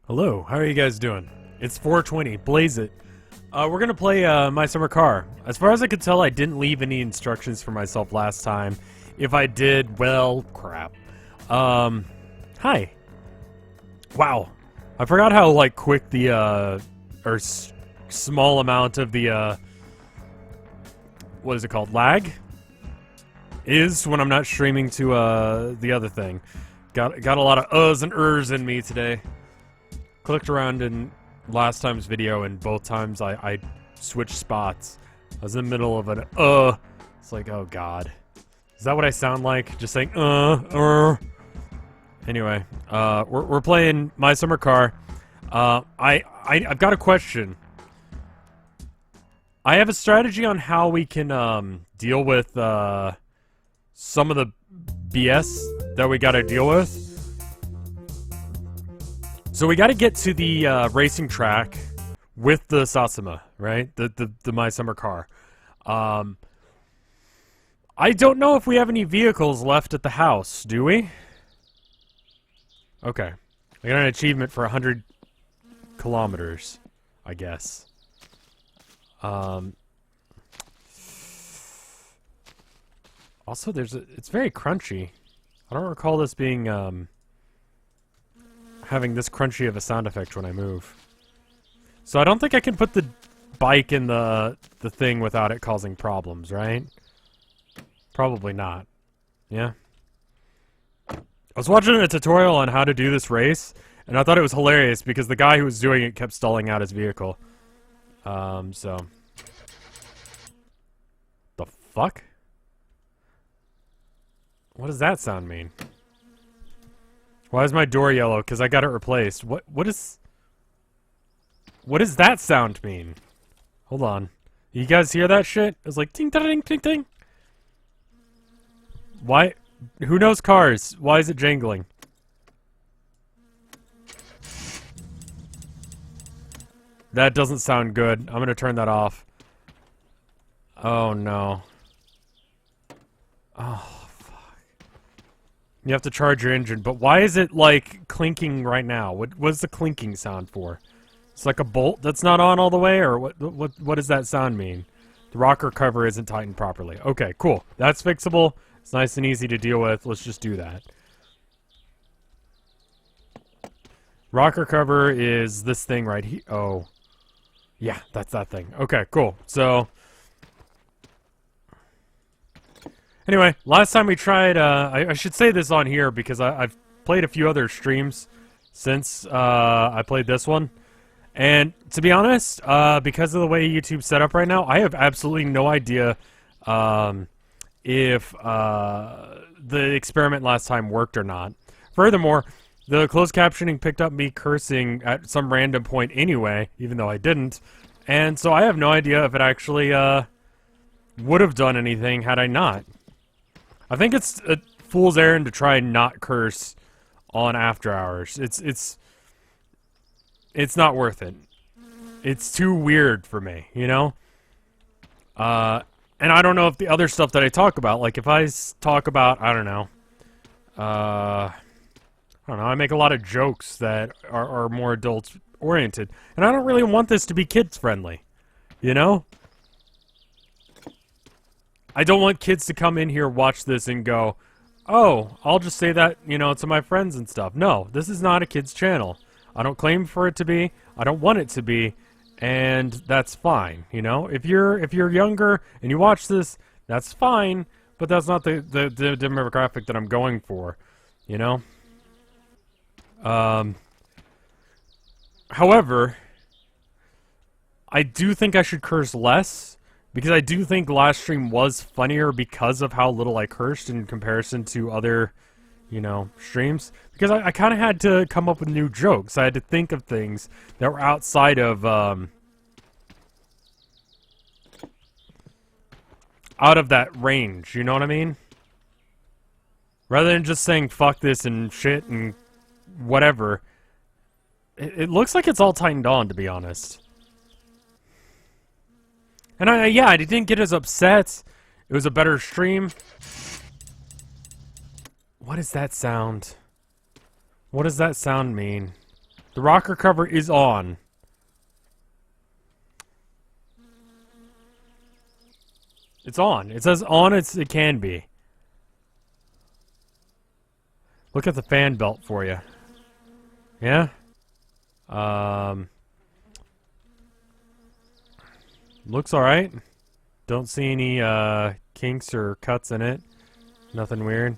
Hello, how are you guys doing? It's 420, blaze it. We're gonna play My Summer Car. As far as I could tell, I didn't leave any instructions for myself last time. If I did, well, crap. Hi. Wow. I forgot how, like, quick the, small amount of the, what is it called? Lag? Is when I'm not streaming to, the other thing. Got a lot of uhs and ers in me today. Clicked around in last time's video, and both times I switched spots. I was in the middle of an It's like, oh god. Is that what I sound like? Just saying Anyway, we're playing My Summer Car. I've got a question. I have a strategy on how we can deal with some of the BS that we gotta deal with. So we got to get to the racing track with the Sasama, right? The My Summer Car. I don't know if we have any vehicles left at the house, do we? Okay. I got an achievement for 100 kilometers, I guess. Also, it's very crunchy. I don't recall this being, having this crunchy of a sound effect when I move. So I don't think I can put the bike in the thing without it causing problems, right? Probably not. Yeah? I was watching a tutorial on how to do this race, and I thought it was hilarious because the guy who was doing it kept stalling out his vehicle. So... The fuck? What does that sound mean? Why is my door yellow? Because I got it replaced. What does that sound mean? Hold on. You guys hear that shit? It's like ting ting ting ting. Why? Who knows cars? Why is it jangling? That doesn't sound good. I'm gonna turn that off. Oh no. Oh. You have to charge your engine, but why is it, like, clinking right now? What's the clinking sound for? It's like a bolt that's not on all the way, or what does that sound mean? The rocker cover isn't tightened properly. Okay, cool. That's fixable. It's nice and easy to deal with. Let's just do that. Rocker cover is this thing right here. Oh. Yeah, that's that thing. Okay, cool. So... Anyway, last time we tried, I should say this on here because I've played a few other streams since I played this one. And to be honest, because of the way YouTube's set up right now, I have absolutely no idea if the experiment last time worked or not. Furthermore, the closed captioning picked up me cursing at some random point anyway, even though I didn't. And so I have no idea if it actually would have done anything had I not. I think it's a fool's errand to try and not curse on After Hours. It's not worth it. It's too weird for me, you know? And I don't know if the other stuff that I talk about, like if I talk about, I don't know, I make a lot of jokes that are more adult-oriented. And I don't really want this to be kids-friendly, you know? I don't want kids to come in here, watch this, and go, oh, I'll just say that, you know, to my friends and stuff. No, this is not a kid's channel. I don't claim for it to be. I don't want it to be. And that's fine, you know? If you're younger and you watch this, that's fine. But that's not the demographic that I'm going for, you know? However, I do think I should curse less. Because I do think last stream was funnier because of how little I cursed in comparison to other, you know, streams. Because I kind of had to come up with new jokes. I had to think of things that were outside of, out of that range, you know what I mean? Rather than just saying fuck this and shit and whatever. It looks like it's all tightened on, to be honest. And I didn't get as upset. It was a better stream. What does that sound? What does that sound mean? The rocker cover is on. It's on. It says on it can be. Look at the fan belt for you. Yeah? Looks alright. Don't see any kinks or cuts in it. Nothing weird.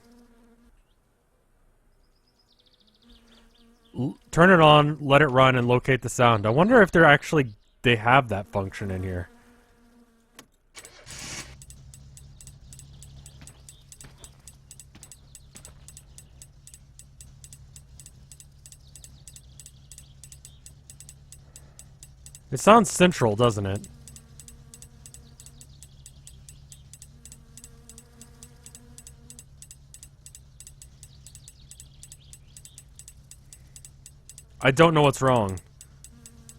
Turn it on, let it run, and locate the sound. I wonder if they have that function in here. It sounds central, doesn't it? I don't know what's wrong.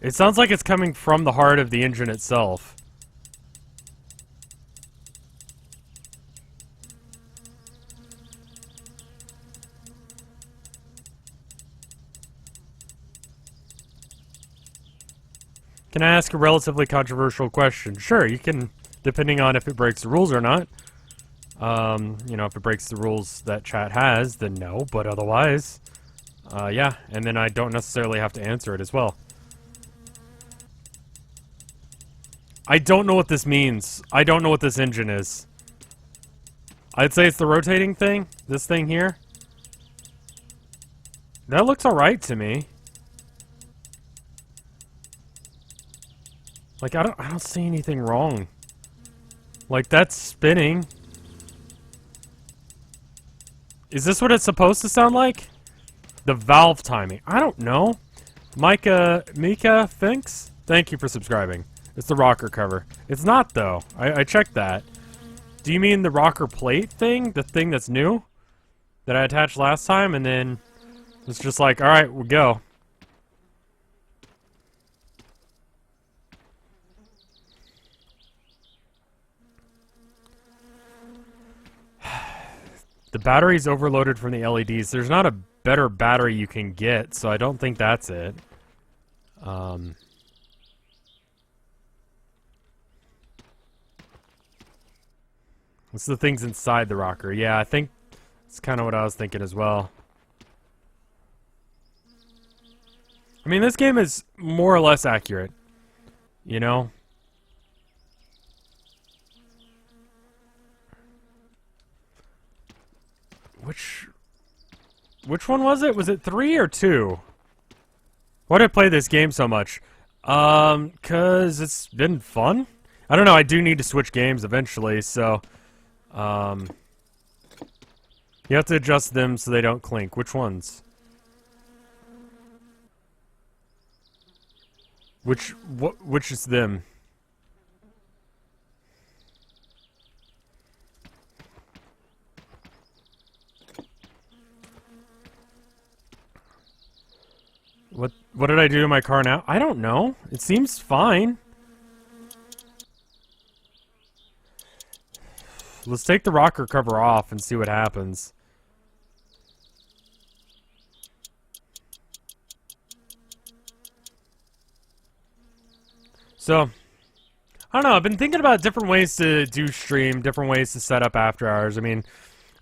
It sounds like it's coming from the heart of the engine itself. Can I ask a relatively controversial question? Sure, you can, depending on if it breaks the rules or not. You know, if it breaks the rules that chat has, then no, but otherwise, yeah, and then I don't necessarily have to answer it as well. I don't know what this means. I don't know what this engine is. I'd say it's the rotating thing, this thing here. That looks alright to me. Like, I don't see anything wrong. Like, that's spinning. Is this what it's supposed to sound like? The valve timing. I don't know. Mika thinks? Thank you for subscribing. It's the rocker cover. It's not, though. I checked that. Do you mean the rocker plate thing? The thing that's new? That I attached last time, and then it's just like, alright, we'll go. The battery's overloaded from the LEDs. There's not a better battery you can get, so I don't think that's it. What's the things inside the rocker? Yeah, I think it's kind of what I was thinking as well. I mean, this game is more or less accurate. You know? Which one was it? Was it 3 or 2? Why did I play this game so much? 'Cause it's been fun? I don't know, I do need to switch games eventually, so... you have to adjust them so they don't clink. Which ones? Which is them? What did I do to my car now? I don't know. It seems fine. Let's take the rocker cover off and see what happens. So, I don't know. I've been thinking about different ways to do stream, different ways to set up after hours. I mean,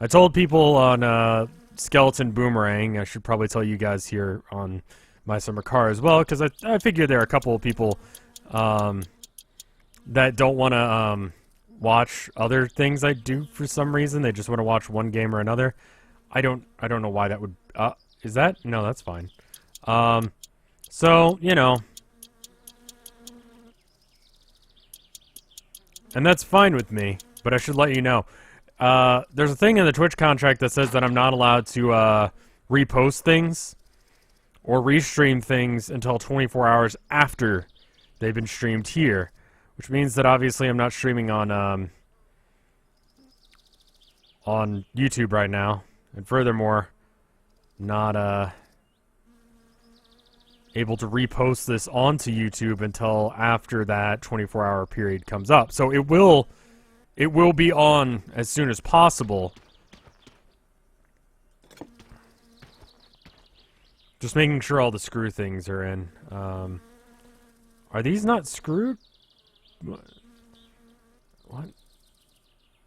I told people on Skeleton Boomerang, I should probably tell you guys here on My Summer Car as well, because I figure there are a couple of people that don't want to watch other things I do for some reason. They just want to watch one game or another. I don't know why that would... is that? No, that's fine. So, you know... And that's fine with me, but I should let you know. There's a thing in the Twitch contract that says that I'm not allowed to repost things or restream things until 24 hours after they've been streamed here, which means that obviously I'm not streaming on YouTube right now, and furthermore, not able to repost this onto YouTube until after that 24-hour period comes up. So it will be on as soon as possible. Just making sure all the screw things are in. Are these not screwed? What?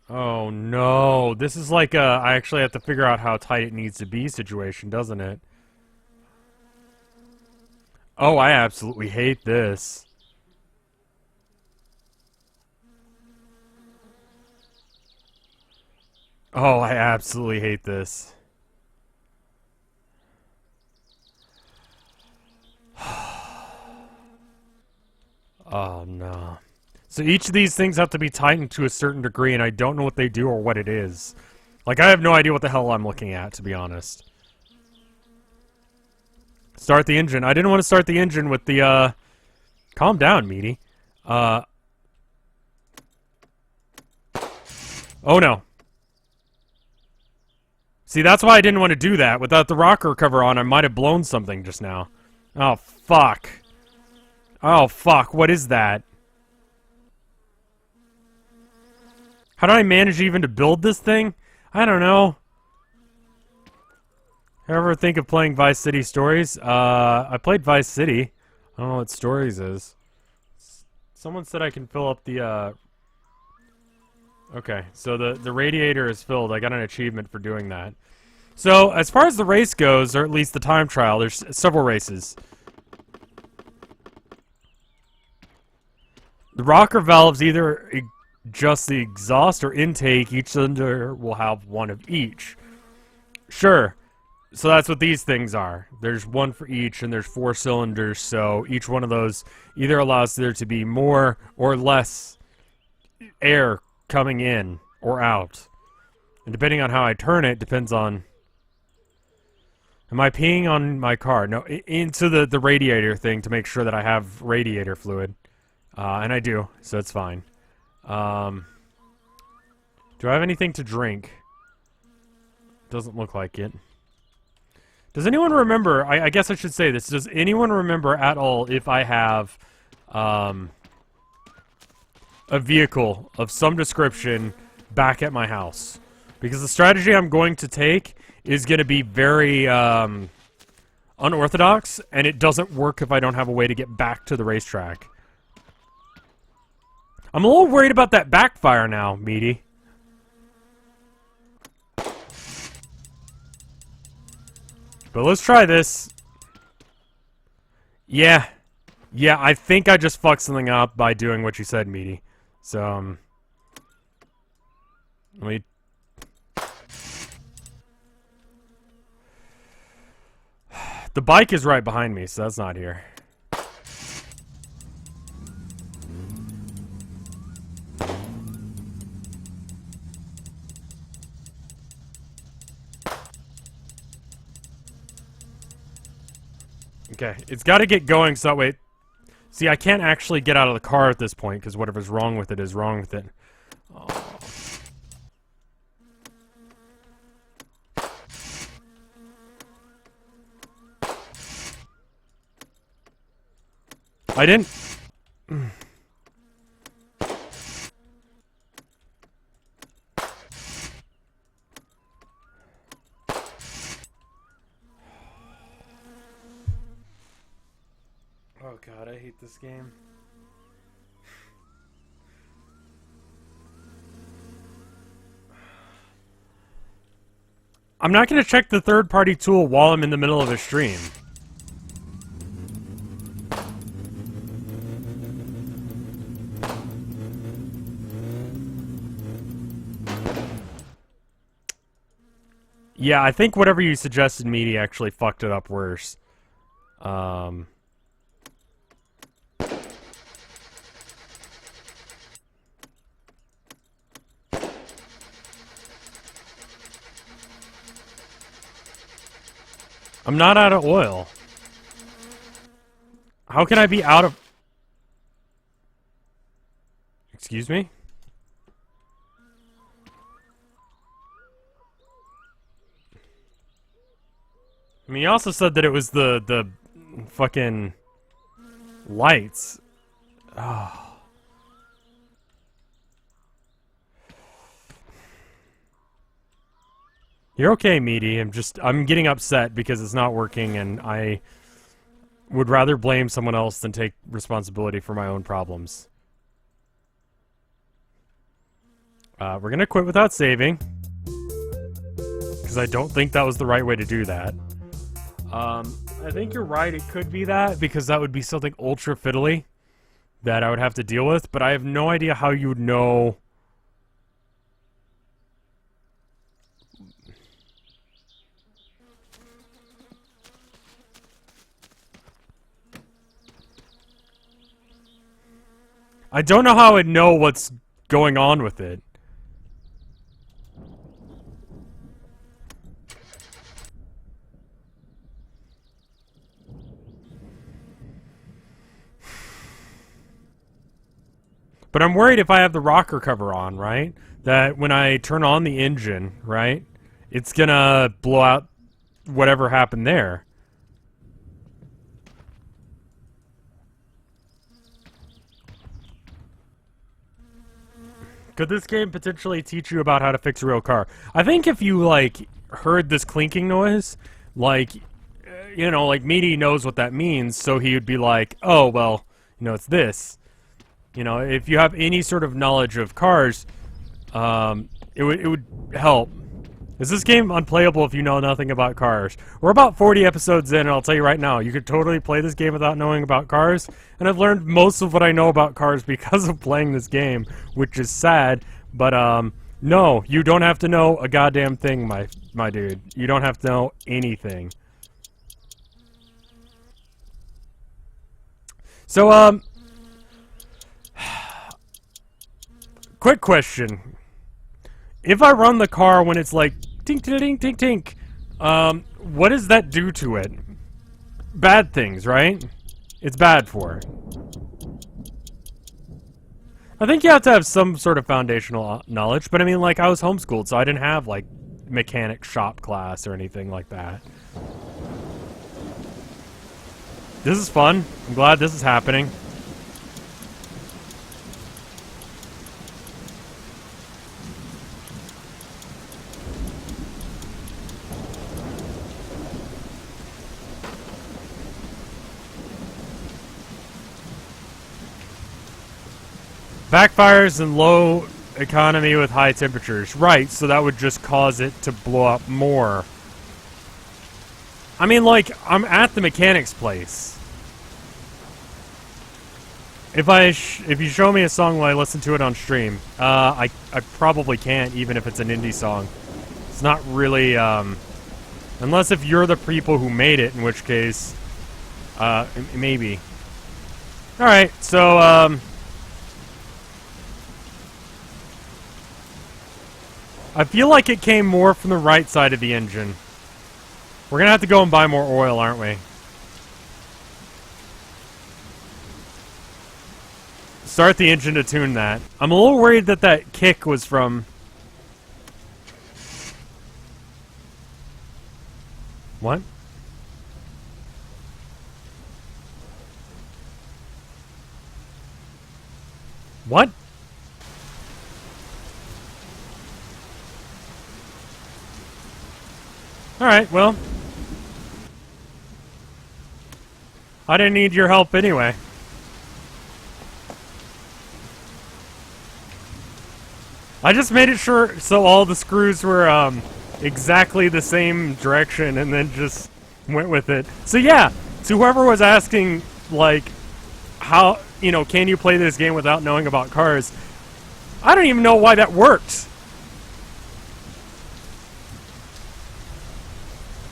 Oh no, this is like a I actually have to figure out how tight it needs to be situation, doesn't it? Oh, I absolutely hate this. Oh, I absolutely hate this. Oh no. So each of these things have to be tightened to a certain degree, and I don't know what they do or what it is. Like, I have no idea what the hell I'm looking at, to be honest. Start the engine. I didn't want to start the engine with the, Calm down, meaty. Oh no. See, that's why I didn't want to do that. Without the rocker cover on, I might have blown something just now. Oh, fuck. Oh, fuck. What is that? How do I manage even to build this thing? I don't know. Ever think of playing Vice City Stories? I played Vice City. I don't know what Stories is. Someone said I can fill up the, Okay, so the radiator is filled. I got an achievement for doing that. So, as far as the race goes, or at least the time trial, there's several races. The rocker valves either adjust the exhaust or intake. Each cylinder will have one of each. Sure. So that's what these things are. There's one for each, and there's 4 cylinders, so each one of those either allows there to be more or less air coming in or out. And depending on how I turn it, depends on... Am I peeing on my car? No, into the radiator thing to make sure that I have radiator fluid. And I do, so it's fine. Do I have anything to drink? Doesn't look like it. Does anyone remember, I guess I should say this, does anyone remember at all if I have a vehicle of some description back at my house? Because the strategy I'm going to take is going to be very unorthodox, and it doesn't work if I don't have a way to get back to the racetrack. I'm a little worried about that backfire now, meaty. But let's try this. Yeah. Yeah, I think I just fucked something up by doing what you said, meaty. So, let me... The bike is right behind me, so that's not here. Okay, it's got to get going so that way... See, I can't actually get out of the car at this point, because whatever's wrong with it is wrong with it. Oh. I didn't... Oh god, I hate this game. I'm not going to check the third-party tool while I'm in the middle of a stream. Yeah, I think whatever you suggested, Meaty, actually fucked it up worse. I'm not out of oil. How can I be out of... Excuse me? I mean, he also said that it was the fucking lights. Oh. You're okay, Meaty. I'm getting upset because it's not working, and I would rather blame someone else than take responsibility for my own problems. We're gonna quit without saving, because I don't think that was the right way to do that. I think you're right, it could be that, because that would be something ultra fiddly that I would have to deal with, but I have no idea how you would know. I don't know how I'd know what's going on with it. But I'm worried if I have the rocker cover on, right? That when I turn on the engine, right? It's gonna blow out whatever happened there. Could this game potentially teach you about how to fix a real car? I think if you, like, heard this clinking noise, like, you know, like, Meaty knows what that means, so he would be like, oh, well, you know, it's this. You know, if you have any sort of knowledge of cars, it would help. Is this game unplayable if you know nothing about cars? We're about 40 episodes in, and I'll tell you right now, you could totally play this game without knowing about cars, and I've learned most of what I know about cars because of playing this game, which is sad, but, no, you don't have to know a goddamn thing, my dude. You don't have to know anything. So, quick question. If I run the car when it's like tink tink tink tink, what does that do to it? Bad things, right? It's bad for it. I think you have to have some sort of foundational knowledge, but I mean, like, I was homeschooled, so I didn't have, like, mechanic shop class or anything like that. This is fun. I'm glad this is happening. Backfires in low economy with high temperatures. Right, so that would just cause it to blow up more. I mean, like, I'm at the mechanic's place. If you show me a song while I listen to it on stream, I probably can't, even if it's an indie song. It's not really, unless if you're the people who made it, in which case, maybe. Alright, so, I feel like it came more from the right side of the engine. We're gonna have to go and buy more oil, aren't we? Start the engine to tune that. I'm a little worried that that kick was from... What? What? Alright, well. I didn't need your help anyway. I just made it sure so all the screws were exactly the same direction and then just went with it. So yeah, so whoever was asking, like, how, you know, can you play this game without knowing about cars? I don't even know why that worked.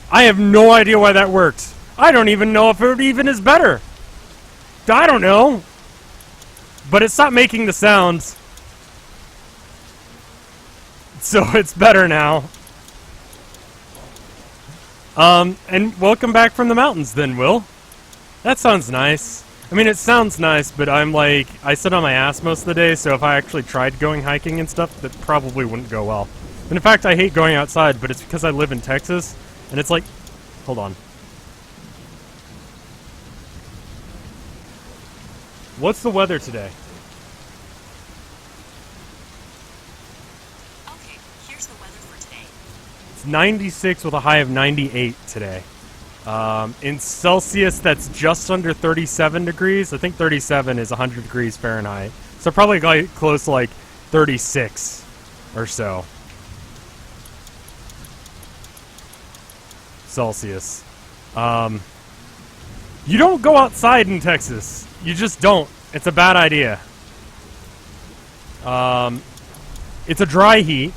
I have no idea why that worked. I don't even know if it even is better. I don't know. But it stopped making the sounds. So it's better now. And welcome back from the mountains then, Will. That sounds nice. I mean, it sounds nice, but I'm like, I sit on my ass most of the day, so if I actually tried going hiking and stuff, that probably wouldn't go well. And in fact, I hate going outside, but it's because I live in Texas. And it's like, hold on. What's the weather today? Okay, here's the weather for today. It's 96 with a high of 98 today. In Celsius, that's just under 37 degrees. I think 37 is 100 degrees Fahrenheit. So probably like close to like 36 or so. Celsius. You don't go outside in Texas. You just don't. It's a bad idea. It's a dry heat.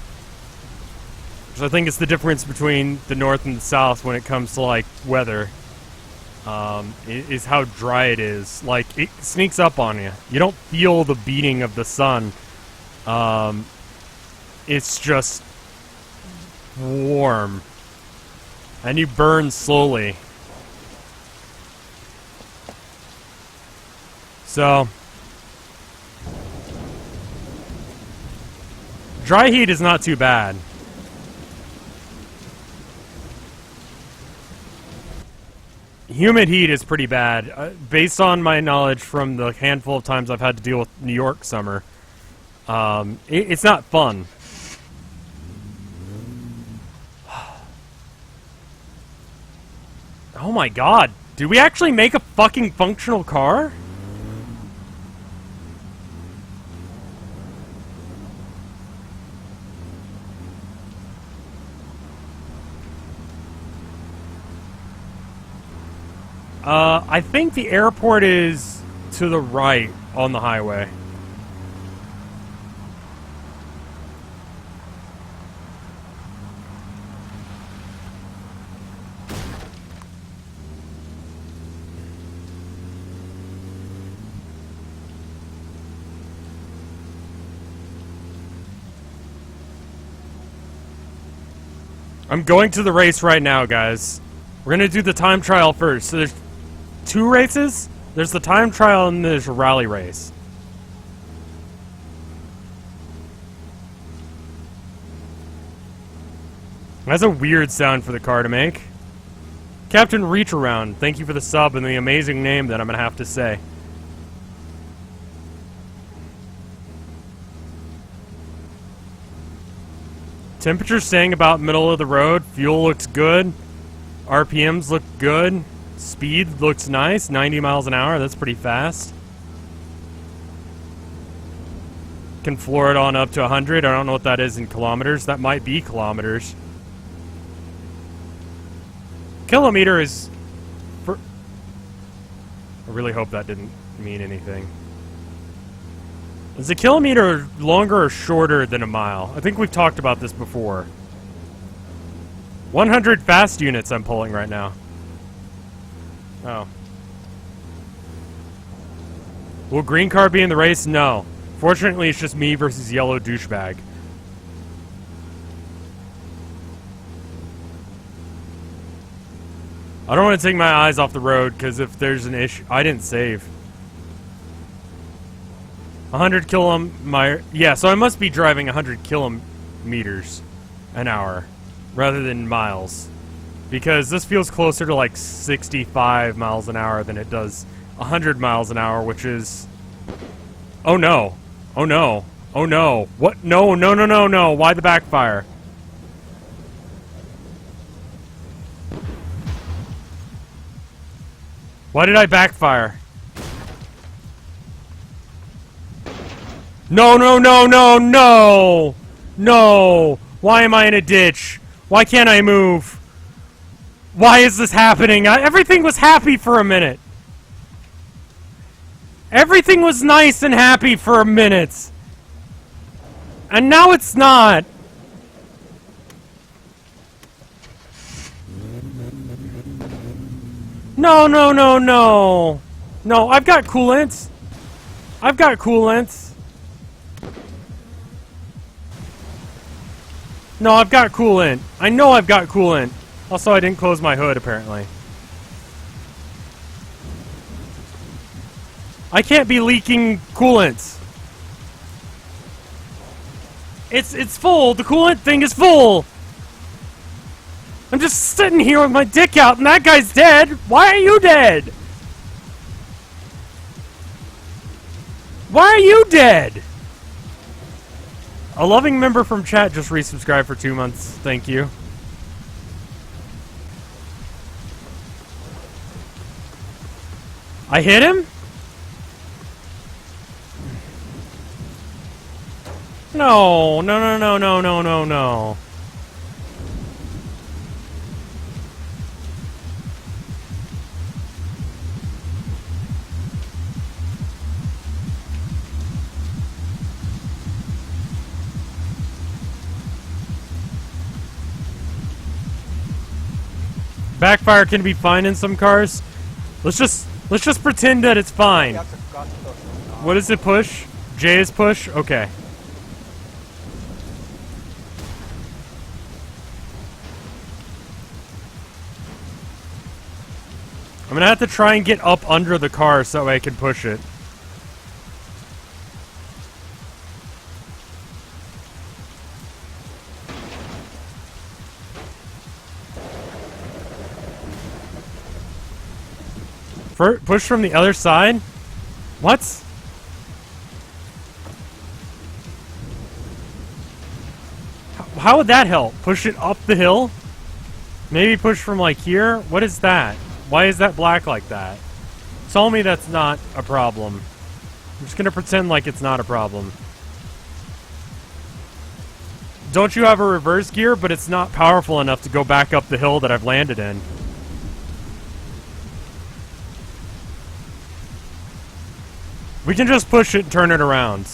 So I think it's the difference between the north and the south when it comes to like weather. Is how dry it is. Like it sneaks up on you. You don't feel the beating of the sun. It's just warm. And you burn slowly. So dry heat is not too bad. Humid heat is pretty bad. Based on my knowledge from the handful of times I've had to deal with New York summer, it's not fun. Oh my god. Did we actually make a fucking functional car? I think the airport is to the right on the highway. I'm going to the race right now, guys. We're gonna do the time trial first. So there's 2 races. There's the time trial and there's a rally race. That's a weird sound for the car to make. Captain Reach Around, thank you for the sub and the amazing name that I'm gonna have to say. Temperature staying about middle of the road. Fuel looks good. RPMs look good. Speed looks nice. 90 miles an hour. That's pretty fast. Can floor it on up to 100. I don't know what that is in kilometers. That might be kilometers. Kilometer is... I really hope that didn't mean anything. Is a kilometer longer or shorter than a mile? I think we've talked about this before. 100 fast units I'm pulling right now. Oh. Will green car be in the race? No. Fortunately, it's just me versus yellow douchebag. I don't want to take my eyes off the road, because if there's an issue... I didn't save. 100 kilometer... Yeah, so I must be driving 100 kilometers an hour, rather than miles. Because this feels closer to like 65 miles an hour than it does 100 miles an hour, which is... Oh no. Oh no. Oh no. What? No, no, no, no, no. Why the backfire? Why did I backfire? No, no, no, no, no! No! Why am I in a ditch? Why can't I move? Why is this happening? Everything was happy for a minute. Everything was nice and happy for a minute. And now it's not. No, no, no, no. No, I've got coolant. I've got coolant. No, I've got coolant. I know I've got coolant. Also, I didn't close my hood, apparently. I can't be leaking coolant. It's full. The coolant thing is full. I'm just sitting here with my dick out, and that guy's dead. Why are you dead? Why are you dead? A loving member from chat just resubscribed for 2 months. Thank you. I hit him? No, no, no, no, no, no, no, no. Backfire can be fine in some cars. Let's just pretend that it's fine. What is it, push? J is push? Okay. I'm gonna have to try and get up under the car so I can push it. Push from the other side? What? How would that help? Push it up the hill? Maybe push from like here? What is that? Why is that black like that? Tell me that's not a problem. I'm just gonna pretend like it's not a problem. Don't you have a reverse gear, but it's not powerful enough to go back up the hill that I've landed in? We can just push it and turn it around.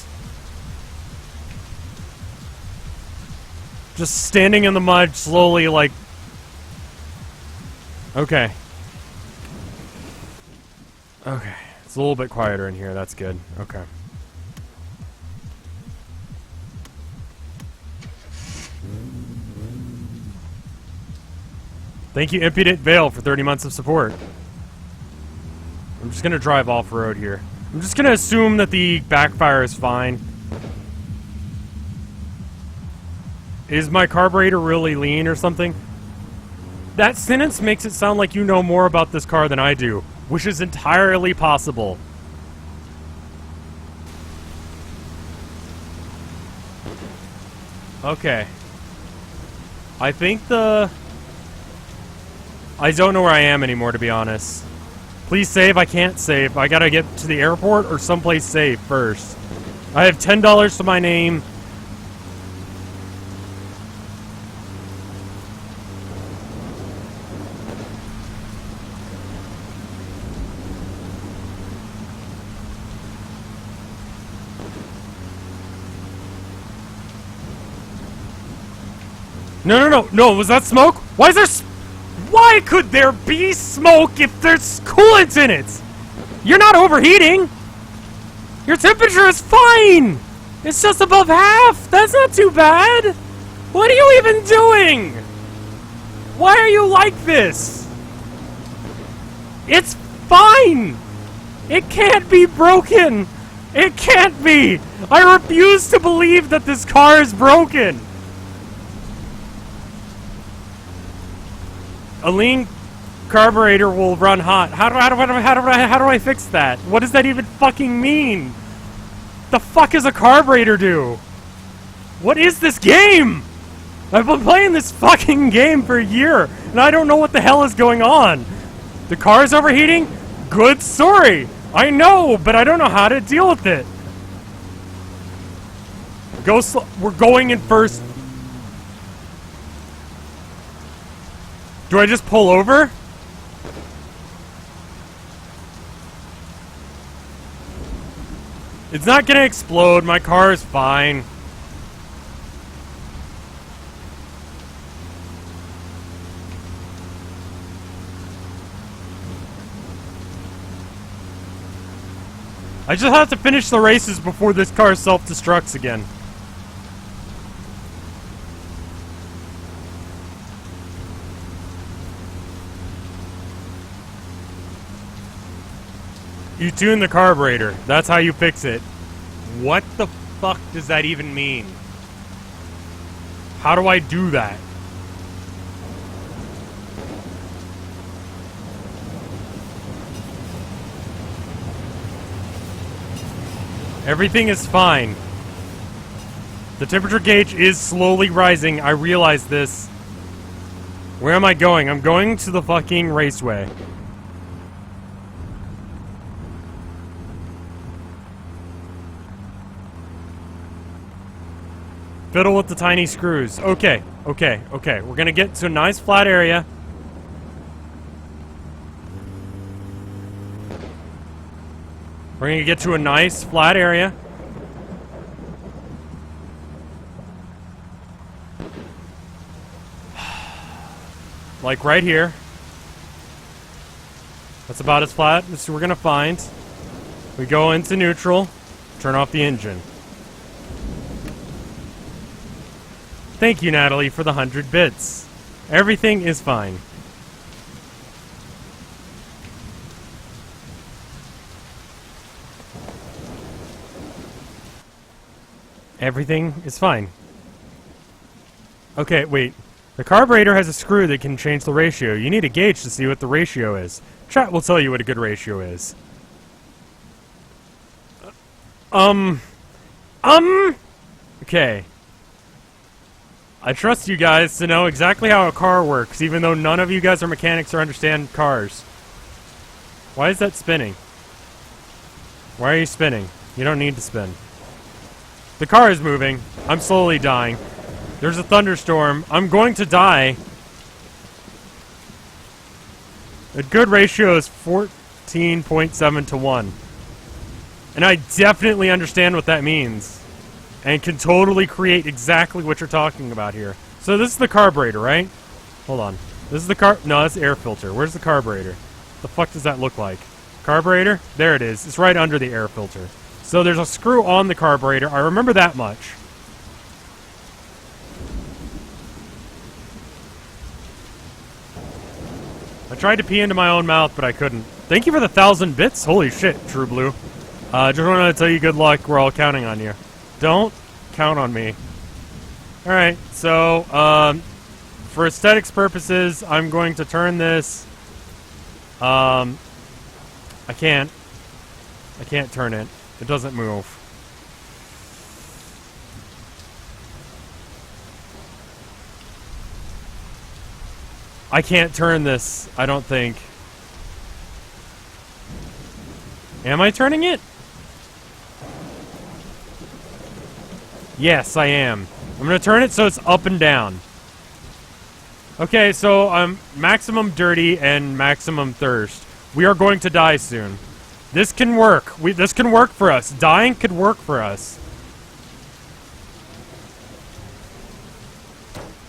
Just standing in the mud slowly, like... Okay. Okay. It's a little bit quieter in here. That's good. Okay. Thank you, Impudent Vale, for 30 months of support. I'm just gonna drive off-road here. I'm just gonna assume that the backfire is fine. Is my carburetor really lean or something? That sentence makes it sound like you know more about this car than I do, which is entirely possible. Okay. I think I don't know where I am anymore, to be honest. Please save. I can't save. I gotta get to the airport or someplace safe first. I have $10 to my name. No, no, no, no, was that smoke? Why is there why could there be smoke if there's coolant in it? You're not overheating. Your temperature is fine. It's just above half. That's not too bad. What are you even doing? Why are you like this? It's fine. It can't be broken. It can't be. I refuse to believe that this car is broken. A lean carburetor will run hot. How do I fix that? What does that even fucking mean? The fuck does a carburetor do? What is this game? I've been playing this fucking game for a year, and I don't know what the hell is going on. The car's overheating? Good story. I know, but I don't know how to deal with it. Go slow. We're going in first. Do I just pull over? It's not gonna explode. My car is fine. I just have to finish the races before this car self-destructs again. You tune the carburetor. That's how you fix it. What the fuck does that even mean? How do I do that? Everything is fine. The temperature gauge is slowly rising. I realize this. Where am I going? I'm going to the fucking raceway. Fiddle with the tiny screws. Okay, okay, okay. We're gonna get to a nice flat area. We're gonna get to a nice flat area. Like right here. That's about as flat as we're gonna find. We go into neutral, turn off the engine. Thank you, Natalie, for the 100 bits. Everything is fine. Everything is fine. Okay, wait. The carburetor has a screw that can change the ratio. You need a gauge to see what the ratio is. Chat will tell you what a good ratio is. Okay. I trust you guys to know exactly how a car works, even though none of you guys are mechanics or understand cars. Why is that spinning? Why are you spinning? You don't need to spin. The car is moving. I'm slowly dying. There's a thunderstorm. I'm going to die. A good ratio is 14.7 to 1. And I definitely understand what that means. And can totally create exactly what you're talking about here. So this is the carburetor, right? Hold on. This is the no, that's the air filter. Where's the carburetor? The fuck does that look like? Carburetor? There it is. It's right under the air filter. So there's a screw on the carburetor. I remember that much. I tried to pee into my own mouth, but I couldn't. Thank you for the 1,000 bits. Holy shit, True Blue. Just wanted to tell you good luck. We're all counting on you. Don't count on me. Alright, so, for aesthetics purposes, I'm going to turn this. I can't turn it. It doesn't move. I can't turn this, I don't think. Am I turning it? Yes, I am. I'm gonna turn it so it's up and down. Okay, so I'm maximum dirty and maximum thirst. We are going to die soon. This can work. This can work for us. Dying could work for us.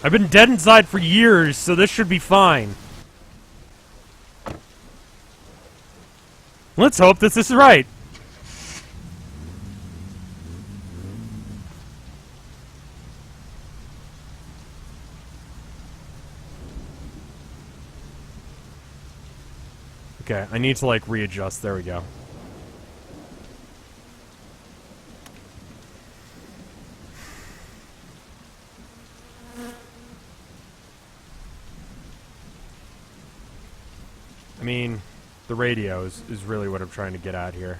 I've been dead inside for years, so this should be fine. Let's hope this is right. Okay, I need to, like, readjust. There we go. I mean, the radio is really what I'm trying to get at here.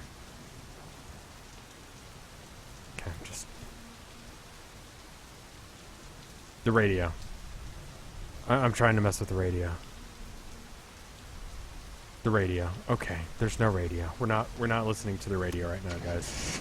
Okay, just... The radio. I'm trying to mess with the radio. The radio. Okay, there's no radio. We're not listening to the radio right now, guys.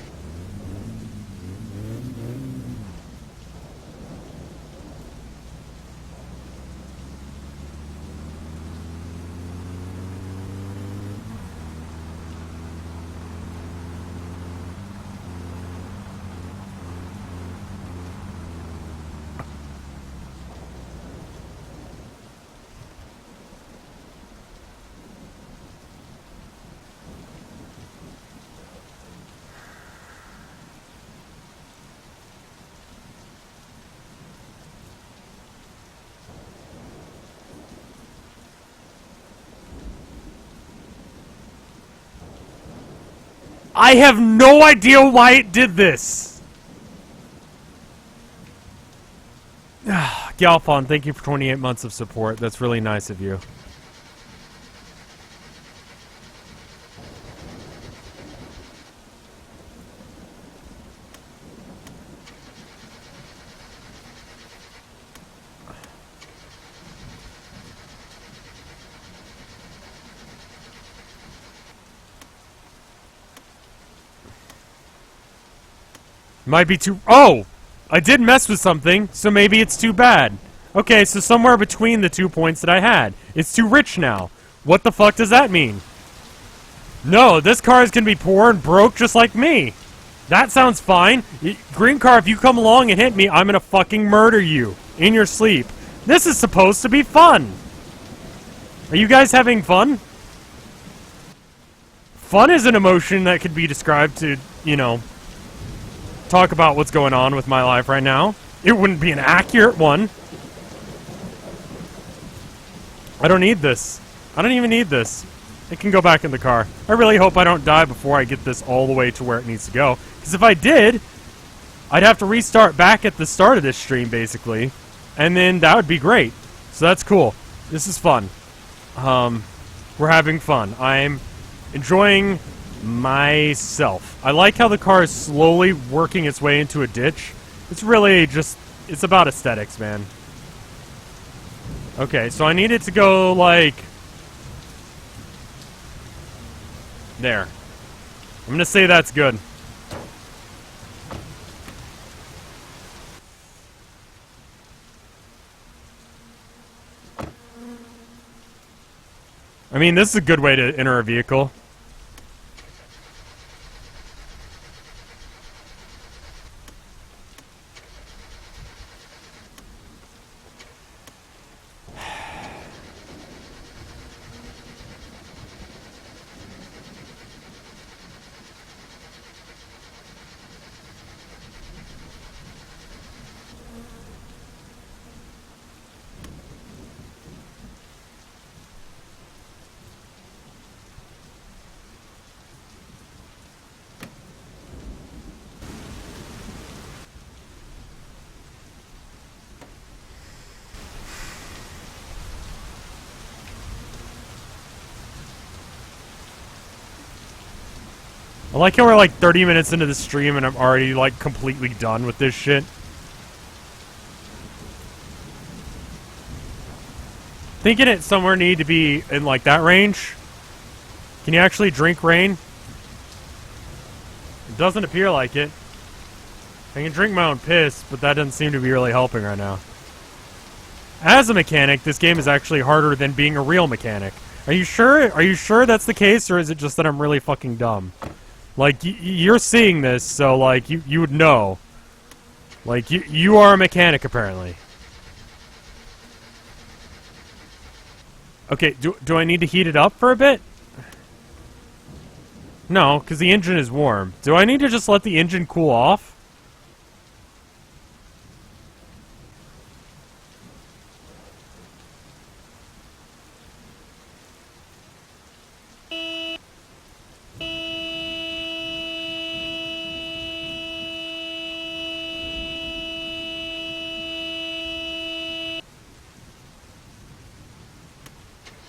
I have no idea why it did this! Galfon, thank you for 28 months of support. That's really nice of you. Might be too... Oh! I did mess with something, so maybe it's too bad. Okay, so somewhere between the 2 points that I had. It's too rich now. What the fuck does that mean? No, this car is gonna be poor and broke just like me. That sounds fine. Green car, if you come along and hit me, I'm gonna fucking murder you in your sleep. This is supposed to be fun. Are you guys having fun? Fun is an emotion that could be described to, you know, talk about what's going on with my life right now. It wouldn't be an accurate one. I don't need this. I don't even need this. It can go back in the car. I really hope I don't die before I get this all the way to where it needs to go. Because if I did, I'd have to restart back at the start of this stream, basically. And then that would be great. So that's cool. This is fun. We're having fun. I'm enjoying myself. I like how the car is slowly working its way into a ditch. It's really just, it's about aesthetics, man. Okay, so I need it to go, like, there. I'm gonna say that's good. I mean, this is a good way to enter a vehicle. I like how we're like 30 minutes into the stream and I'm already like completely done with this shit. Thinking it somewhere need to be in like that range. Can you actually drink rain? It doesn't appear like it. I can drink my own piss, but that doesn't seem to be really helping right now. As a mechanic, this game is actually harder than being a real mechanic. Are you sure? Are you sure that's the case, or is it just that I'm really fucking dumb? Like, you're seeing this, so, like, you would know. Like, you are a mechanic, apparently. Okay, do I need to heat it up for a bit? No, because the engine is warm. Do I need to just let the engine cool off?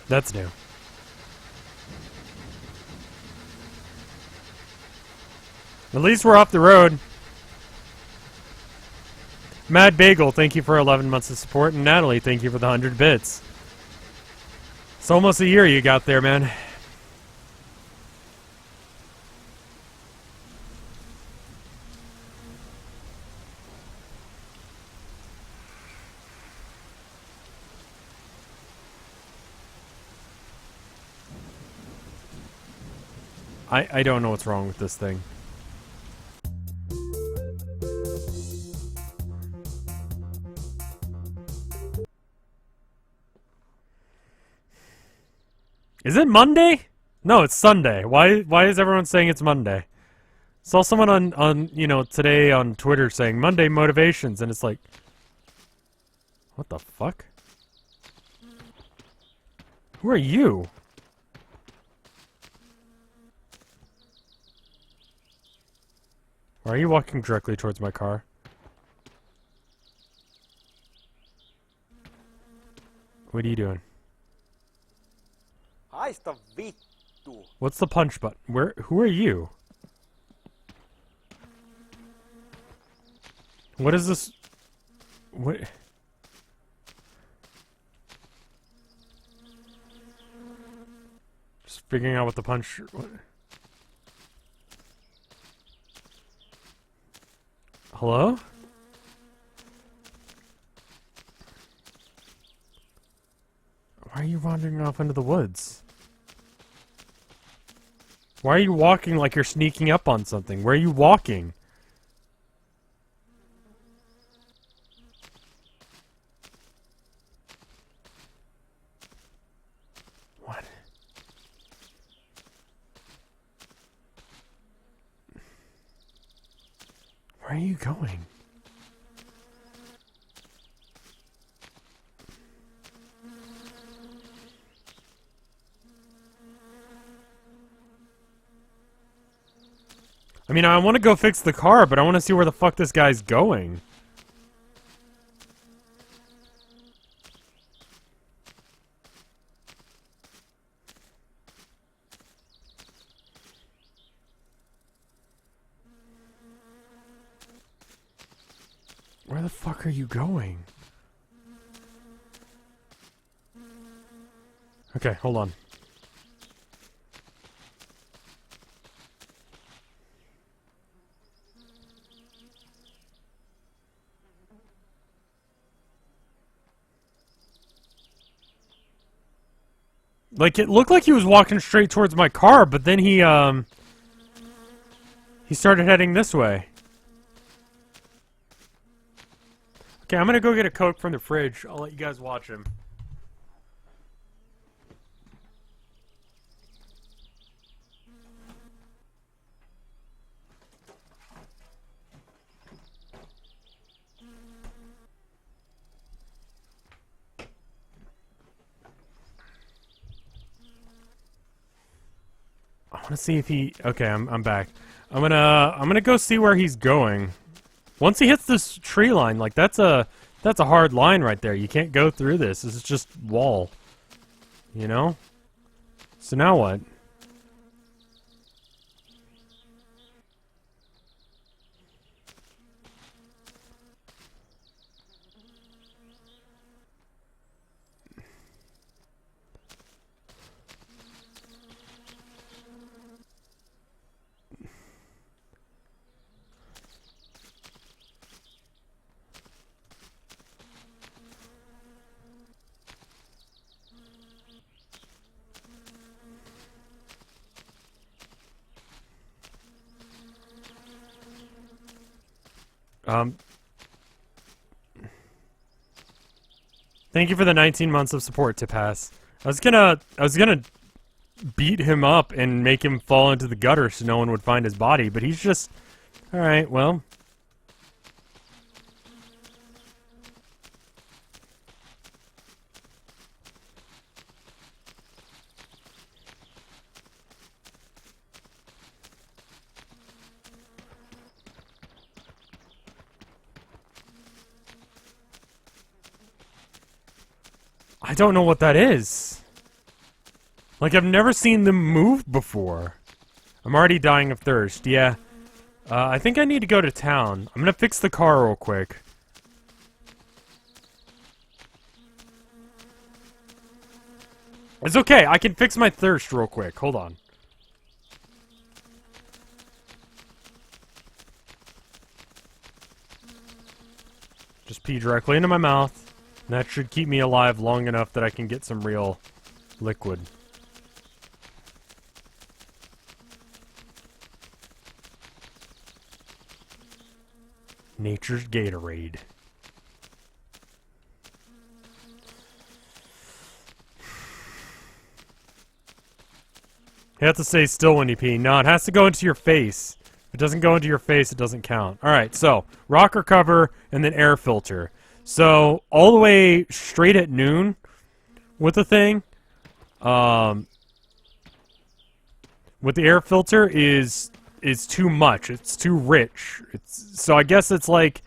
That's new. At least we're off the road. Mad Bagel, thank you for 11 months of support. And Natalie, thank you for the 100 bits. It's almost a year you got there, man. I don't know what's wrong with this thing. Is it Monday? No, it's Sunday. Why is everyone saying it's Monday? Saw someone on you know, today on Twitter saying Monday motivations, and it's like, what the fuck? Who are you? Are you walking directly towards my car? What are you doing? What's the punch button? Who are you? What is this? What? Just figuring out what the punch... What? Hello? Why are you wandering off into the woods? Why are you walking like you're sneaking up on something? Where are you walking? What? Where are you going? I mean, I want to go fix the car, but I want to see where the fuck this guy's going. Where the fuck are you going? Okay, hold on. Like, it looked like he was walking straight towards my car, but then he started heading this way. Okay, I'm gonna go get a Coke from the fridge. I'll let you guys watch him. I want to see if he... Okay, I'm back. I'm gonna go see where he's going. Once he hits this tree line, like, that's a hard line right there. You can't go through this. This is just wall. You know? So now what? Thank you for the 19 months of support, Tipass. I was gonna beat him up and make him fall into the gutter so no one would find his body, but he's just... Alright, well... I don't know what that is. Like, I've never seen them move before. I'm already dying of thirst, yeah. I think I need to go to town. I'm gonna fix the car real quick. It's okay, I can fix my thirst real quick. Hold on. Just pee directly into my mouth. And that should keep me alive long enough that I can get some real liquid. Nature's Gatorade. You have to stay still when you pee. No, it has to go into your face. If it doesn't go into your face, it doesn't count. Alright, so, rocker cover, and then air filter. So, all the way straight at noon with the thing, with the air filter is too much. It's too rich. So I guess it's like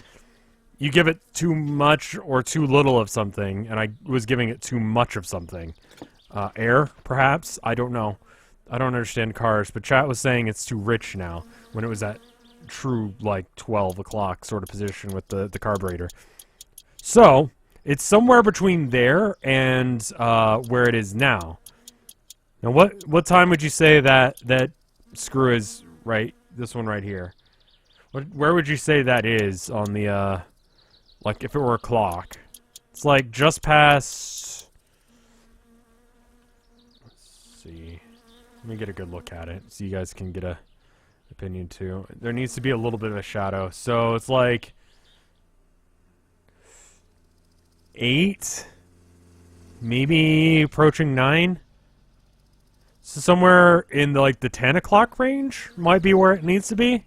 you give it too much or too little of something, and I was giving it too much of something. Air, perhaps? I don't know. I don't understand cars, but chat was saying it's too rich now when it was at true, like, 12 o'clock sort of position with the carburetor. So, it's somewhere between there and where it is now. Now, what time would you say that screw is, right? This one right here. Where would you say that is on the, like, if it were a clock? It's like just past see. Let me get a good look at it so you guys can get a opinion too. There needs to be a little bit of a shadow. So it's like 8, maybe approaching 9. So somewhere in the, like the 10 o'clock range might be where it needs to be.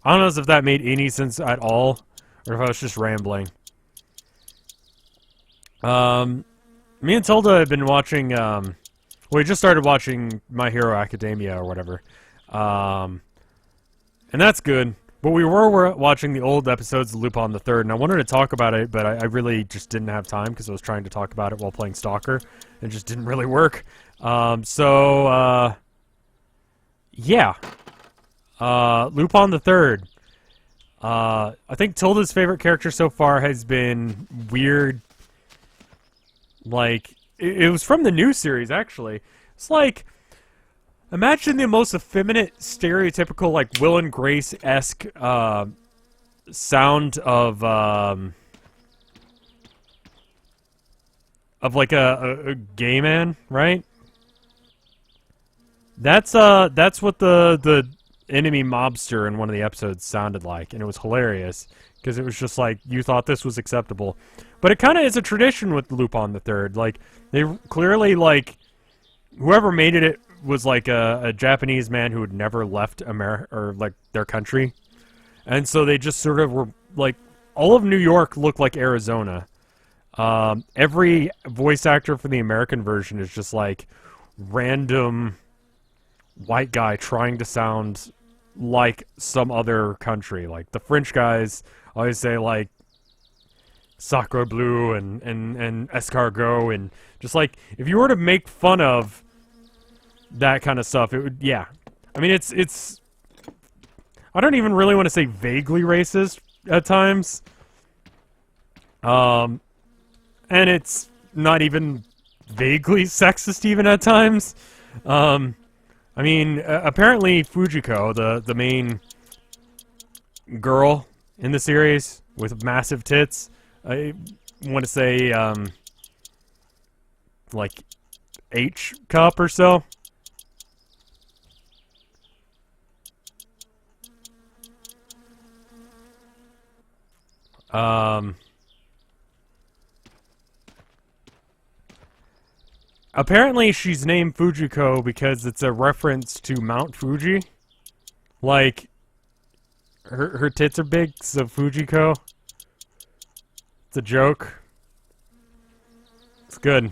I don't know if that made any sense at all, or if I was just rambling. Me and Tilda have been watching, we just started watching My Hero Academia or whatever. And that's good. But we were watching the old episodes of Lupin the Third, and I wanted to talk about it, but I really just didn't have time because I was trying to talk about it while playing Stalker. It just didn't really work. Yeah. Lupin the Third. I think Tilda's favorite character so far has been weird. Like, it was from the new series, actually. It's like, imagine the most effeminate, stereotypical, like, Will and Grace-esque, sound of like a gay man, right? That's what the enemy mobster in one of the episodes sounded like, and it was hilarious because it was just like you thought this was acceptable, but it kind of is a tradition with Lupin the Third. Like they clearly like whoever made it was like a Japanese man who had never left America or like their country, and so they just sort of were like all of New York looked like Arizona. Every voice actor for the American version is just like random white guy trying to sound like some other country. Like the French guys always say like Sacre Bleu and escargot, and just like if you were to make fun of that kind of stuff, it would, yeah. I mean, it's I don't even really want to say vaguely racist at times. And it's not even vaguely sexist even at times. I mean, apparently Fujiko, the main girl in the series with massive tits, I want to say, like, H cup or so. Apparently she's named Fujiko because it's a reference to Mount Fuji. Like, her tits are big, so Fujiko. It's a joke. It's good.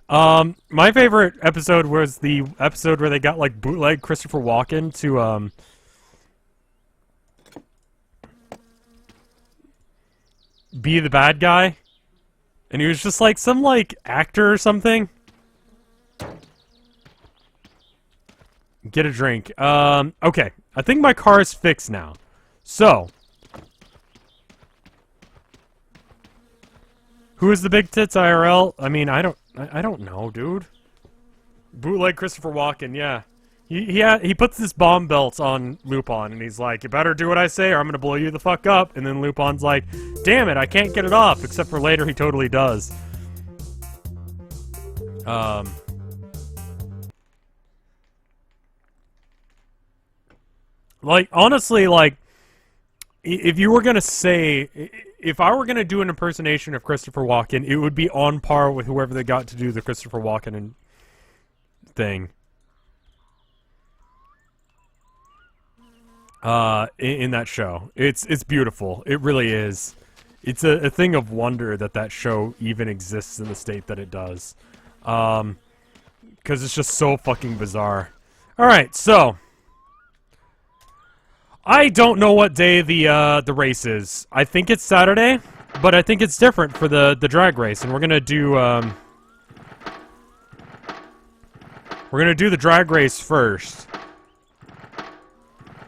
My favorite episode was the episode where they got, like, bootleg Christopher Walken to, be the bad guy. And he was just like some like actor or something. Get a drink. Okay. I think my car is fixed now. So, who is the big tits IRL? I mean, I don't know, dude. Bootleg Christopher Walken, yeah. He puts this bomb belt on Lupin, and he's like, you better do what I say or I'm gonna blow you the fuck up. And then Lupin's like, damn it, I can't get it off. Except for later, he totally does. Like, honestly, like, if you were gonna say, if I were gonna do an impersonation of Christopher Walken, it would be on par with whoever they got to do the Christopher Walken thing. In that show. It's beautiful. It really is. It's a thing of wonder that show even exists in the state that it does. Because it's just so fucking bizarre. Alright, so. I don't know what day the race is. I think it's Saturday, but I think it's different for the drag race, and we're gonna do, the drag race first.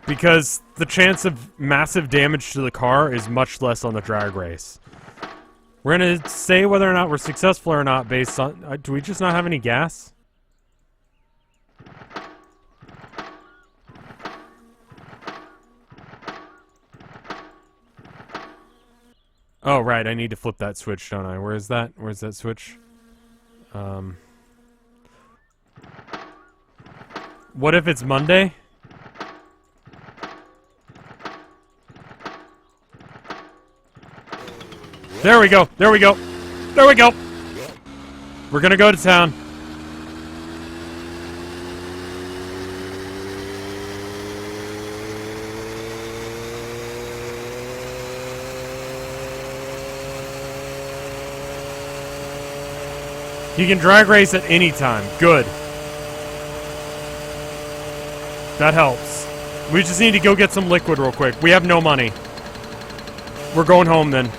Because the chance of massive damage to the car is much less on the drag race. We're gonna say whether or not we're successful or not based on... do we just not have any gas? Oh, right, I need to flip that switch, don't I? Where is that? Where's that switch? What if it's Monday? There we go. There we go. There we go. We're gonna go to town. You can drag race at any time. Good. That helps. We just need to go get some liquid real quick. We have no money. We're going home then.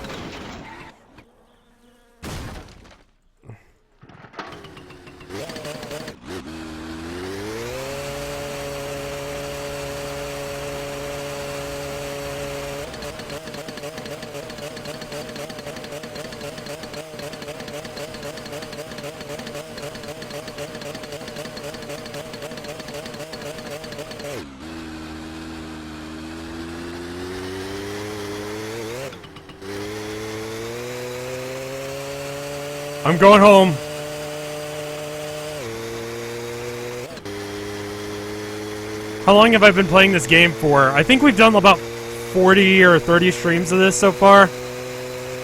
I'm going home. How long have I been playing this game for? I think we've done about 40 or 30 streams of this so far.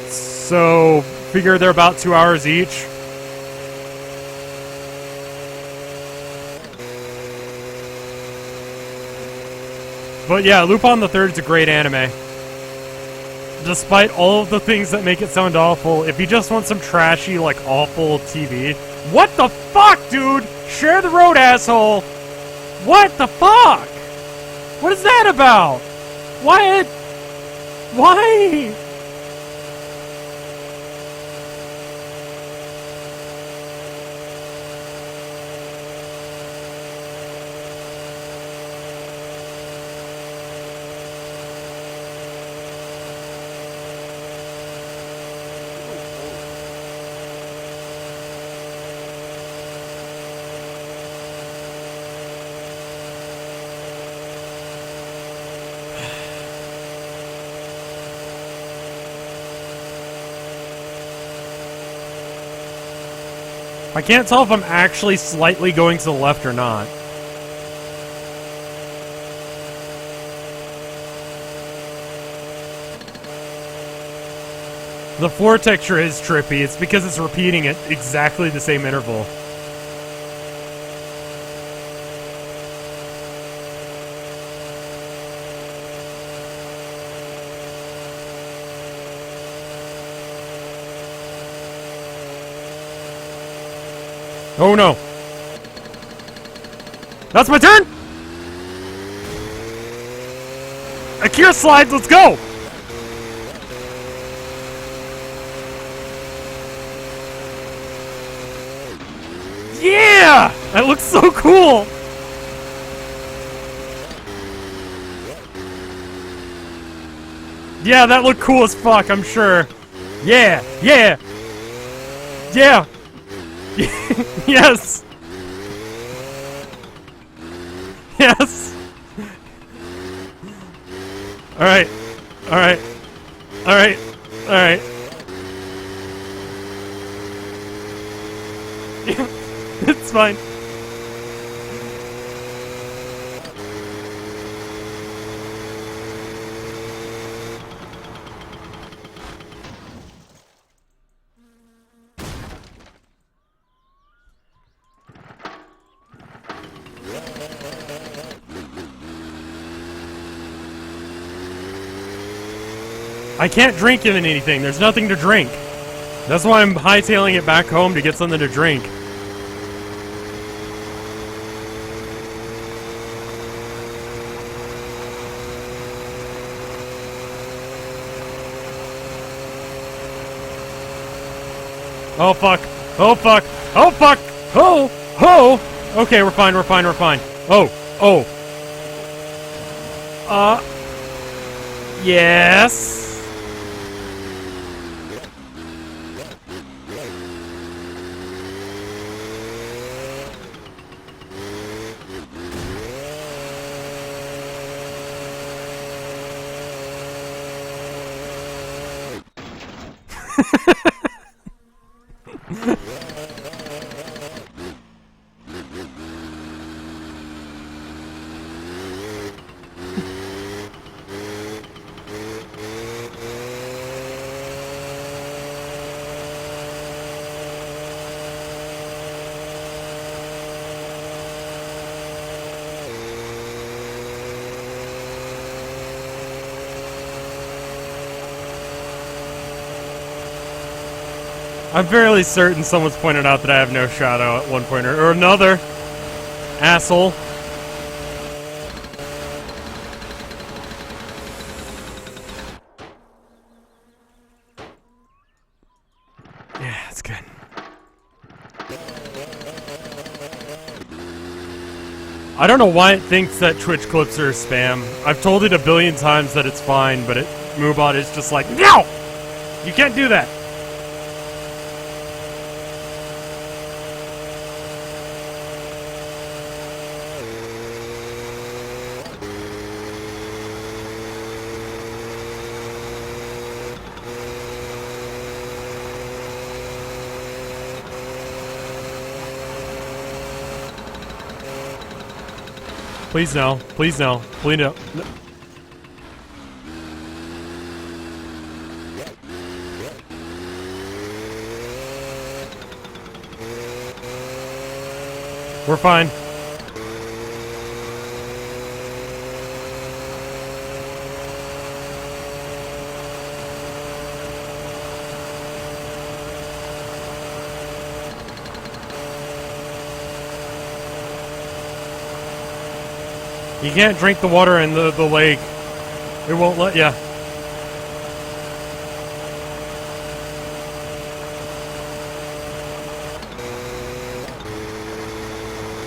So, figure they're about 2 hours each. But yeah, Lupin the Third is a great anime. Despite all of the things that make it sound awful, if you just want some trashy, like, awful TV... What the fuck, dude? Share the road, asshole! What the fuck? What is that about? What? Why? I can't tell if I'm actually slightly going to the left or not. The floor texture is trippy. It's because it's repeating at exactly the same interval. Oh no. That's my turn! Akira slides, let's go! Yeah! That looks so cool! Yeah, that looked cool as fuck, I'm sure. Yeah! Yeah! Yeah! Yes! Yes! Alright. Alright. Alright. Alright. It's fine. I can't drink in anything. There's nothing to drink. That's why I'm hightailing it back home to get something to drink. Oh fuck. Oh fuck. Oh fuck. Oh. Oh. Okay, we're fine. We're fine. We're fine. Oh. Oh. Yes. I'm fairly certain someone's pointed out that I have no shadow at one point or another. Asshole. Yeah, that's good. I don't know why it thinks that Twitch clips are spam. I've told it a billion times that it's fine, but Moobot is just like, no! You can't do that! Please no. Please no. Please no. No. We're fine. You can't drink the water in the lake. It won't let ya.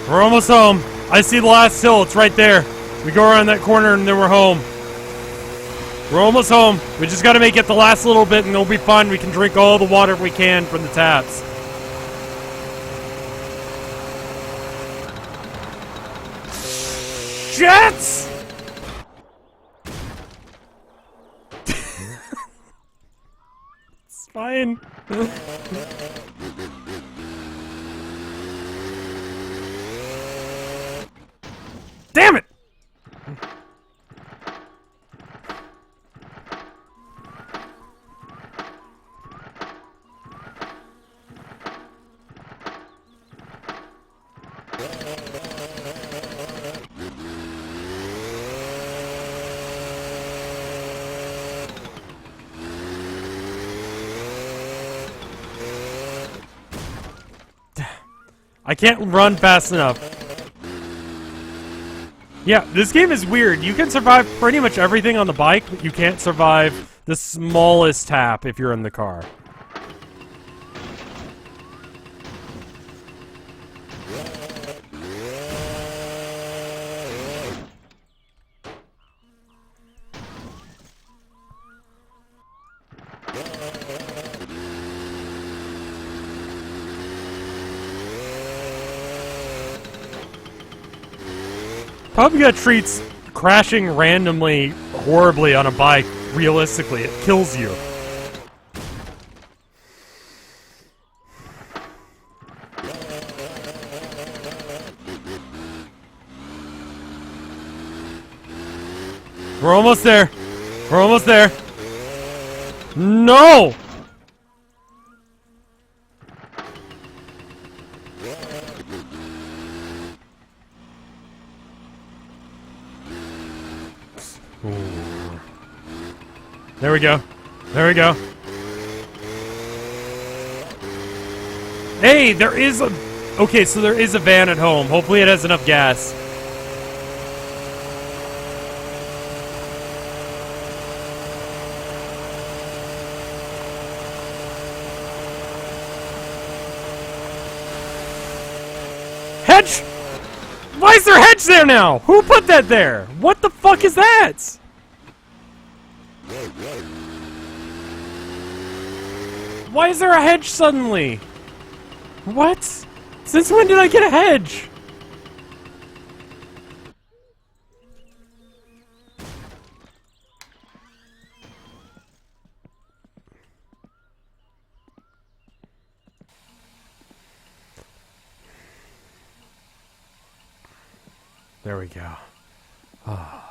We're almost home. I see the last hill. It's right there. We go around that corner and then we're home. We're almost home. We just gotta make it the last little bit and it'll be fun. We can drink all the water we can from the taps. Jets! It's fine. Damn it! I can't run fast enough. Yeah, this game is weird. You can survive pretty much everything on the bike, but you can't survive the smallest tap if you're in the car. Publica treats crashing randomly horribly on a bike realistically. It kills you. We're almost there. We're almost there. No! There we go. There we go. Hey, there is a... Okay, so there is a van at home. Hopefully it has enough gas. Hedge! Why is there hedge there now? Who put that there? What the fuck is that? Why is there a hedge suddenly? What? Since when did I get a hedge? There we go. Oh.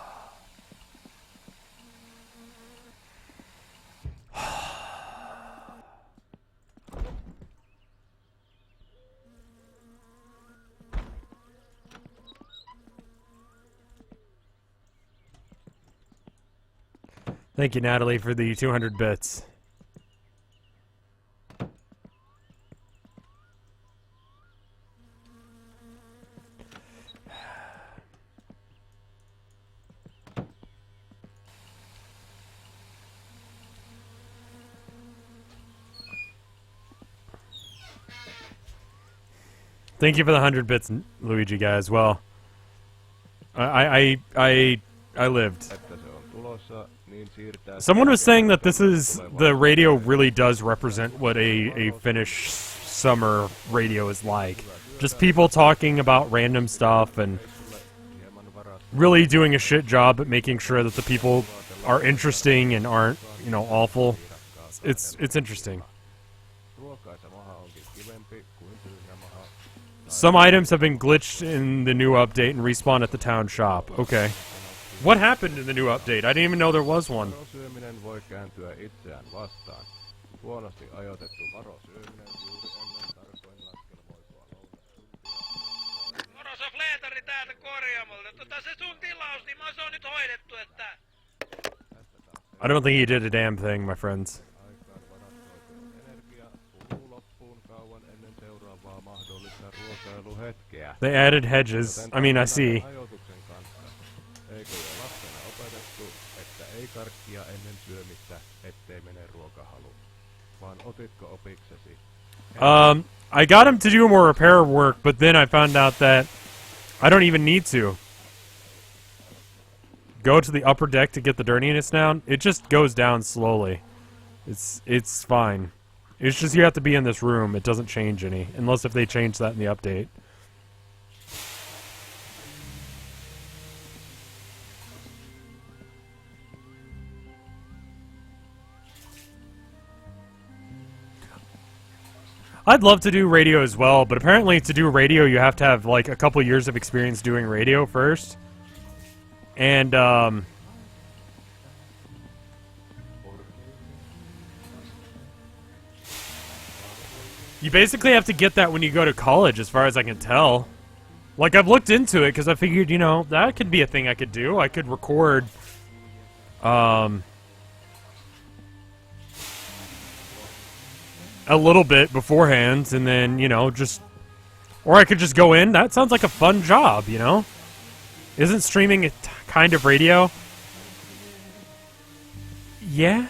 Thank you, Natalie, for the 200 bits. Thank you for the 100 bits, Luigi, guys. Well, I lived. Someone was saying that the radio really does represent what a Finnish summer radio is like. Just people talking about random stuff and really doing a shit job at making sure that the people are interesting and aren't, you know, awful. It's interesting. Some items have been glitched in the new update and respawn at the town shop. Okay. What happened in the new update? I didn't even know there was one. I don't think he did a damn thing, my friends. They added hedges. I mean, I see. I got him to do more repair work, but then I found out that I don't even need to go to the upper deck to get the dirtiness down. It just goes down slowly. It's fine. It's just you have to be in this room. It doesn't change any, unless if they change that in the update. I'd love to do radio as well, but apparently to do radio you have to have like a couple years of experience doing radio first. And you basically have to get that when you go to college, as far as I can tell. Like, I've looked into it because I figured, you know, that could be a thing I could do. I could record a little bit beforehand, and then, you know, just... Or I could just go in. That sounds like a fun job, you know? Isn't streaming a kind of radio? Yeah?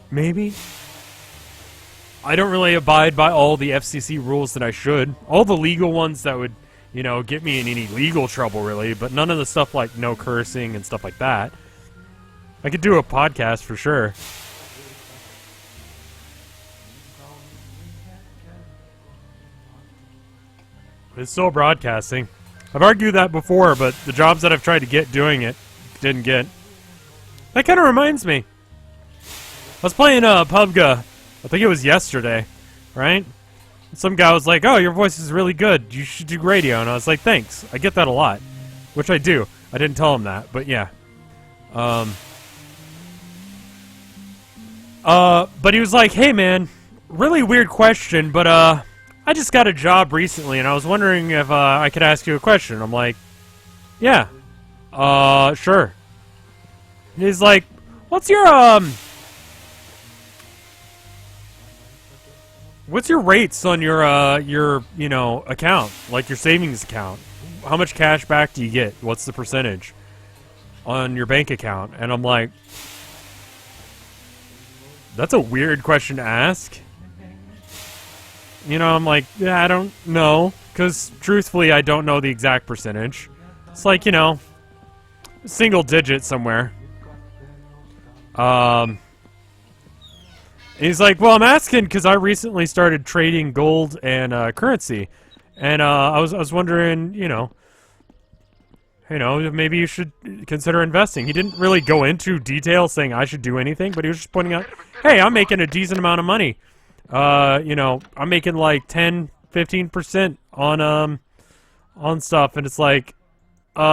Maybe? I don't really abide by all the FCC rules that I should. All the legal ones that would, you know, get me in any legal trouble, really, but none of the stuff like no cursing and stuff like that. I could do a podcast for sure. It's still broadcasting. I've argued that before, but the jobs that I've tried to get doing it didn't get. That kind of reminds me. I was playing PUBG, I think it was yesterday, right? Some guy was like, "Oh, your voice is really good. You should do radio." And I was like, "Thanks. I get that a lot." Which I do. I didn't tell him that, but yeah. But he was like, "Hey, man, really weird question, but I just got a job recently, and I was wondering if I could ask you a question." I'm like, "Yeah, sure." And he's like, "What's your rates on your you know, account, like your savings account? How much cash back do you get? What's the percentage on your bank account?" And I'm like, "That's a weird question to ask." You know, I'm like, yeah, I don't know, because truthfully, I don't know the exact percentage. It's like, you know, single digit somewhere. He's like, "Well, I'm asking because I recently started trading gold and currency, and I was wondering, you know, maybe you should consider investing." He didn't really go into detail saying I should do anything, but he was just pointing out, "Hey, I'm making a decent amount of money. You know, I'm making like 10, 15% on stuff," and it's like, what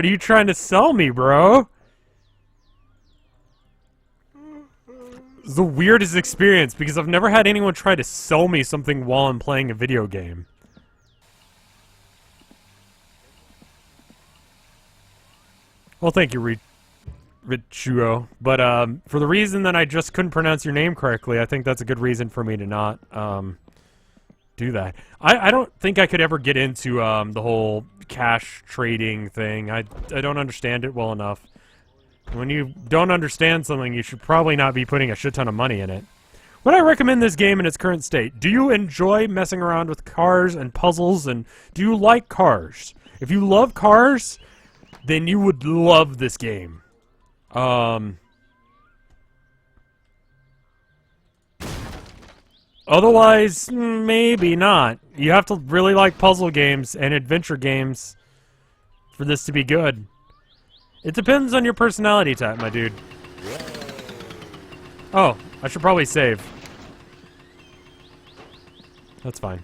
are you trying to sell me, bro? It's the weirdest experience because I've never had anyone try to sell me something while I'm playing a video game. Well, thank you, Richuo. But for the reason that I just couldn't pronounce your name correctly, I think that's a good reason for me to not do that. I don't think I could ever get into the whole cash trading thing. I don't understand it well enough. When you don't understand something, you should probably not be putting a shit ton of money in it. Would I recommend this game in its current state? Do you enjoy messing around with cars and puzzles, and do you like cars? If you love cars, then you would love this game. Otherwise, maybe not. You have to really like puzzle games and adventure games for this to be good. It depends on your personality type, my dude. Oh, I should probably save. That's fine.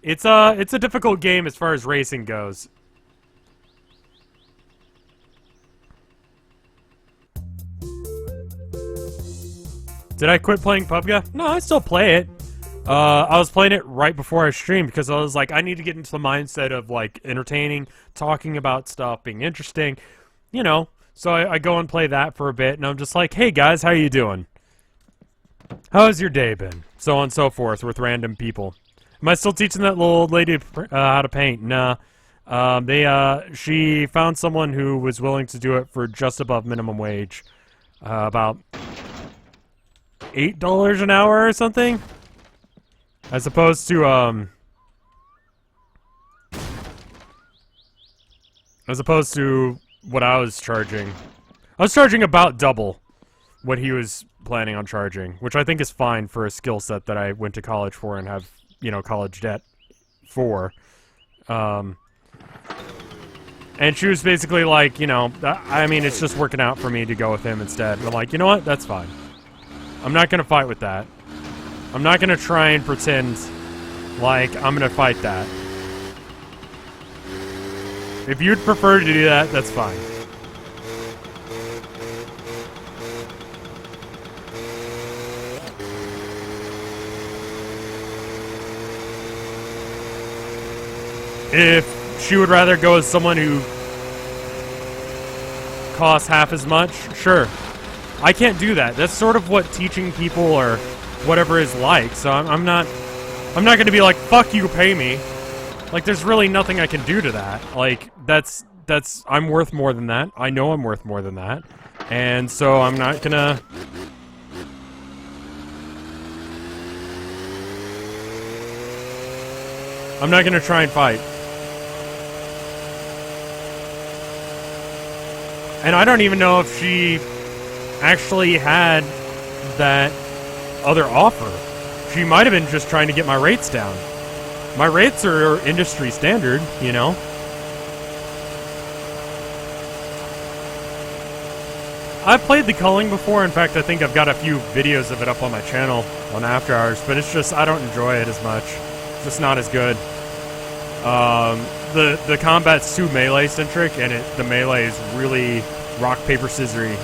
It's a difficult game as far as racing goes. Did I quit playing PUBG? No, I still play it. I was playing it right before I streamed because I was like, I need to get into the mindset of like entertaining, talking about stuff, being interesting, you know. So I go and play that for a bit, and I'm just like, hey guys, how you doing? How's your day been? So on and so forth with random people. Am I still teaching that little old lady how to paint? Nah. She found someone who was willing to do it for just above minimum wage. About $8 an hour or something? As opposed to, what I was charging. I was charging about double what he was planning on charging, which I think is fine for a skill set that I went to college for and have, you know, college debt for. And she was basically like, you know, I mean, it's just working out for me to go with him instead. And I'm like, you know what? That's fine. I'm not gonna fight with that. I'm not gonna try and pretend like I'm gonna fight that. If you'd prefer to do that, that's fine. If she would rather go with someone who costs half as much, sure. I can't do that. That's sort of what teaching people or whatever is like. So I'm not going to be like, fuck you, pay me. Like, there's really nothing I can do to that. Like, I'm worth more than that. I know I'm worth more than that. And so I'm not gonna... I'm not gonna try and fight. And I don't even know if she actually had that other offer. She might have been just trying to get my rates down. My rates are industry standard, you know? I've played the culling before. In fact, I think I've got a few videos of it up on my channel on After Hours, but it's just, I don't enjoy it as much. It's just not as good. The combat's too melee-centric, and the melee is really rock, paper, scissory.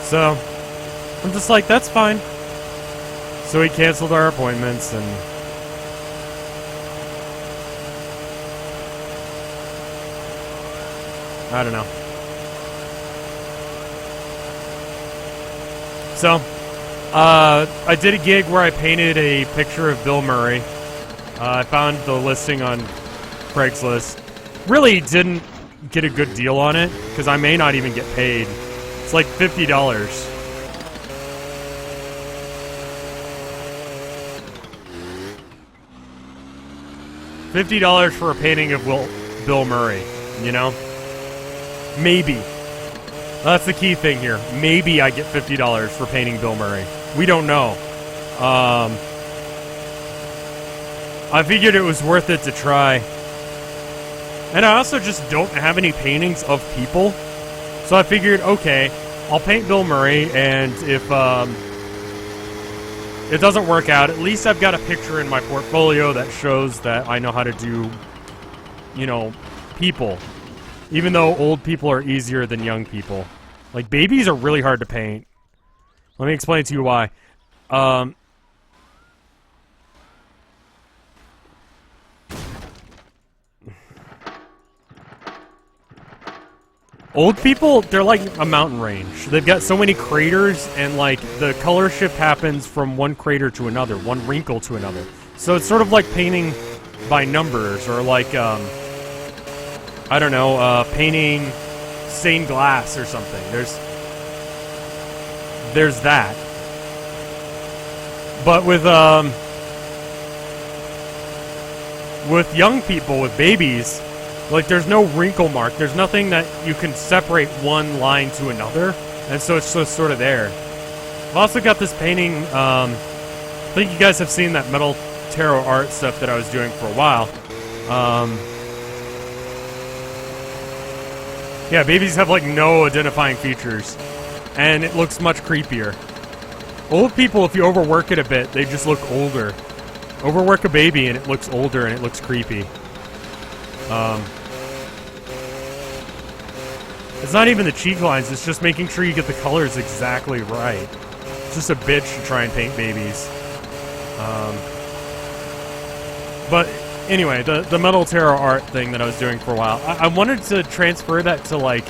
So, I'm just like, that's fine. So we canceled our appointments, and... I don't know. So, I did a gig where I painted a picture of Bill Murray. I found the listing on Craigslist. Really didn't get a good deal on it, because I may not even get paid. It's like $50. $50 for a painting of Bill Murray, you know? Maybe. That's the key thing here. Maybe I get $50 for painting Bill Murray. We don't know. I figured it was worth it to try. And I also just don't have any paintings of people. So I figured, okay, I'll paint Bill Murray, and if it doesn't work out, at least I've got a picture in my portfolio that shows that I know how to do, you know, people. Even though old people are easier than young people. Like, babies are really hard to paint. Let me explain to you why. Old people, they're like a mountain range. They've got so many craters, and like the color shift happens from one crater to another, one wrinkle to another. So it's sort of like painting by numbers, or like, I don't know, painting stained glass or something. There's that. But with young people, with babies, like, there's no wrinkle mark. There's nothing that you can separate one line to another, and so it's just sort of there. I've also got this painting, I think you guys have seen that metal tarot art stuff that I was doing for a while. Yeah, babies have, like, no identifying features, and it looks much creepier. Old people, if you overwork it a bit, they just look older. Overwork a baby and it looks older and it looks creepy. It's not even the cheek lines, it's just making sure you get the colors exactly right. It's just a bitch to try and paint babies. But anyway, the metal tarot art thing that I was doing for a while, I wanted to transfer that to, like,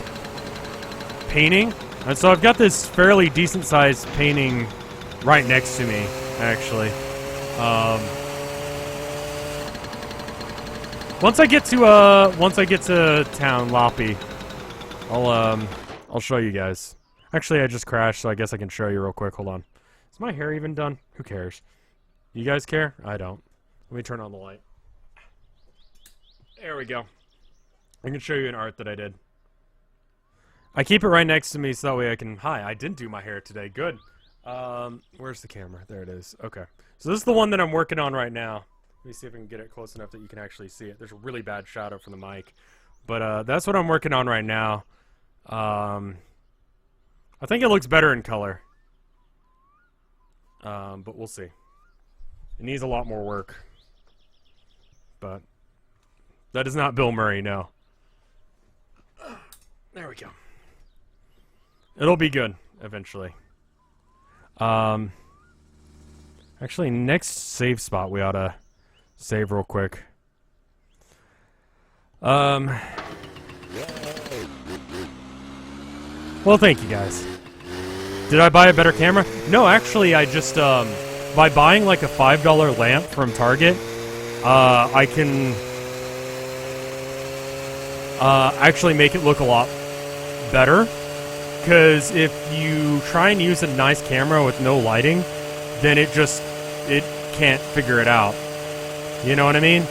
painting. And so I've got this fairly decent sized painting right next to me, actually. Once I get to town, Loppy, I'll show you guys. Actually, I just crashed, so I guess I can show you real quick. Hold on. Is my hair even done? Who cares? You guys care? I don't. Let me turn on the light. There we go. I can show you an art that I did. I keep it right next to me so that way I can... Hi, I didn't do my hair today. Good. Where's the camera? There it is. Okay. So this is the one that I'm working on right now. Let me see if I can get it close enough that you can actually see it. There's a really bad shadow from the mic. But that's what I'm working on right now. I think it looks better in color. But we'll see. It needs a lot more work. But that is not Bill Murray, no. There we go. It'll be good, eventually. Actually, next save spot we ought to save real quick. Well, thank you guys. Did I buy a better camera? No, actually, I just, by buying like a $5 lamp from Target, I can actually make it look a lot better. Because if you try and use a nice camera with no lighting, then it can't figure it out. You know what I mean?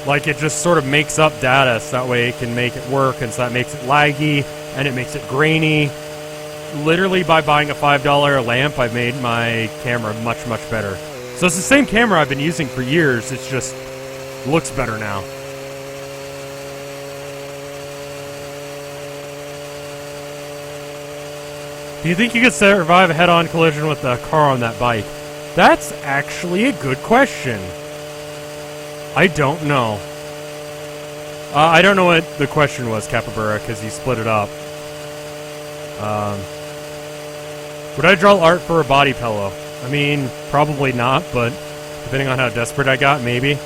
Like, it just sort of makes up data so that way it can make it work, and so that makes it laggy, and it makes it grainy. Literally, by buying a $5 lamp, I've made my camera much, much better. So it's the same camera I've been using for years, it's just looks better now. Do you think you could survive a head-on collision with a car on that bike? That's actually a good question. I don't know. I don't know what the question was, Capybara, because you split it up. Would I draw art for a body pillow? I mean, probably not, but depending on how desperate I got, maybe.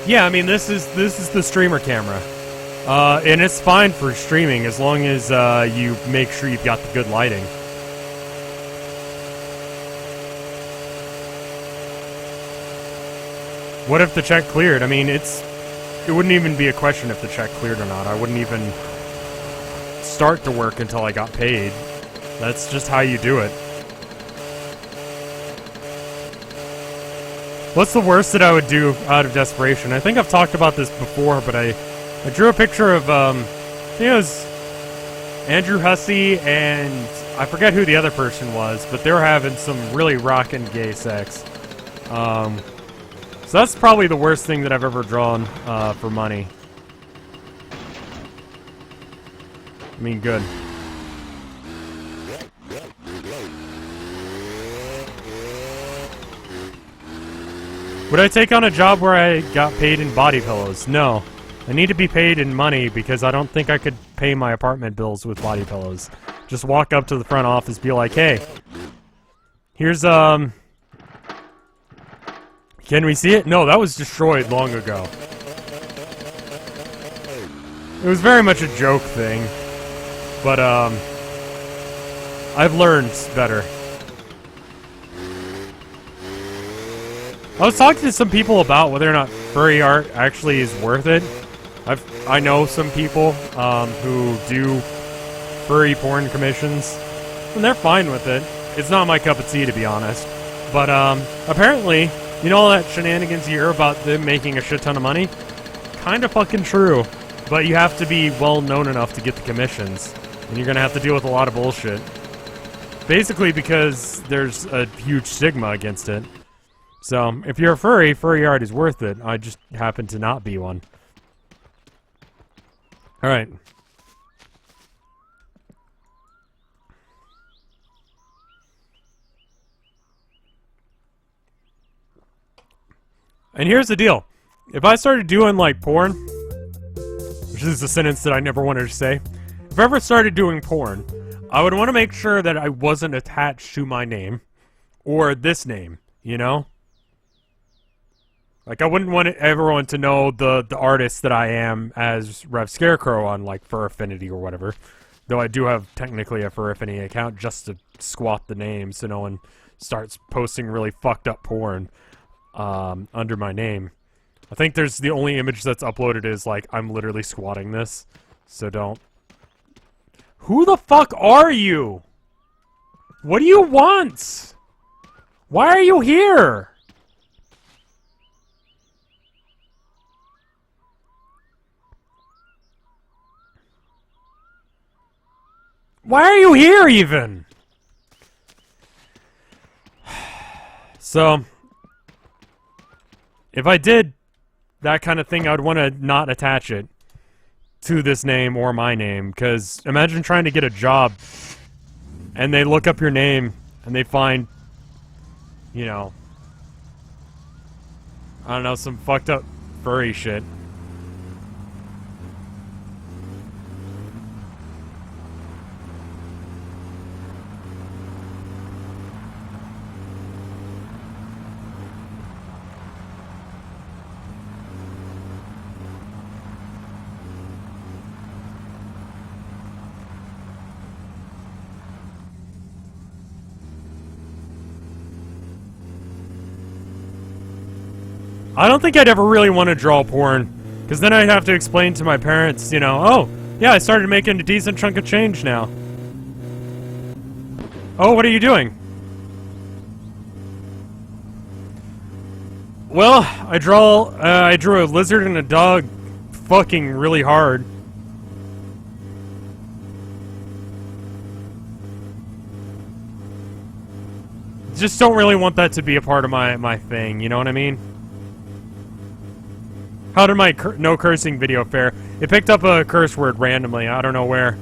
Yeah, I mean, this is the streamer camera. And it's fine for streaming as long as you make sure you've got the good lighting. What if the check cleared? I mean, it wouldn't even be a question if the check cleared or not. I wouldn't even start to work until I got paid. That's just how you do it. What's the worst that I would do out of desperation? I think I've talked about this before, but I drew a picture of, I think it was Andrew Hussey, and I forget who the other person was, but they were having some really rockin' gay sex. So that's probably the worst thing that I've ever drawn for money. I mean, good. Would I take on a job where I got paid in body pillows? No. I need to be paid in money because I don't think I could pay my apartment bills with body pillows. Just walk up to the front office, be like, hey, Here's, can we see it? No, that was destroyed long ago. It was very much a joke thing. But, I've learned better. I was talking to some people about whether or not furry art actually is worth it. I know some people, who do furry porn commissions, and they're fine with it. It's not my cup of tea, to be honest. But, apparently, you know all that shenanigans you hear about them making a shit ton of money? Kinda fucking true. But you have to be well known enough to get the commissions. And you're gonna have to deal with a lot of bullshit. Basically because there's a huge stigma against it. So, if you're a furry art is worth it. I just happen to not be one. Alright. And here's the deal. If I started doing, like, porn, which is a sentence that I never wanted to say, if I ever started doing porn, I would want to make sure that I wasn't attached to my name, or this name, you know? Like, I wouldn't want everyone to know the artist that I am as RevScarecrow on, like, Fur Affinity or whatever. Though I do have, technically, a Fur Affinity account just to squat the name so no one starts posting really fucked up porn under my name. I think there's the only image that's uploaded is, like, I'm literally squatting this. So don't. Who the fuck are you? What do you want? Why are you here? Why are you here, even? So, if I did that kind of thing, I would want to not attach it to this name or my name, because imagine trying to get a job, and they look up your name, and they find, you know, I don't know, some fucked up furry shit. I don't think I'd ever really want to draw porn, because then I'd have to explain to my parents, you know, oh, yeah, I started making a decent chunk of change now. Oh, what are you doing? Well, I drew a lizard and a dog fucking really hard. Just don't really want that to be a part of my thing, you know what I mean? How did my no cursing video fare? It picked up a curse word randomly, I don't know where.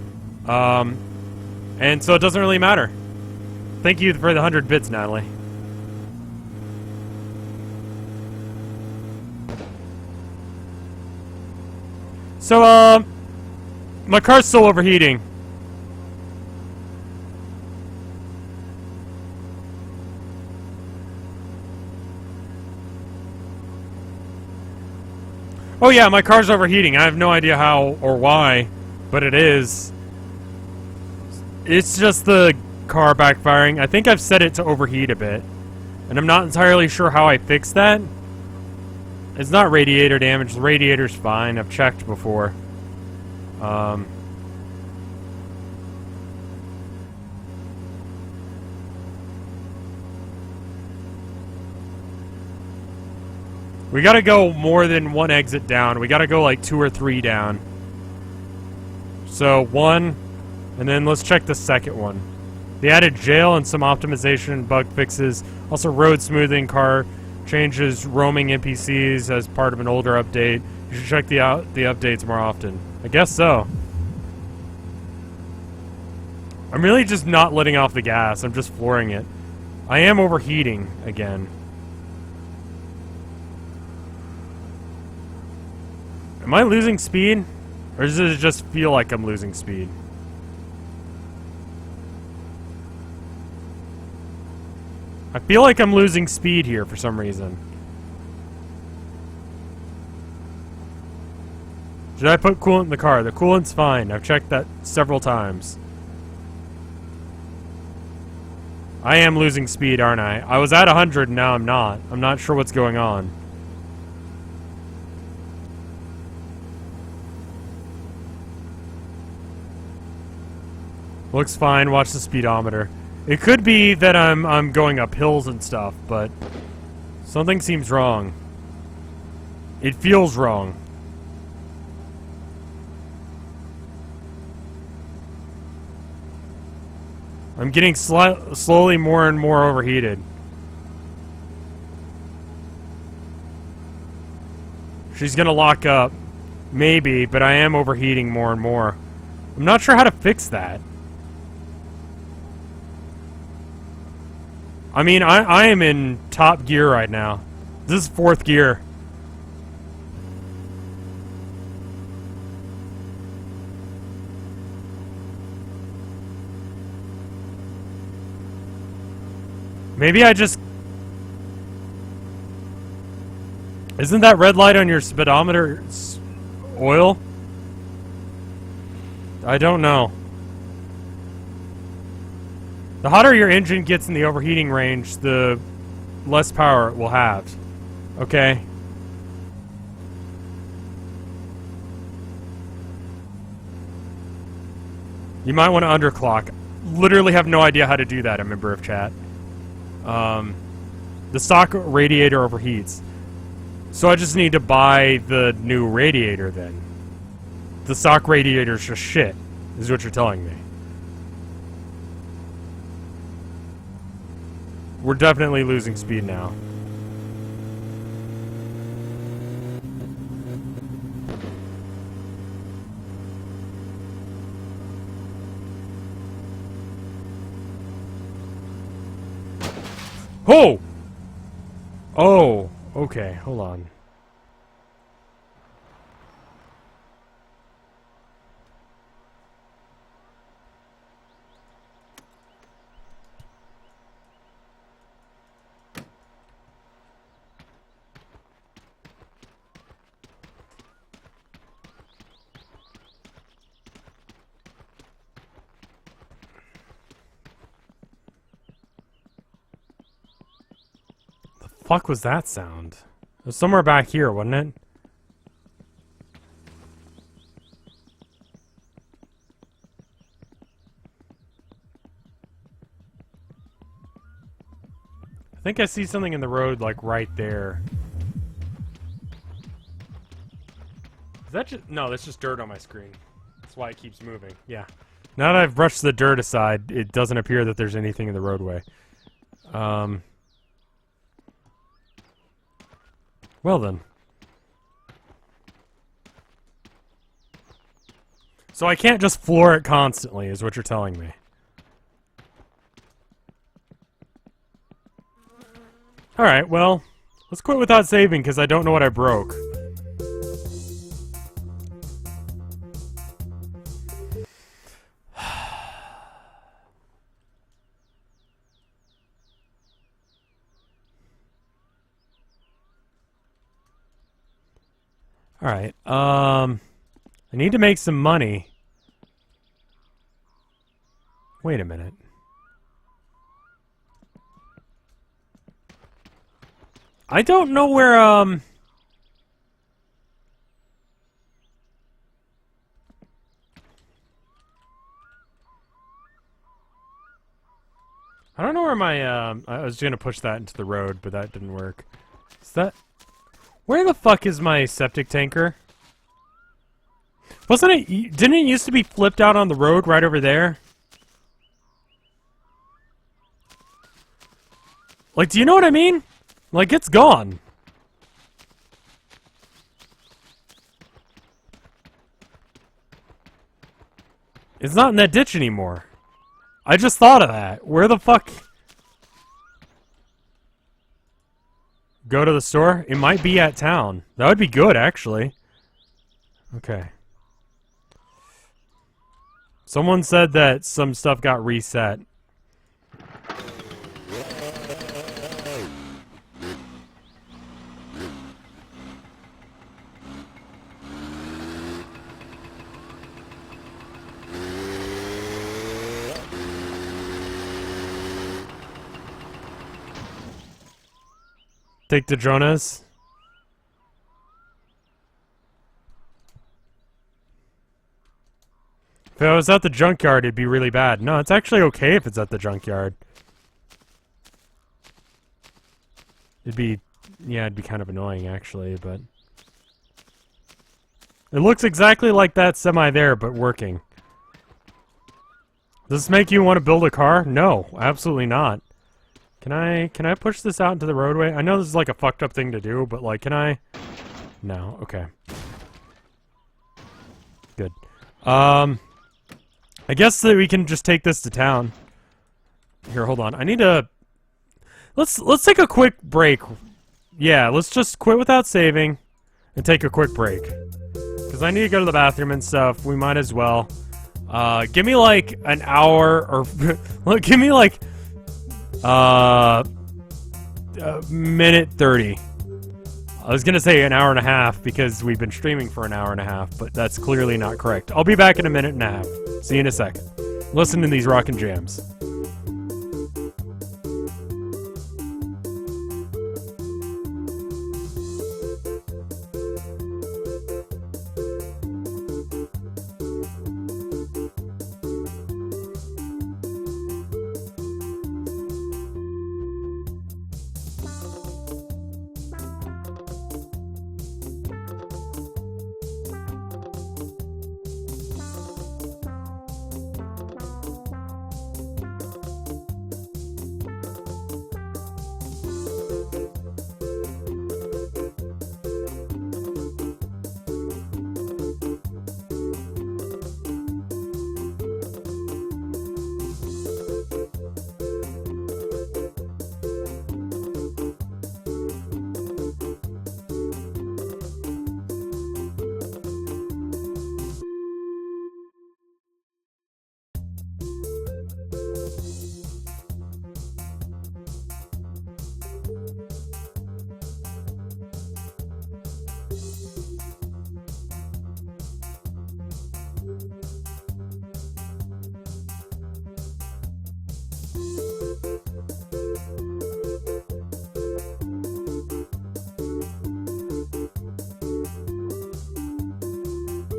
And so it doesn't really matter. Thank you for the 100 bits, Natalie. So, my car's still overheating. Oh yeah, my car's overheating. I have no idea how or why, but it is. It's just the car backfiring. I think I've set it to overheat a bit, and I'm not entirely sure how I fixed that. It's not radiator damage. The radiator's fine. I've checked before. We gotta go more than one exit down. We gotta go like 2 or 3 down. So 1, and then let's check the second one. They added jail and some optimization and bug fixes. Also road smoothing, car changes, roaming NPCs as part of an older update. You should check the updates more often. I guess so. I'm really just not letting off the gas. I'm just flooring it. I am overheating again. Am I losing speed? Or does it just feel like I'm losing speed? I feel like I'm losing speed here for some reason. Should I put coolant in the car? The coolant's fine. I've checked that several times. I am losing speed, aren't I? I was at 100 and now I'm not. I'm not sure what's going on. Looks fine. Watch the speedometer. It could be that I'm going up hills and stuff, but something seems wrong. It feels wrong. I'm getting slowly more and more overheated. She's gonna lock up. Maybe, but I am overheating more and more. I'm not sure how to fix that. I mean, I am in top gear right now. This is 4th gear. Maybe I just... Isn't that red light on your speedometer oil? I don't know. The hotter your engine gets in the overheating range, the less power it will have. Okay. You might want to underclock. Literally have no idea how to do that, a member of chat. The stock radiator overheats. So I just need to buy the new radiator then. The stock radiator's just shit, is what you're telling me. We're definitely losing speed now. Oh! Oh, okay, hold on. Fuck was that sound? It was somewhere back here, wasn't it? I think I see something in the road, like, right there. Is that just... No, that's just dirt on my screen. That's why it keeps moving. Yeah. Now that I've brushed the dirt aside, it doesn't appear that there's anything in the roadway. Well then. So I can't just floor it constantly, is what you're telling me. Alright, well, let's quit without saving, because I don't know what I broke. Alright, I need to make some money. Wait a minute. I don't know where, I don't know where my, I was gonna push that into the road, but that didn't work. Is that... Where the fuck is my septic tanker? Wasn't it... Didn't it used to be flipped out on the road right over there? Like, do you know what I mean? Like, it's gone. It's not in that ditch anymore. I just thought of that. Where the fuck... Go to the store? It might be at town. That would be good, actually. Okay. Someone said that some stuff got reset. Take the Jonas. If I was at the junkyard, it'd be really bad. No, it's actually okay if it's at the junkyard. It'd be... yeah, it'd be kind of annoying, actually, but... it looks exactly like that semi there, but working. Does this make you want to build a car? No, absolutely not. Can I push this out into the roadway? I know this is like a fucked up thing to do, but like, can I? No, okay. Good. I guess that we can just take this to town. Here, hold on. I need to... Let's take a quick break. Yeah, let's just quit without saving and take a quick break. Because I need to go to the bathroom and stuff. We might as well. Give me like an hour or... give me like... minute 30. I was gonna say an hour and a half because we've been streaming for an hour and a half, but that's clearly not correct. I'll be back in a minute and a half. See you in a second. Listen to these rockin' jams.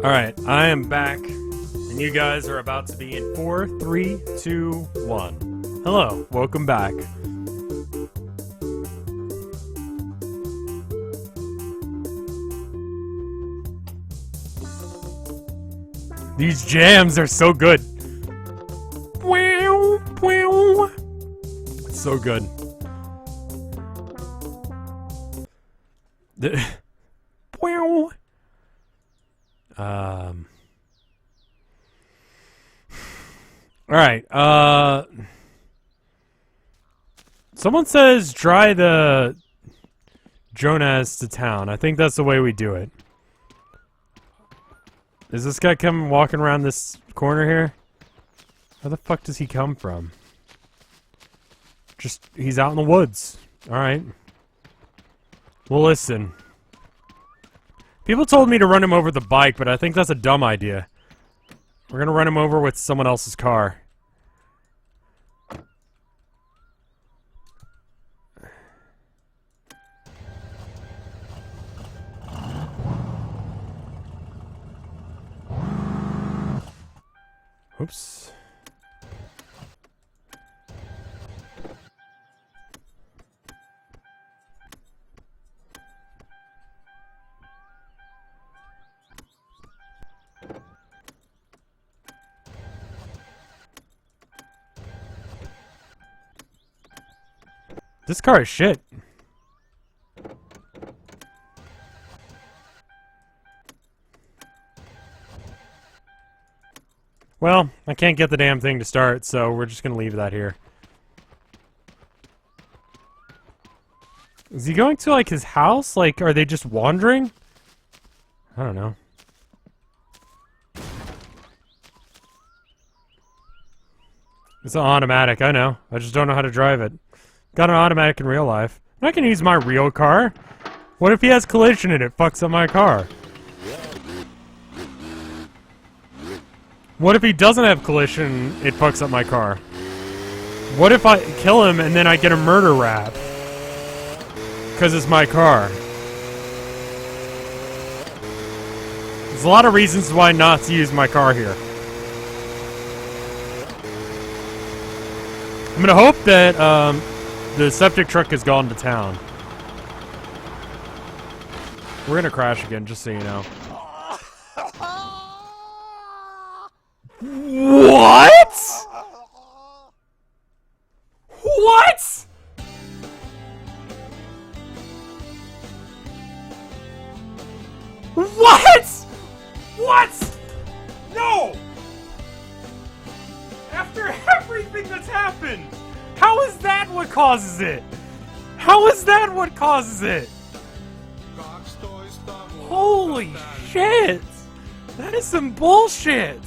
Alright, I am back, and you guys are about to be in 4, 3, 2, 1. Hello, welcome back. These jams are so good. It's so good. Alright, someone says dry the Jonas to town. I think that's the way we do it. Is this guy coming walking around this corner here? Where the fuck does he come from? Just, he's out in the woods. Alright. Well, listen. People told me to run him over with the bike, but I think that's a dumb idea. We're gonna run him over with someone else's car. Oops. This car is shit. Well, I can't get the damn thing to start, so we're just gonna leave that here. Is he going to, like, his house? Like, are they just wandering? I don't know. It's an automatic, I know. I just don't know how to drive it. Got an automatic in real life. I can use my real car. What if he has collision and it fucks up my car? What if he doesn't have collision, it fucks up my car? What if I kill him and then I get a murder rap? Because it's my car. There's a lot of reasons why not to use my car here. I'm gonna hope that the septic truck has gone to town. We're gonna crash again, just so you know. What? What? What? What? No! After everything that's happened, how is that what causes it? How is that what causes it? Holy shit! That is some bullshit!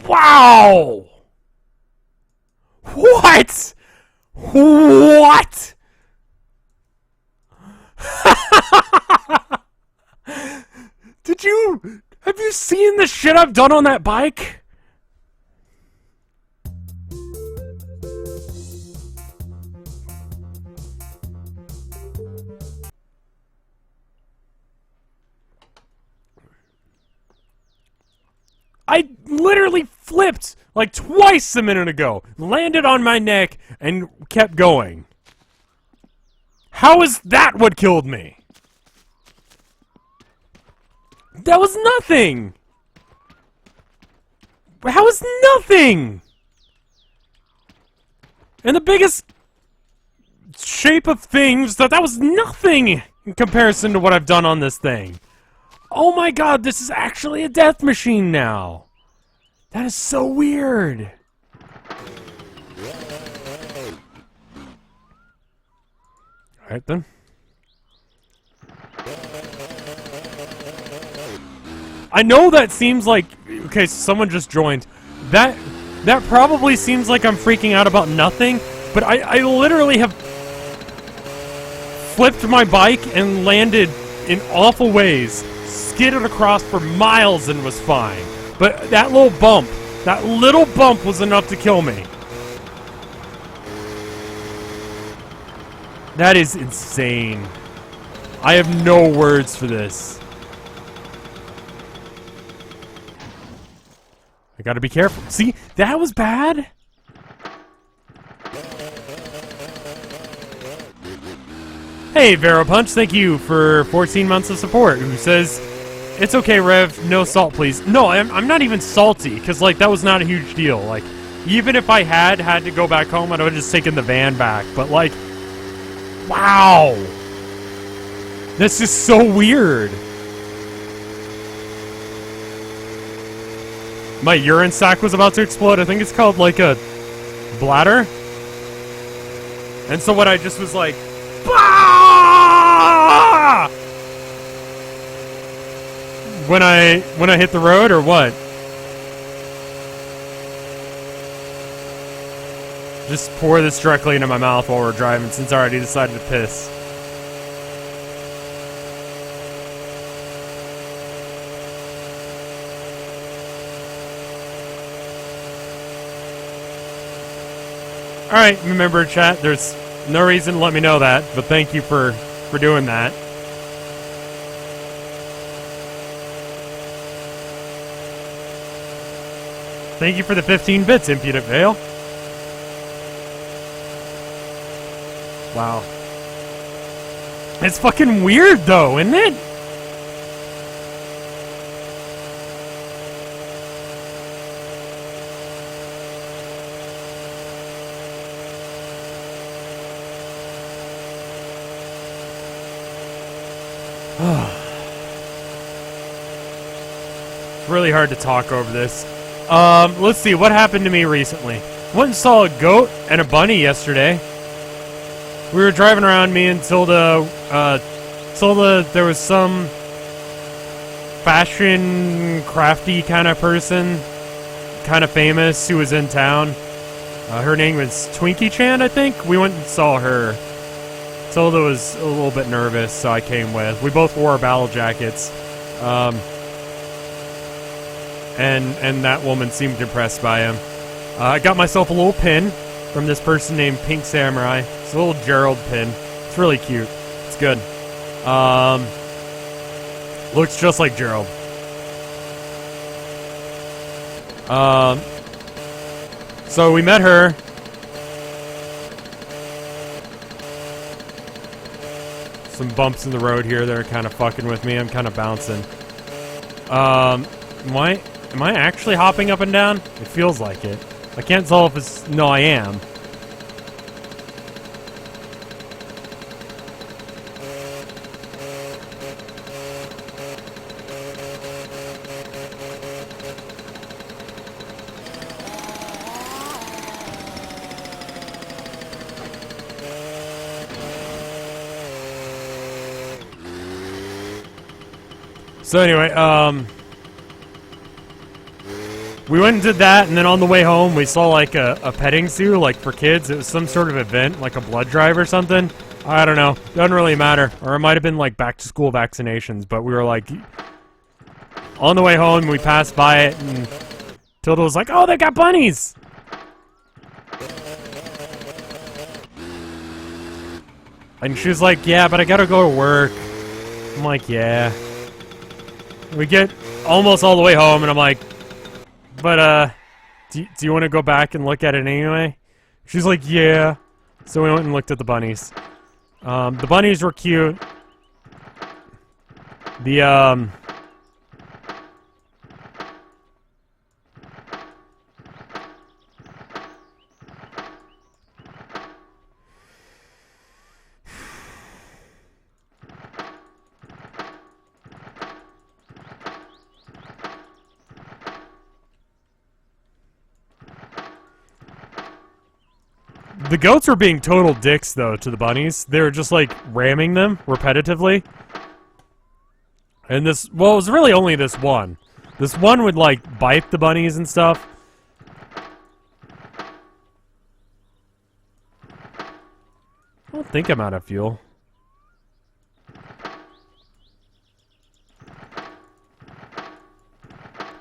Wow! What? What? Have you seen the shit I've done on that bike? I literally flipped like twice a minute ago, landed on my neck, and kept going. How is that what killed me? That was nothing! How is nothing? And the biggest shape of things, that was nothing in comparison to what I've done on this thing. Oh my god, this is actually a death machine now. That is so weird. Alright then. I know that seems like... Okay, so someone just joined. That probably seems like I'm freaking out about nothing, but I literally have flipped my bike and landed in awful ways, skidded across for miles and was fine. But that little bump was enough to kill me. That is insane. I have no words for this. I gotta be careful. See, that was bad. Hey, Vero Punch, thank you for 14 months of support. Who says, it's okay, Rev, no salt, please. No, I'm not even salty, because, like, that was not a huge deal. Like, even if I had to go back home, I would have just taken the van back. But, like, wow. That's just so weird. My urine sac was about to explode. I think it's called, like, a bladder. And so what I just was like, bah! When I hit the road, or what? Just pour this directly into my mouth while we're driving, since I already decided to piss. Alright, remember chat, there's no reason to let me know that, but thank you for doing that. Thank you for the 15 bits, Impudent Vale. Wow. It's fucking weird though, isn't it? It's really hard to talk over this. Let's see, what happened to me recently? Went and saw a goat and a bunny yesterday. We were driving around, me and Tilda. Tilda, there was some fashion, crafty kind of person, kind of famous, who was in town. Her name was Twinkie Chan, I think. We went and saw her. Tilda was a little bit nervous, so I came with. We both wore our battle jackets. and that woman seemed impressed by him. I got myself a little pin from this person named Pink Samurai. It's a little Gerald pin. It's really cute. It's good. Looks just like Gerald. So we met her. Some bumps in the road here that are kind of fucking with me. I'm kind of bouncing. Am I actually hopping up and down? It feels like it. I can't tell if it's... No, I am. So anyway, we went and did that, and then on the way home, we saw like a petting zoo, like for kids. It was some sort of event, like a blood drive or something. I don't know. Doesn't really matter. Or it might have been like back to school vaccinations, but we were like, on the way home, we passed by it, and Tilda was like, oh, they got bunnies! And she was like, yeah, but I gotta go to work. I'm like, yeah. We get almost all the way home, and I'm like, but, do you want to go back and look at it anyway? She's like, yeah. So we went and looked at the bunnies. The bunnies were cute. The goats were being total dicks, though, to the bunnies. They were just, like, ramming them repetitively. And this... Well, it was really only this one. This one would, like, bite the bunnies and stuff. I don't think I'm out of fuel.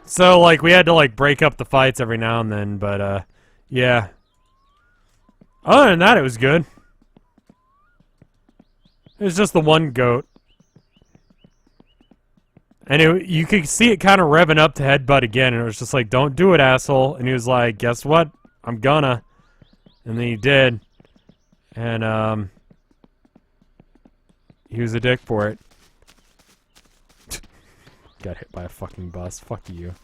So, like, we had to, like, break up the fights every now and then, but, yeah. Other than that, it was good. It was just the one goat. And you could see it kind of revving up to headbutt again, and it was just like, don't do it, asshole. And he was like, guess what? I'm gonna. And then he did. And, he was a dick for it. Got hit by a fucking bus. Fuck you.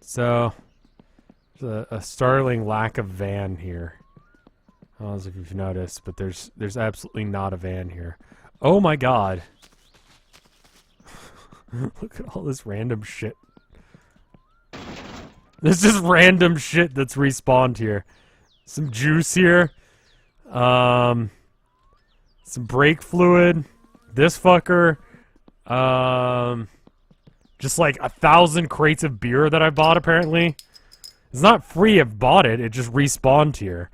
So, there's a startling lack of van here. I don't know if you've noticed, but there's absolutely not a van here. Oh my god. Look at all this random shit. There's just random shit that's respawned here. Some juice here. Some brake fluid. This fucker. Just like 1,000 crates of beer that I bought, apparently. It's not free, I've bought it. It just respawned here.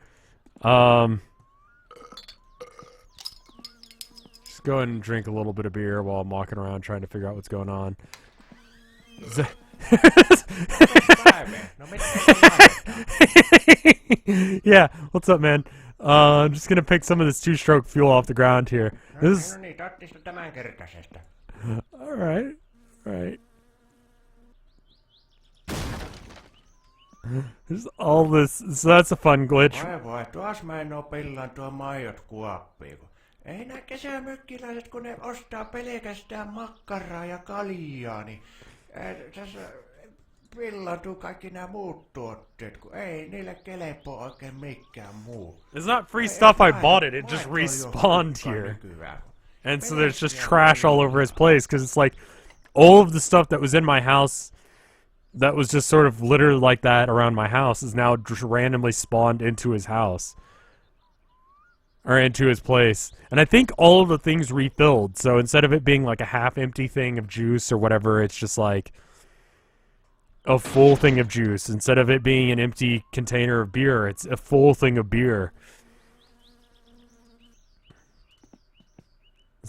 Just go ahead and drink a little bit of beer while I'm walking around trying to figure out what's going on. Yeah, what's up, man? I'm just gonna pick some of this two-stroke fuel off the ground here. This is... Alright. Alright. There's all this, so that's a fun glitch. Voi, tuos mä en oo pillaan tuo maijot kuoppiin. Ei nää kesämökkiläiset, kun ne ostaa pelkästään makkaraa ja kaljaa, niin tässä pillaantuu kaikki nämä muut tuotteet, kun ei niille kelepoo oikein mikään muu. It's not free stuff, I bought it, it just respawned here. And so there's just trash all over his place, because it's like, all of the stuff that was in my house that was just sort of littered like that around my house is now just randomly spawned into his house. Or into his place. And I think all of the things refilled, so instead of it being like a half-empty thing of juice or whatever, it's just like a full thing of juice. Instead of it being an empty container of beer, it's a full thing of beer.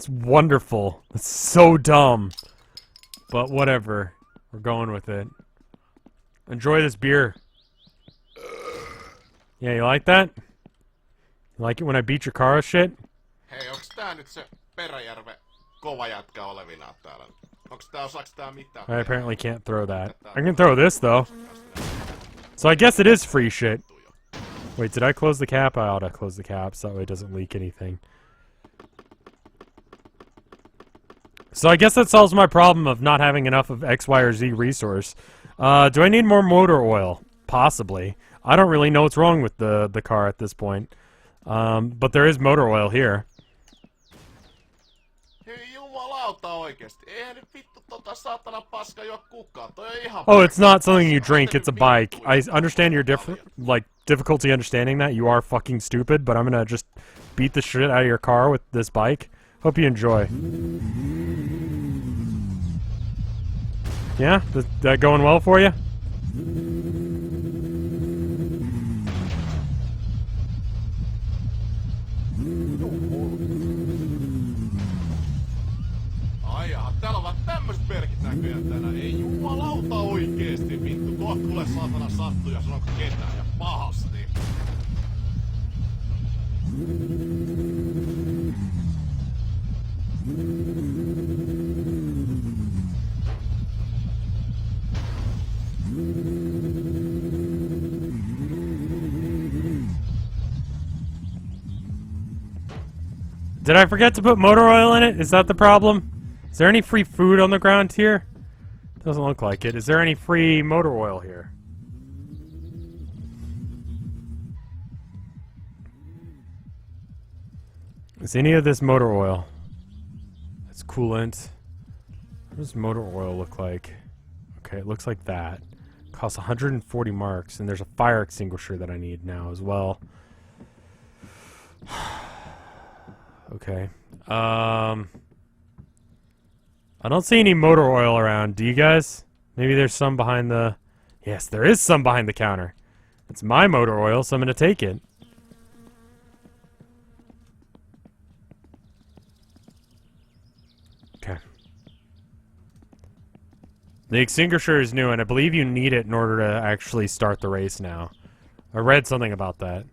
It's wonderful. It's so dumb. But whatever. We're going with it. Enjoy this beer. Yeah, you like that? You like it when I beat your car with shit? Hei, onks tää nyt se Peräjärven kova jätkä olevinaan täällä? Osaks tää mitään? I apparently can't throw that. I can throw this, though. So I guess it is free shit. Wait, did I close the cap? I ought to close the cap so that way it doesn't leak anything. So I guess that solves my problem of not having enough of X, Y, or Z resource. Do I need more motor oil? Possibly. I don't really know what's wrong with the car at this point. But there is motor oil here. Hei jumalauta oikeesti. Eihän nyt vittu saatana paska juo kukaan. Toi on ihan... Oh, it's not something you drink, it's a bike. I understand your difficulty understanding that. You are fucking stupid, but I'm gonna just beat the shit out of your car with this bike. Hope you enjoy. Yeah? That going well for you? Ai jaha, täällä on vaan tämmöset merkit näköjään tänään. Ei jumalauta oikeesti vittu. Kohta kuule saatana sattuu ja sanoo ketään ja pahasti. Did I forget to put motor oil in it? Is that the problem? Is there any free food on the ground here? Doesn't look like it. Is there any free motor oil here? Is any of this motor oil? It's coolant. What does motor oil look like? Okay, it looks like that. Costs 140 marks, and there's a fire extinguisher that I need now as well. Okay. I don't see any motor oil around. Do you guys? Maybe there's some behind the... Yes, there is some behind the counter. It's my motor oil, so I'm gonna take it. Okay. The extinguisher is new, and I believe you need it in order to actually start the race now. I read something about that.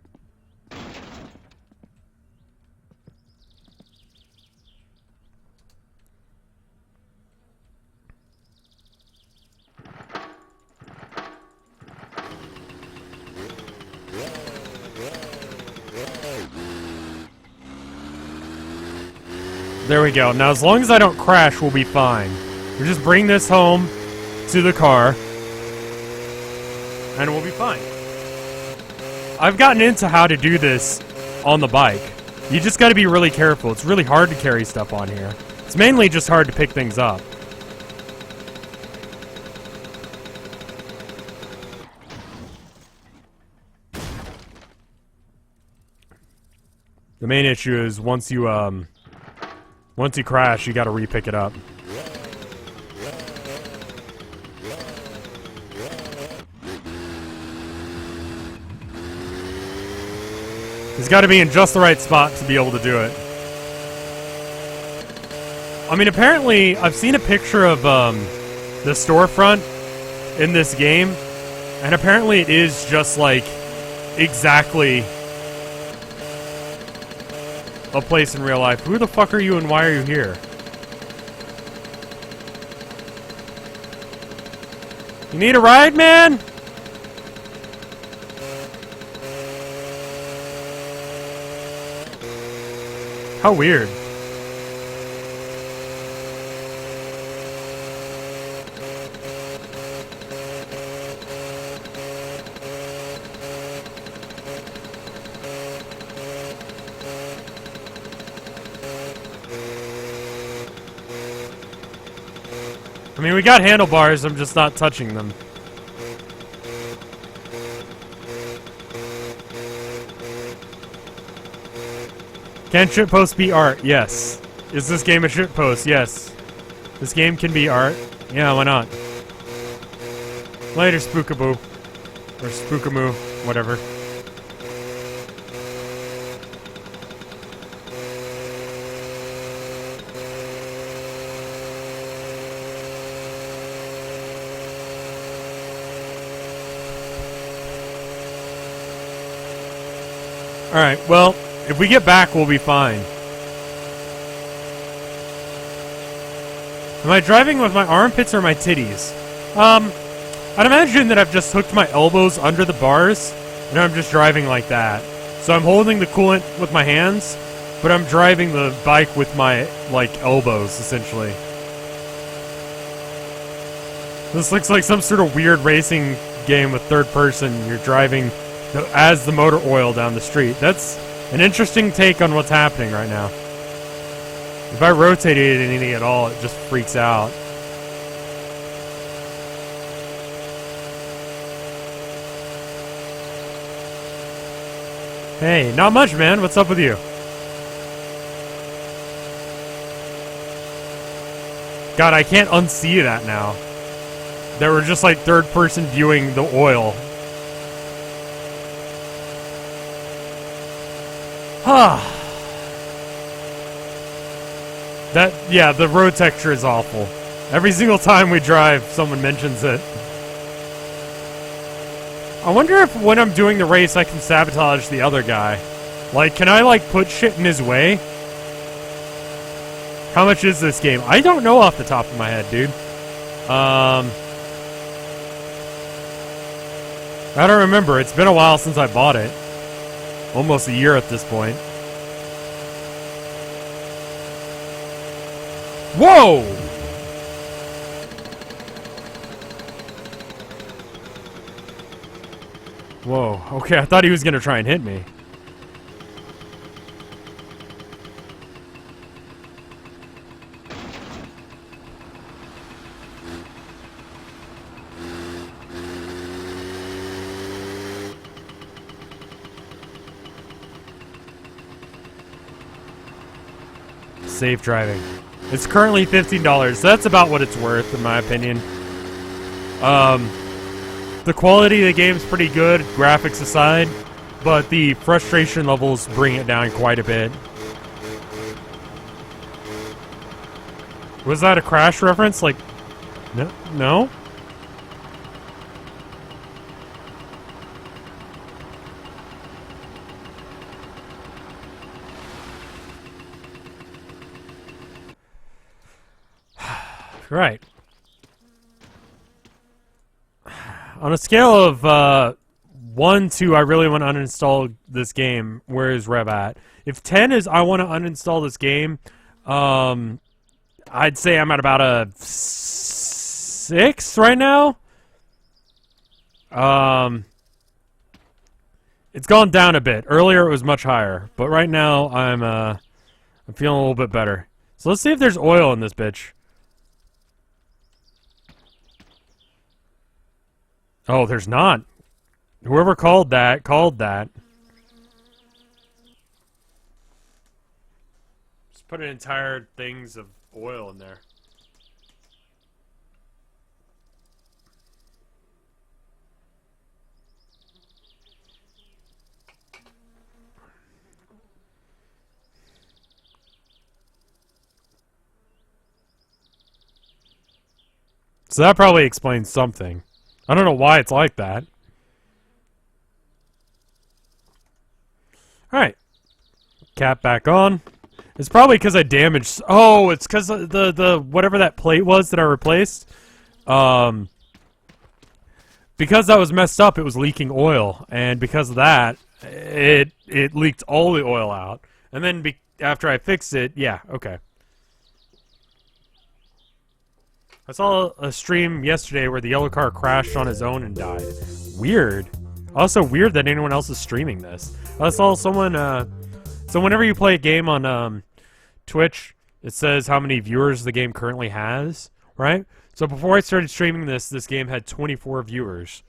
There we go. Now, as long as I don't crash, we'll be fine. We just bring this home to the car, and we'll be fine. I've gotten into how to do this on the bike. You just gotta be really careful. It's really hard to carry stuff on here. It's mainly just hard to pick things up. The main issue is once you crash, you gotta re-pick it up. He's gotta be in just the right spot to be able to do it. I mean, apparently, I've seen a picture of the storefront in this game, and apparently it is just like exactly a place in real life. Who the fuck are you and why are you here? You need a ride, man? How weird. I mean, we got handlebars, I'm just not touching them. Can shitposts be art? Yes. Is this game a shitpost? Yes. This game can be art. Yeah, why not? Later, Spookaboo. Or Spookamoo, whatever. Alright, well, if we get back, we'll be fine. Am I driving with my armpits or my titties? I'd imagine that I've just hooked my elbows under the bars, and I'm just driving like that. So I'm holding the coolant with my hands, but I'm driving the bike with my, like, elbows, essentially. This looks like some sort of weird racing game with third person. You're driving as the motor oil down the street. That's an interesting take on what's happening right now. If I rotate it anything at all, it just freaks out. Hey, not much, man. What's up with you? God, I can't unsee that now. They were just like third person viewing the oil. Yeah, the road texture is awful. Every single time we drive, someone mentions it. I wonder if when I'm doing the race, I can sabotage the other guy. Like, can I, like, put shit in his way? How much is this game? I don't know off the top of my head, dude. I don't remember. It's been a while since I bought it. Almost a year at this point. Whoa! Whoa. Okay, I thought he was gonna try and hit me. Safe driving. It's currently $15. That's about what it's worth, in my opinion. The quality of the game's pretty good, graphics aside, but the frustration levels bring it down quite a bit. Was that a Crash reference? Like, no? No? Right. On a scale of 1 to I really want to uninstall this game, where is Rev at? If 10 is I want to uninstall this game, I'd say I'm at about a 6 right now. It's gone down a bit. Earlier it was much higher, but right now I'm feeling a little bit better. So let's see if there's oil in this bitch. Oh, there's not. Whoever called that, called that. Just put an entire things of oil in there. So that probably explains something. I don't know why it's like that. Alright. Cap back on. It's probably because I damaged... Oh, it's because the whatever that plate was that I replaced. Because that was messed up, it was leaking oil. And because of that, it leaked all the oil out. And then after I fixed it, yeah, okay. I saw a stream yesterday where the yellow car crashed on his own and died. Weird. Also weird that anyone else is streaming this. I saw someone, so whenever you play a game on Twitch, it says how many viewers the game currently has, right? So before I started streaming this game had 24 viewers.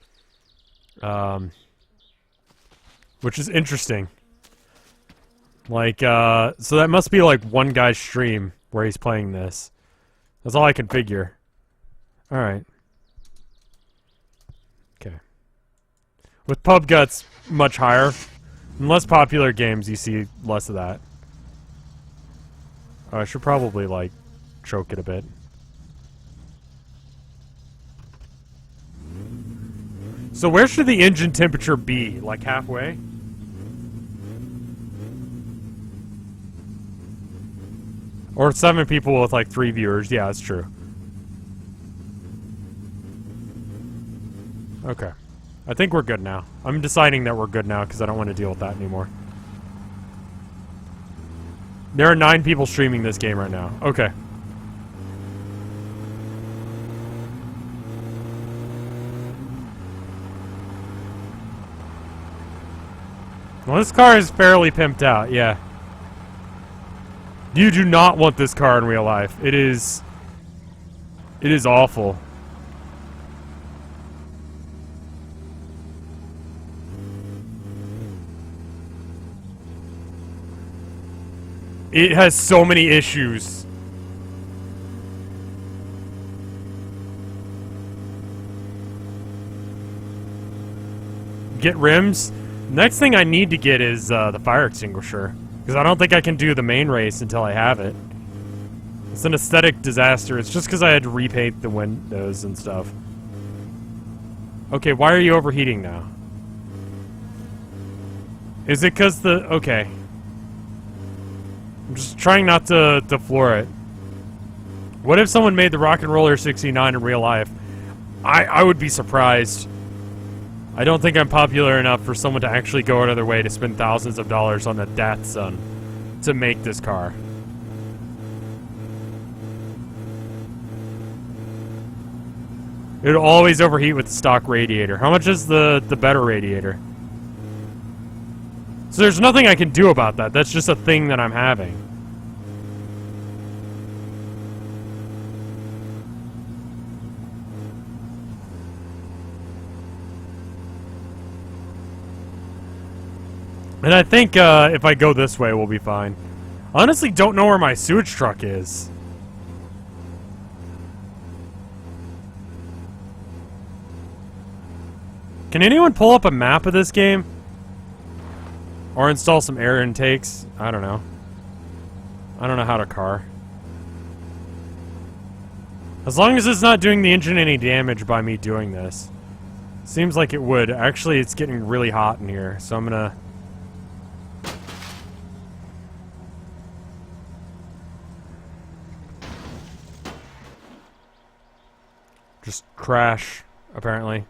Which is interesting. Like, so that must be like one guy's stream where he's playing this. That's all I can figure. Alright. Okay. With pub guts much higher. In less popular games, you see less of that. Oh, I should probably, like, choke it a bit. So where should the engine temperature be? Like halfway? Or 7 people with like 3 viewers. Yeah, that's true. Okay. I think we're good now. I'm deciding that we're good now because I don't want to deal with that anymore. There are 9 people streaming this game right now. Okay. Well, this car is fairly pimped out, yeah. You do not want this car in real life. It is awful. It has so many issues. Get rims. Next thing I need to get is the fire extinguisher. Because I don't think I can do the main race until I have it. It's an aesthetic disaster. It's just because I had to repaint the windows and stuff. Okay, why are you overheating now? Is it because the... Okay. I'm just trying not to floor it. What if someone made the Rock and Roller 69 in real life? I would be surprised. I don't think I'm popular enough for someone to actually go out of their way to spend thousands of dollars on a Datsun to make this car. It would always overheat with the stock radiator. How much is the better radiator? So there's nothing I can do about that. That's just a thing that I'm having. And I think if I go this way, we'll be fine. I honestly don't know where my sewage truck is. Can anyone pull up a map of this game? Or install some air intakes? I don't know. I don't know how to car. As long as it's not doing the engine any damage by me doing this. Seems like it would. Actually, it's getting really hot in here, so I'm gonna... just crash, apparently.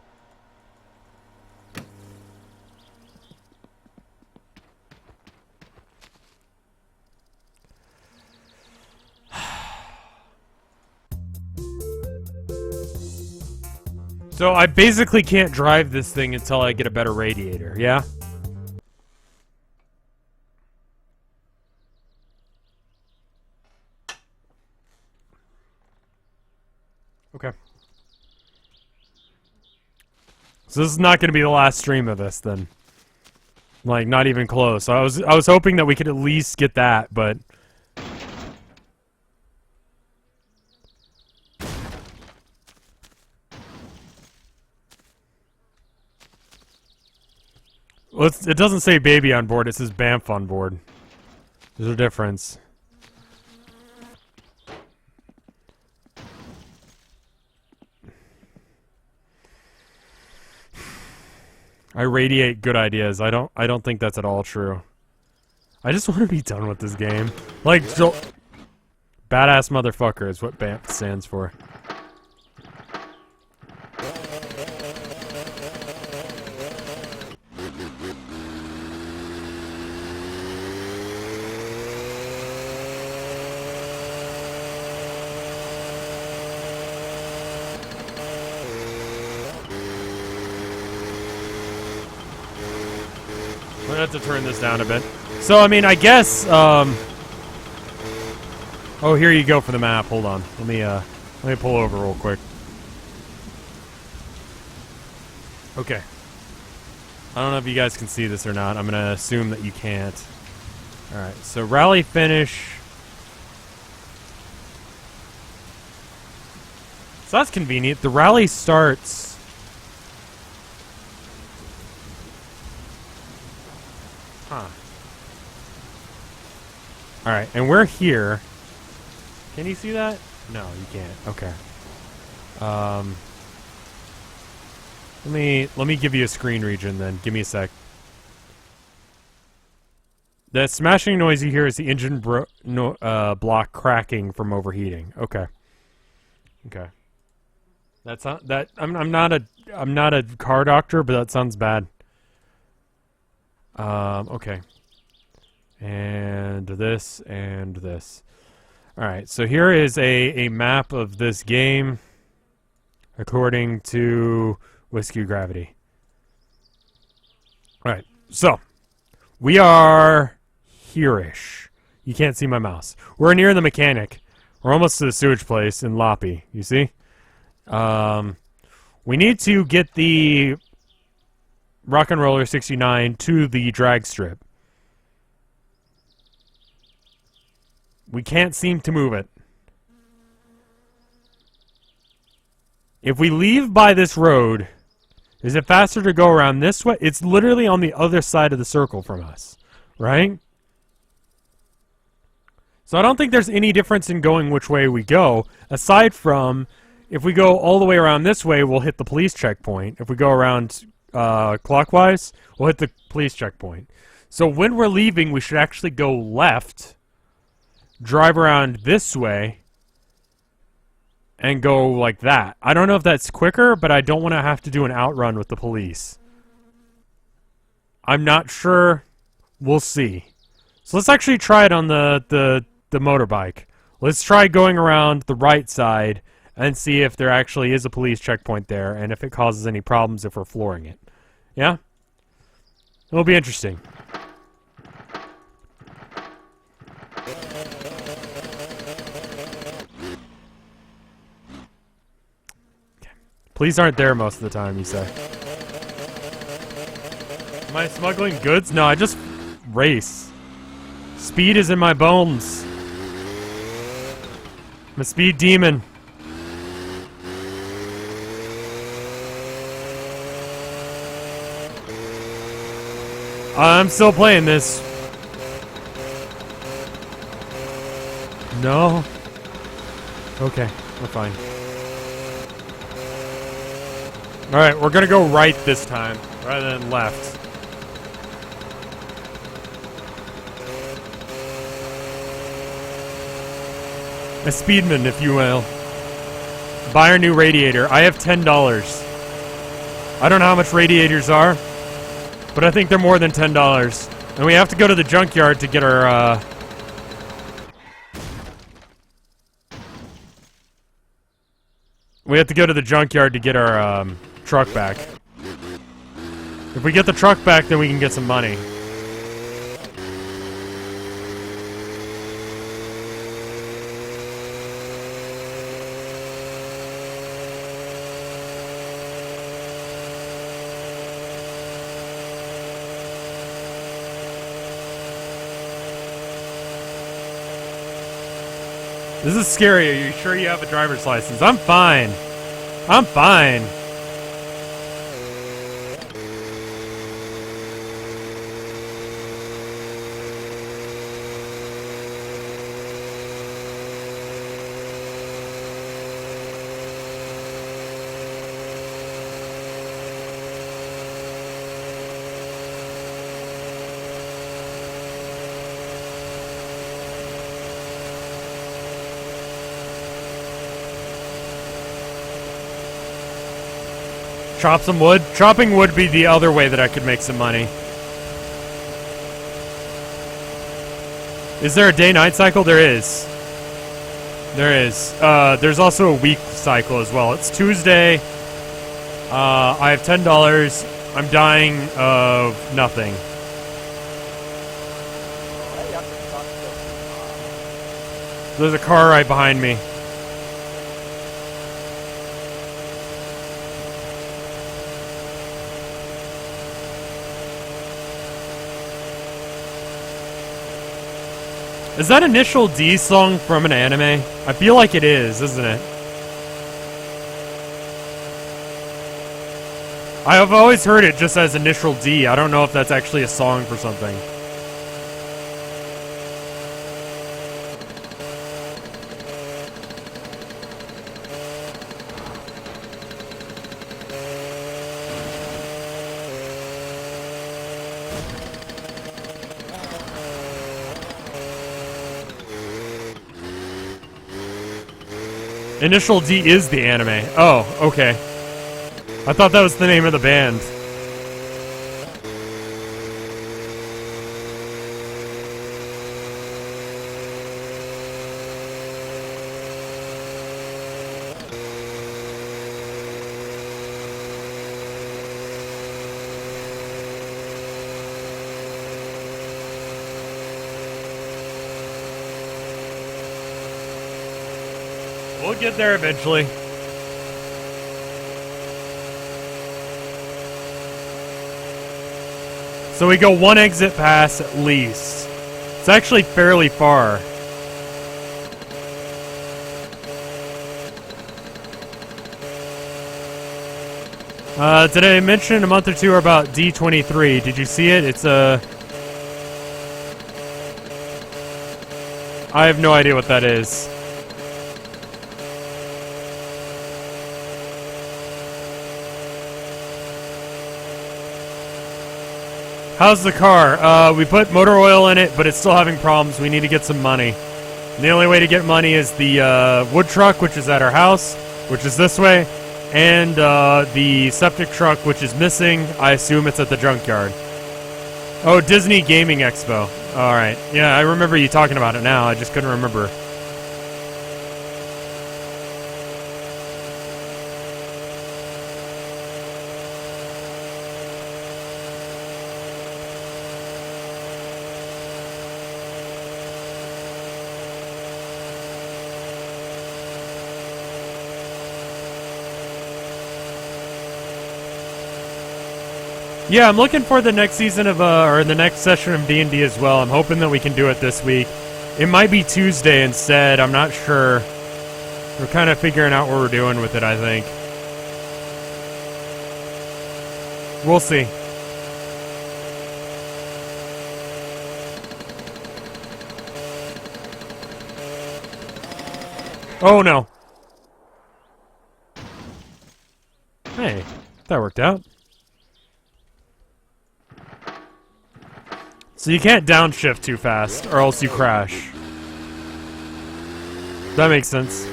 So I basically can't drive this thing until I get a better radiator, yeah? Okay. So this is not going to be the last stream of this, then. Like, not even close. So I was hoping that we could at least get that, but... Well, it doesn't say baby on board, it says Banff on board. There's a difference. I radiate good ideas. I don't think that's at all true. I just want to be done with this game. Like, so, badass motherfucker is what BAMF stands for. We're gonna have to turn this down a bit. So, I mean, I guess, oh, here you go for the map. Hold on. Let me pull over real quick. Okay. I don't know if you guys can see this or not. I'm gonna assume that you can't. Alright, so rally finish. So that's convenient. The rally starts... Huh. Alright, and we're here. Can you see that? No, you can't. Okay. Let me give you a screen region then. Give me a sec. The smashing noise you hear is the engine block cracking from overheating. Okay. Okay. That's not that. I'm not a car doctor, but that sounds bad. Okay. And this and this. All right. So here is a map of this game, according to Whiskey Gravity. All right. So we are here-ish. You can't see my mouse. We're near the mechanic. We're almost to the sewage place in Loppy. You see? We need to get the Rock and Roller 69 to the drag strip. We can't seem to move it. If we leave by this road, is it faster to go around this way? It's literally on the other side of the circle from us, right? So I don't think there's any difference in going which way we go, aside from if we go all the way around this way, we'll hit the police checkpoint. If we go around clockwise, we'll hit the police checkpoint. So when we're leaving, we should actually go left, drive around this way, and go like that. I don't know if that's quicker, but I don't want to have to do an outrun with the police. I'm not sure. We'll see. So let's actually try it on the motorbike. Let's try going around the right side and see if there actually is a police checkpoint there and if it causes any problems if we're flooring it. Yeah? It'll be interesting. Police aren't there most of the time, you say. Am I smuggling goods? No, I just race. Speed is in my bones. I'm a speed demon. I'm still playing this. No. Okay, we're fine. Alright, we're gonna go right this time, rather than left. A speedman, if you will. Buy our new radiator. I have $10. I don't know how much radiators are, but I think they're more than $10. And we have to go to the junkyard to get our, we have to go to the junkyard to get our, truck back. If we get the truck back, then we can get some money. This is scary. Are you sure you have a driver's license? I'm fine. I'm fine. Chop some wood. Chopping wood be the other way that I could make some money. Is there a day-night cycle? There is. There is. There's also a week cycle as well. It's Tuesday. I have $10. I'm dying of nothing. There's a car right behind me. Is that Initial D song from an anime? I feel like it is, isn't it? I have always heard it just as Initial D. I don't know if that's actually a song for something. Initial D is the anime. Oh, okay. I thought that was the name of the band. We'll get there eventually. So we go one exit pass at least. It's actually fairly far. Did I mention a month or two about D23? Did you see it? It's a... I have no idea what that is. How's the car? We put motor oil in it, but it's still having problems. We need to get some money. And the only way to get money is the wood truck, which is at our house, which is this way, and the septic truck, which is missing. I assume it's at the junkyard. Oh, Disney Gaming Expo. Alright. Yeah, I remember you talking about it now. I just couldn't remember. Yeah, I'm looking for the next season of, or the next session of D&D as well. I'm hoping that we can do it this week. It might be Tuesday instead. I'm not sure. We're kind of figuring out what we're doing with it, I think. We'll see. Oh, no. Hey, that worked out. So you can't downshift too fast, or else you crash. That makes sense.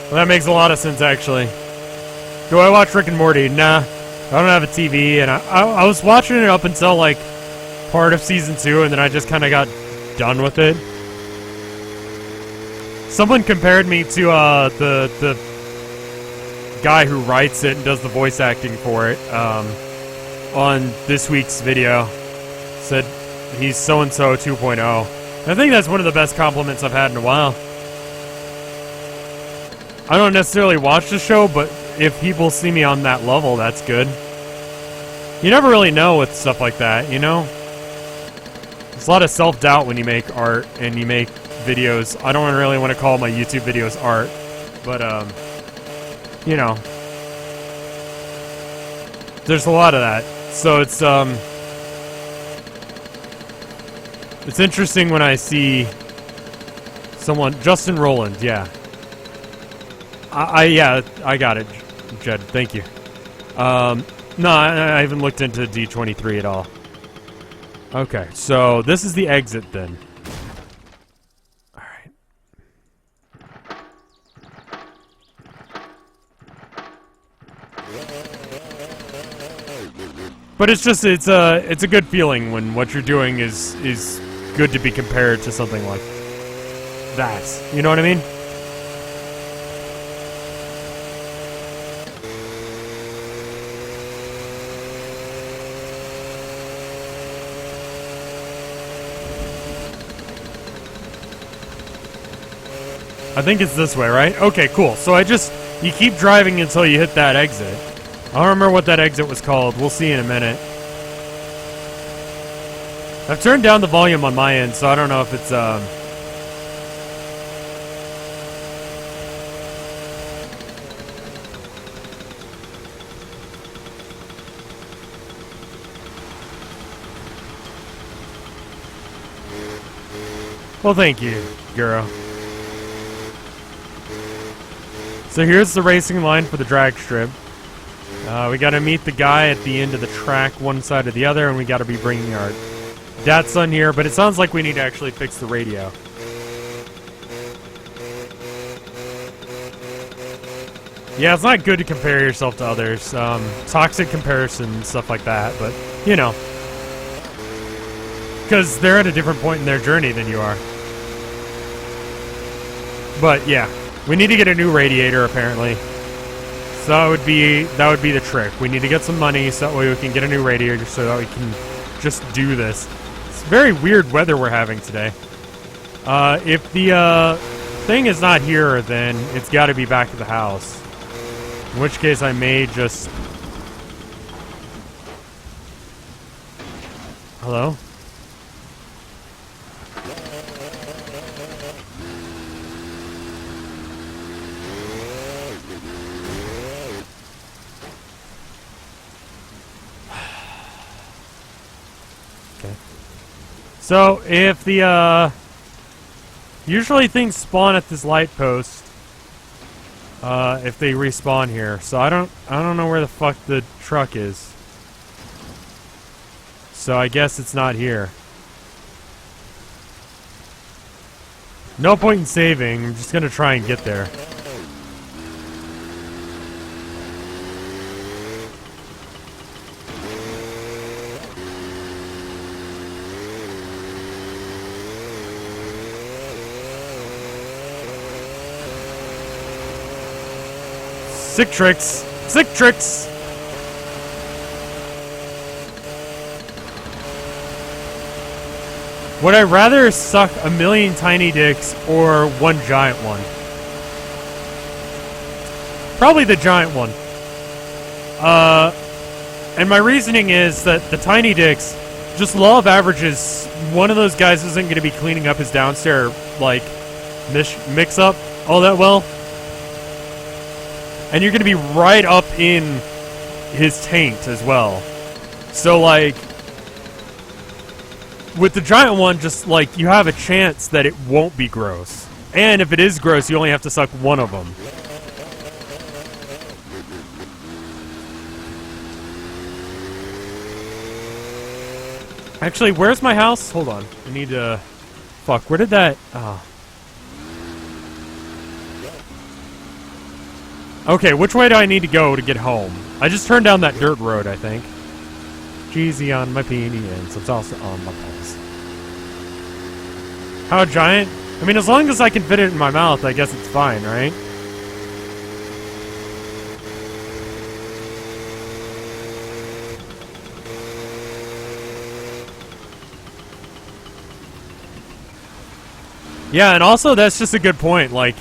Well, that makes a lot of sense, actually. Do I watch Rick and Morty? Nah. I don't have a TV, and I was watching it up until, like, part of Season 2, and then I just kind of got done with it. Someone compared me to, the guy who writes it and does the voice acting for it, on this week's video. Said he's so-and-so 2.0. I think that's one of the best compliments I've had in a while. I don't necessarily watch the show, but if people see me on that level, that's good. You never really know with stuff like that, you know? There's a lot of self-doubt when you make art and you make videos. I don't really want to call my YouTube videos art, but, you know. There's a lot of that. So it's interesting when I see someone, Justin Rowland, yeah. Yeah, I got it, Jed, thank you. No, I haven't looked into D23 at all. Okay, so this is the exit then. Alright. But it's just, it's a good feeling when what you're doing is good to be compared to something like that. You know what I mean? I think it's this way, right? Okay, cool. So you keep driving until you hit that exit. I don't remember what that exit was called. We'll see in a minute. I've turned down the volume on my end, so I don't know if it's, Well, thank you, Guro. So here's the racing line for the drag strip. We gotta meet the guy at the end of the track, one side or the other, and we gotta be bringing our Datsun here, but it sounds like we need to actually fix the radio. Yeah, it's not good to compare yourself to others. Toxic comparison, stuff like that, but, you know. Because they're at a different point in their journey than you are. But, yeah. We need to get a new radiator, apparently. So that would be the trick. We need to get some money so that way we can get a new radiator so that we can just do this. It's very weird weather we're having today. If the thing is not here, then it's got to be back at the house. In which case I may just... Hello? Okay. So, if the, usually things spawn at this light post, if they respawn here. So I don't know where the fuck the truck is. So I guess it's not here. No point in saving. I'm just gonna try and get there. Sick tricks. Sick tricks. Would I rather suck a million tiny dicks or one giant one? Probably the giant one. And my reasoning is that the tiny dicks, just law of averages, one of those guys isn't going to be cleaning up his downstairs, like, mix-up all that well. And you're going to be right up in his taint as well. So, like, with the giant one, just, like, you have a chance that it won't be gross. And if it is gross, you only have to suck one of them. Actually, where's my house? Hold on. I need to... Fuck, where did that... Oh. Okay, which way do I need to go to get home? I just turned down that dirt road, I think. Cheesy on my peenie and some salsa on my balls. How giant? I mean, as long as I can fit it in my mouth, I guess it's fine, right? Yeah, and also that's just a good point. Like,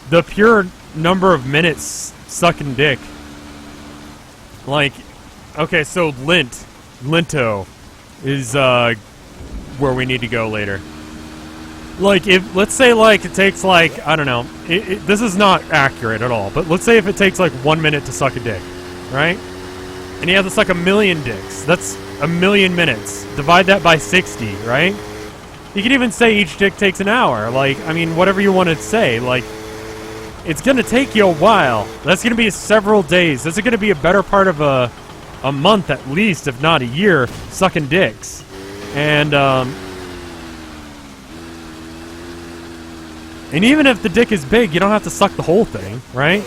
the pure number of minutes sucking dick. Like, okay, so Linto is where we need to go later. Like, if, let's say, like, it takes, like, I don't know, this is not accurate at all, but let's say if it takes, like, 1 minute to suck a dick, right? And you have to suck a million dicks. That's a million minutes. Divide that by 60, right? You can even say each dick takes an hour. Like, I mean, whatever you want to say. Like, it's going to take you a while. That's going to be several days. That's going to be a better part of a month at least, if not a year, sucking dicks. And even if the dick is big, you don't have to suck the whole thing, right?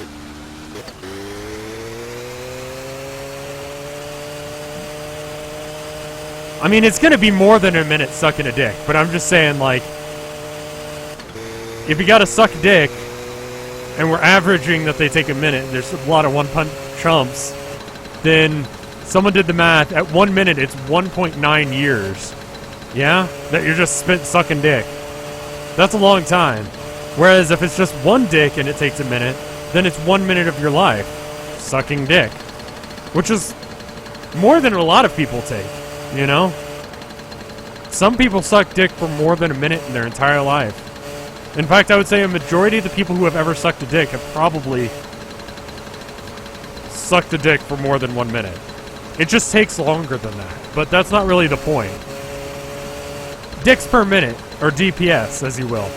I mean, it's going to be more than a minute sucking a dick, but I'm just saying, like, if you got to suck a dick, and we're averaging that they take a minute, there's a lot of one-punch chumps, then someone did the math. At 1 minute, it's 1.9 years. Yeah? That you're just spent sucking dick. That's a long time. Whereas if it's just one dick and it takes a minute, then it's 1 minute of your life sucking dick. Which is more than a lot of people take, you know? Some people suck dick for more than a minute in their entire life. In fact, I would say a majority of the people who have ever sucked a dick have probably sucked a dick for more than 1 minute. It just takes longer than that, but that's not really the point. Dicks per minute, or DPS, as you will.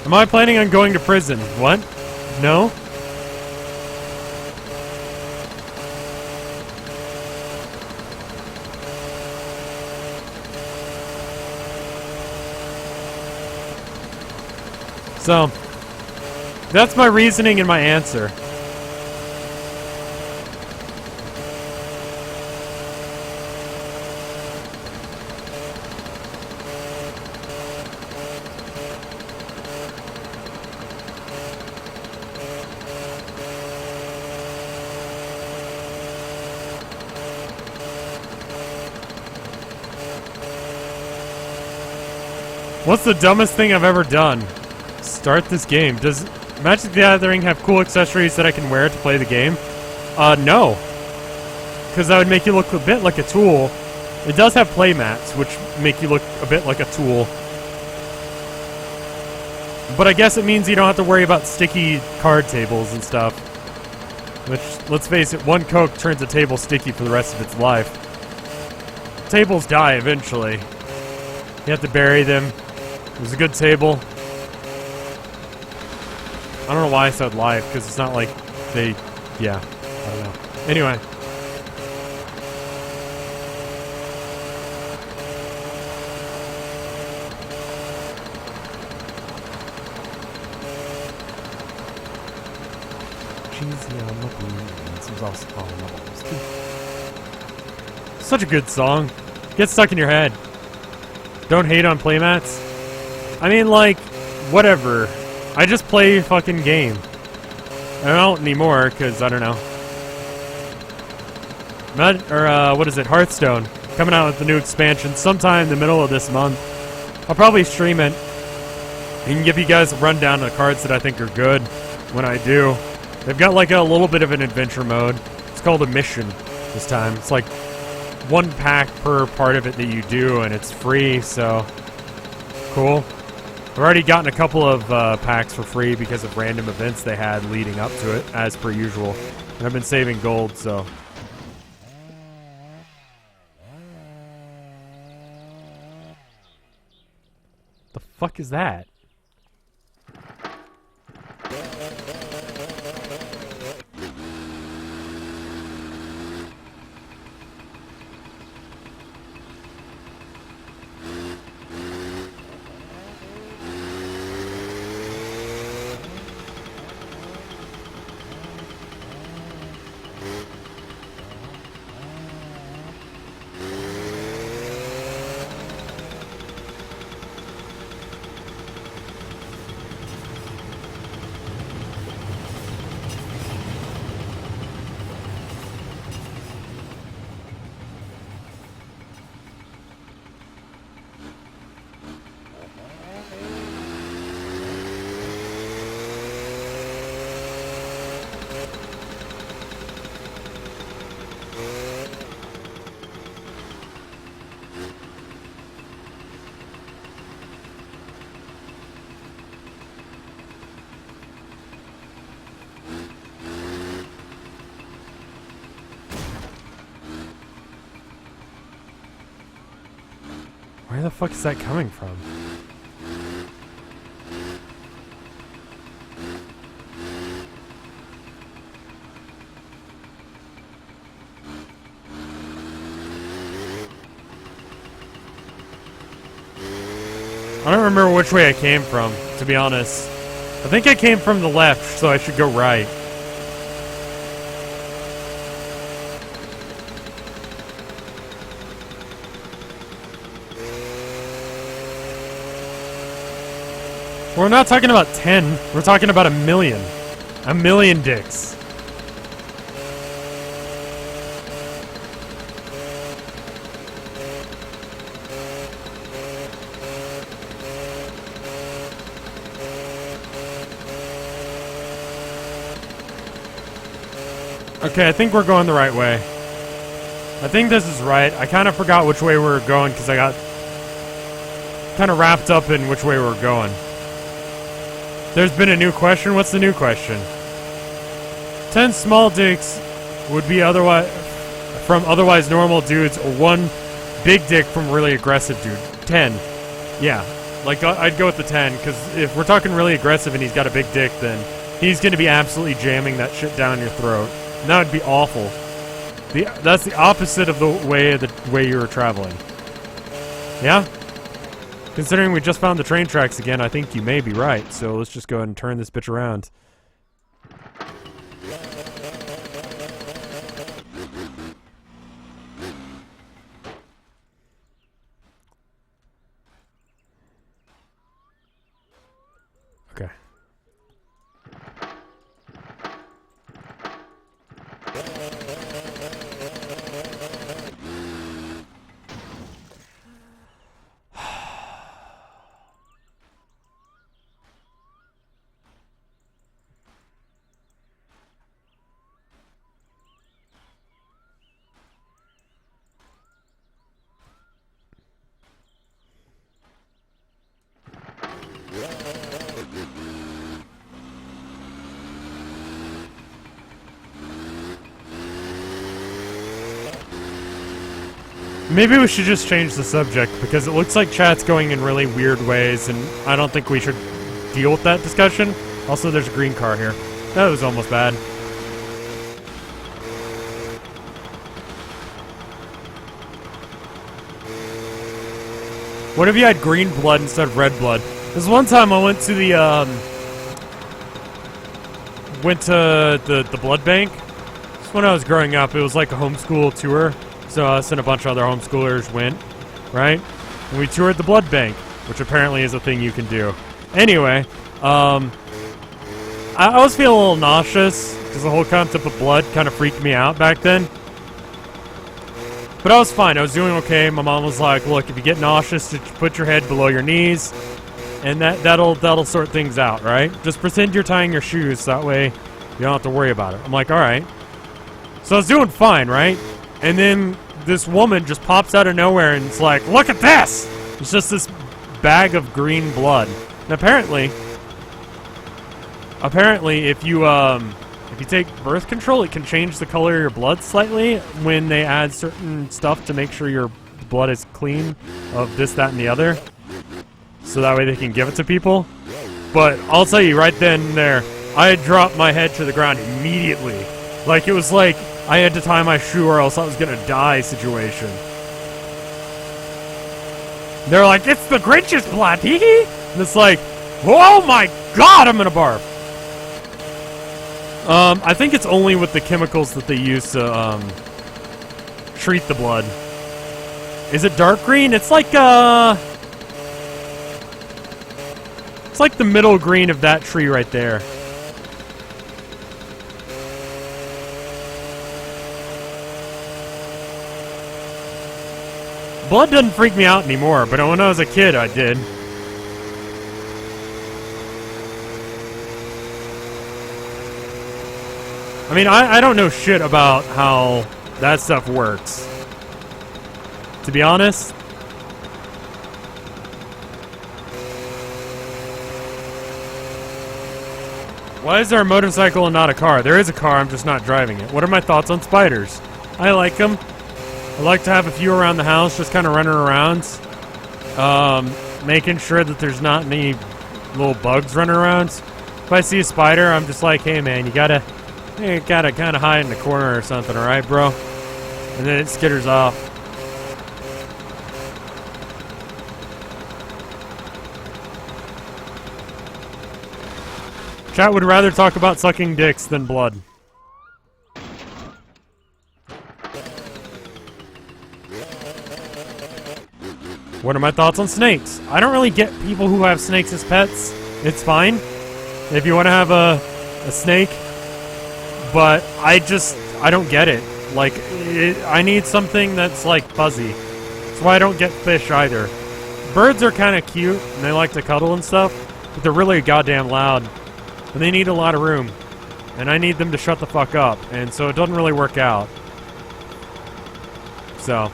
Am I planning on going to prison? What? No? So, That's my reasoning and my answer. What's the dumbest thing I've ever done? Start this game. Does Magic the Gathering have cool accessories that I can wear to play the game? No. Because that would make you look a bit like a tool. It does have play mats, which make you look a bit like a tool. But I guess it means you don't have to worry about sticky card tables and stuff. Which, let's face it, one Coke turns a table sticky for the rest of its life. Tables die eventually. You have to bury them. It was a good table. I don't know why I said live, because it's not like they... Yeah, I don't know. Anyway. Cheesy on the beans. It was also such a good song. Gets stuck in your head. Don't hate on playmats. I mean, like, whatever. I just play a fucking game. I don't anymore, because, I don't know. What is it? Hearthstone. Coming out with the new expansion sometime in the middle of this month. I'll probably stream it. I can give you guys a rundown of the cards that I think are good when I do. They've got, like, a little bit of an adventure mode. It's called a mission this time. It's like one pack per part of it that you do, and it's free, so cool. I've already gotten a couple of packs for free because of random events they had leading up to it, as per usual. And I've been saving gold, so... The fuck is that? Where the fuck is that coming from? I don't remember which way I came from, to be honest. I think I came from the left, so I should go right. We're not talking about 10, we're talking about 1 million. 1 million dicks. Okay, I think we're going the right way. I think this is right. I kind of forgot which way we were going because I got kind of wrapped up in which way we were going. There's been a new question. What's the new question? 10 small dicks would be otherwise normal dudes, or 1 big dick from really aggressive dude. 10. Yeah. Like, I'd go with the 10, because if we're talking really aggressive and he's got a big dick, then he's going to be absolutely jamming that shit down your throat. And that would be awful. That's the opposite of the way you were traveling. Yeah? Considering we just found the train tracks again, I think you may be right. So let's just go ahead and turn this bitch around. Okay. Maybe we should just change the subject, because it looks like chat's going in really weird ways, and I don't think we should deal with that discussion. Also, there's a green car here. That was almost bad. What if you had green blood instead of red blood? This one time I went to the, the blood bank. Just when I was growing up, it was like a homeschool tour. So us and a bunch of other homeschoolers went, right? And we toured the blood bank, which apparently is a thing you can do. Anyway, I was feeling a little nauseous because the whole concept of blood kind of freaked me out back then. But I was fine. I was doing okay. My mom was like, "Look, if you get nauseous, just put your head below your knees, and that'll sort things out, right? Just pretend you're tying your shoes. That way, you don't have to worry about it." I'm like, "All right." So I was doing fine, right? And then this woman just pops out of nowhere and it's like, "Look at this!" It's just this bag of green blood. And apparently, if you take birth control, it can change the color of your blood slightly when they add certain stuff to make sure your blood is clean of this, that, and the other. So that way they can give it to people. But I'll tell you right then and there, I dropped my head to the ground immediately. Like, it was like I had to tie my shoe or else I was gonna die situation. They're like, "It's the Grinch's blood, hee hee!" And it's like, oh my god, I'm gonna barf! I think it's only with the chemicals that they use to, treat the blood. Is it dark green? It's like, it's like the middle green of that tree right there. Blood doesn't freak me out anymore, but when I was a kid, I did. I mean, I don't know shit about how that stuff works. To be honest. Why is there a motorcycle and not a car? There is a car, I'm just not driving it. What are my thoughts on spiders? I like them. I like to have a few around the house, just kind of running around. Making sure that there's not any little bugs running around. If I see a spider, I'm just like, "Hey man, you gotta kind of hide in the corner or something, alright bro?" And then it skitters off. Chat would rather talk about sucking dicks than blood. What are my thoughts on snakes? I don't really get people who have snakes as pets. It's fine if you want to have a snake, but I don't get it. Like, I need something that's like fuzzy. That's why I don't get fish either. Birds are kind of cute and they like to cuddle and stuff, but they're really goddamn loud and they need a lot of room, and I need them to shut the fuck up, and so it doesn't really work out. So.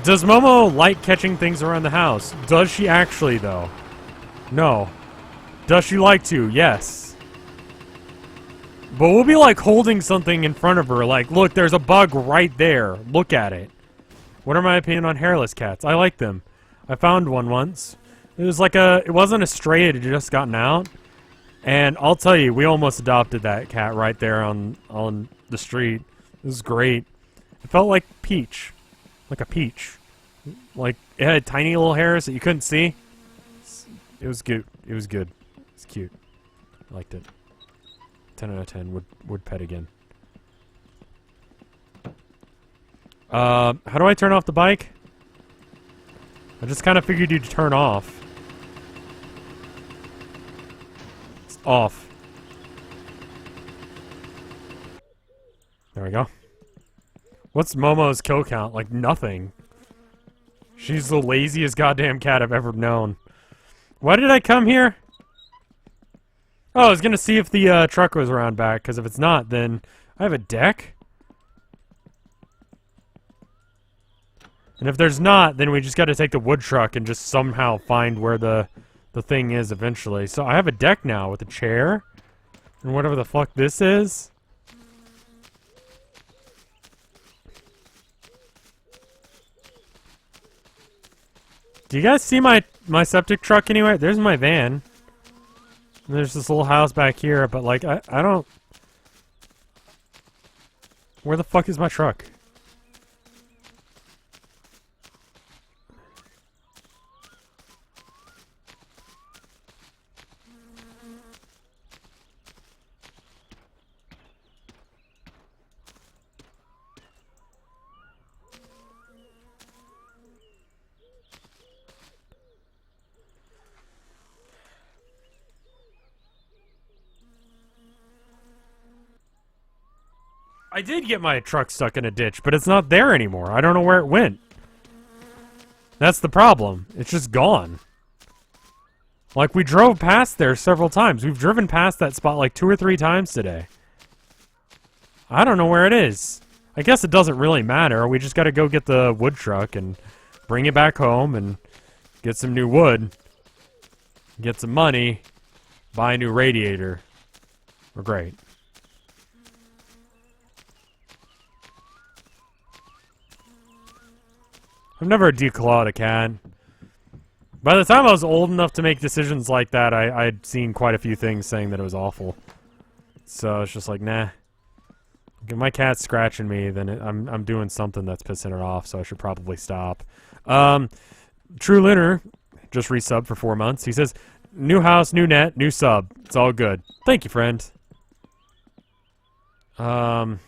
Does Momo like catching things around the house? Does she actually, though? No. Does she like to? Yes. But we'll be like holding something in front of her, like, "Look, there's a bug right there. Look at it." What are my opinion on hairless cats? I like them. I found one once. It was like it wasn't a stray, it had just gotten out. And I'll tell you, we almost adopted that cat right there on the street. It was great. It felt like Peach. Like a peach. Like, it had tiny little hairs that you couldn't see. It was good. It was good. It's cute. I liked it. 10 out of 10. Would pet again. How do I turn off the bike? I just kind of figured you'd turn off. It's off. There we go. What's Momo's kill count? Like, nothing. She's the laziest goddamn cat I've ever known. Why did I come here? Oh, I was gonna see if the truck was around back, because if it's not, then I have a deck? And if there's not, then we just gotta take the wood truck and just somehow find where the thing is eventually. So I have a deck now with a chair, and whatever the fuck this is. Do you guys see my septic truck anywhere? There's my van. And there's this little house back here, but like, I don't... Where the fuck is my truck? I did get my truck stuck in a ditch, but it's not there anymore. I don't know where it went. That's the problem. It's just gone. Like, we drove past there several times. We've driven past that spot like 2 or 3 times today. I don't know where it is. I guess it doesn't really matter. We just gotta go get the wood truck and bring it back home and get some new wood. Get some money. Buy a new radiator. We're great. I've never declawed a cat. By the time I was old enough to make decisions like that, I'd seen quite a few things saying that it was awful. So it's just like, nah. If my cat's scratching me, then I'm doing something that's pissing her off, so I should probably stop. True Linner just resubbed for 4 months. He says, new house, new net, new sub. It's all good. Thank you, friend. I mean,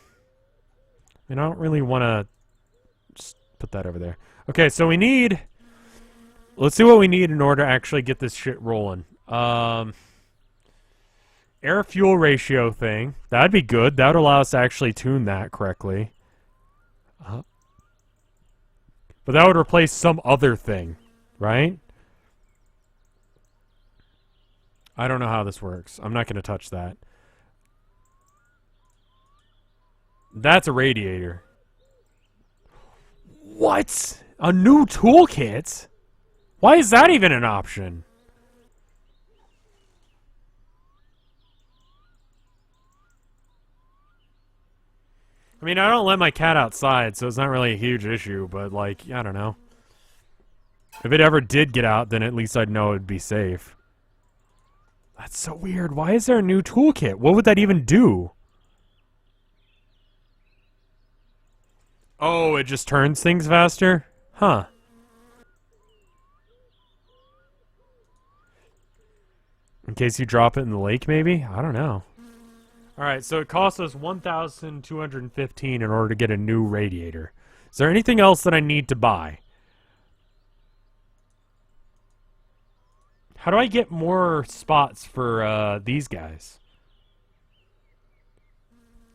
I don't really want to just put that over there. Okay, so we need... Let's see what we need in order to actually get this shit rolling. Air-fuel ratio thing. That'd be good. That would allow us to actually tune that correctly. But that would replace some other thing, right? I don't know how this works. I'm not going to touch that. That's a radiator. What? A new toolkit? Why is that even an option? I mean, I don't let my cat outside, so it's not really a huge issue, but, like, I don't know. If it ever did get out, then at least I'd know it'd be safe. That's so weird. Why is there a new toolkit? What would that even do? Oh, it just turns things faster? Huh. In case you drop it in the lake, maybe? I don't know. Alright, so it costs us $1,215 in order to get a new radiator. Is there anything else that I need to buy? How do I get more spots for these guys?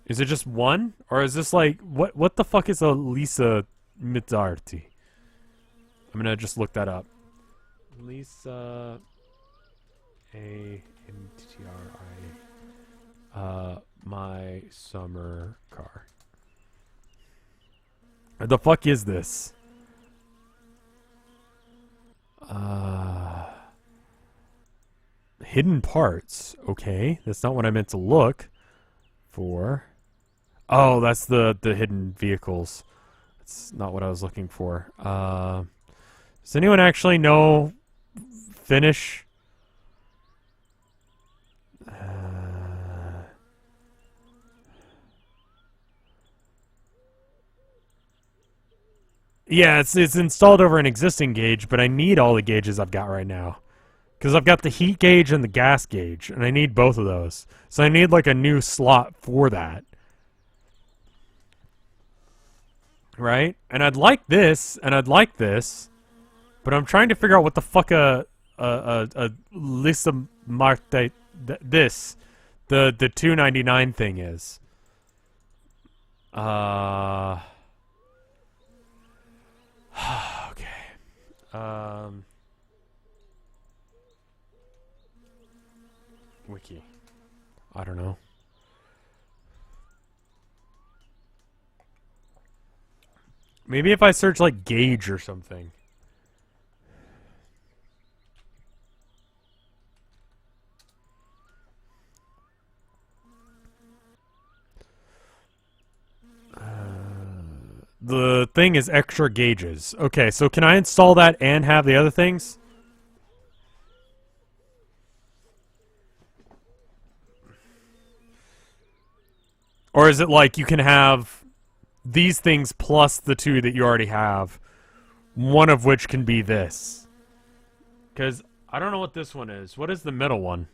Is it just one? Or is this like... What the fuck is a Lisa Mitarti? I'm gonna just look that up. Lisa... A-M-T-R-I... my summer car. What the fuck is this? Hidden parts. Okay, that's not what I meant to look for. Oh, that's the hidden vehicles. That's not what I was looking for. Does anyone actually know Finnish? Yeah, it's installed over an existing gauge, but I need all the gauges I've got right now. Because I've got the heat gauge and the gas gauge, and I need both of those. So I need, like, a new slot for that. Right? And I'd like this, and I'd like this, but I'm trying to figure out what the fuck a Lisa Marte, this, the $2.99 thing is. Okay. Wiki. I don't know. Maybe if I search like gauge or something. The thing is extra gauges. Okay, so can I install that and have the other things? Or is it like you can have these things plus the two that you already have, one of which can be this? Because I don't know what this one is. What is the middle one?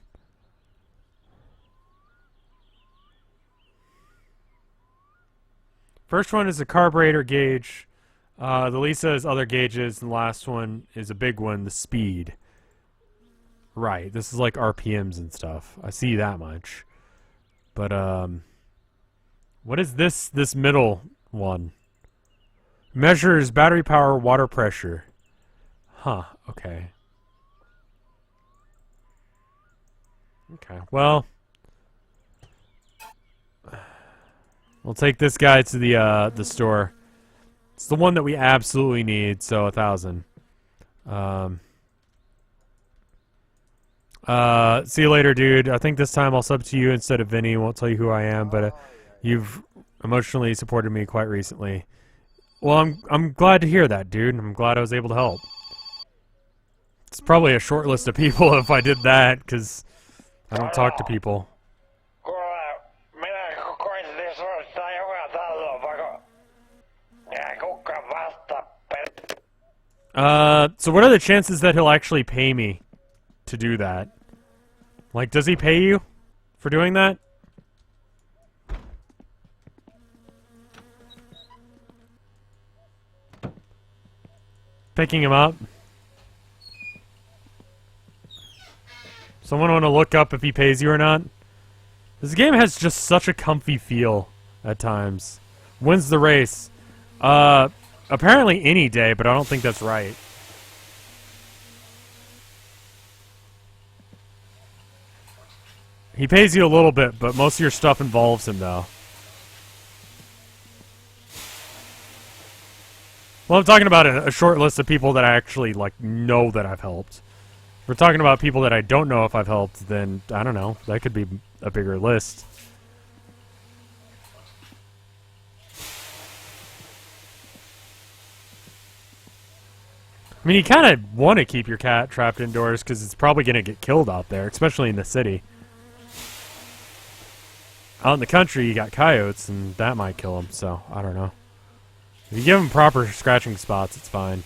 First one is a carburetor gauge. The Lisa is other gauges, and the last one is a big one, the speed. Right, this is like RPMs and stuff. I see that much. But, what is this middle one? Measures battery power, water pressure. Huh, okay. Okay, well, we'll take this guy to the store. It's the one that we absolutely need, so 1,000. See you later, dude. I think this time I'll sub to you instead of Vinny. Won't tell you who I am, but you've emotionally supported me quite recently. Well, I'm glad to hear that, dude. I'm glad I was able to help. It's probably a short list of people if I did that, because I don't talk to people. So what are the chances that he'll actually pay me to do that? Like, does he pay you for doing that? Picking him up. Someone want to look up if he pays you or not? This game has just such a comfy feel at times. Wins the race. Apparently any day, but I don't think that's right. He pays you a little bit, but most of your stuff involves him, though. Well, I'm talking about a short list of people that I actually, like, know that I've helped. If we're talking about people that I don't know if I've helped, then, I don't know. That could be a bigger list. I mean, you kind of want to keep your cat trapped indoors because it's probably going to get killed out there, especially in the city. Out in the country, you got coyotes, and that might kill them, so I don't know. If you give them proper scratching spots, it's fine.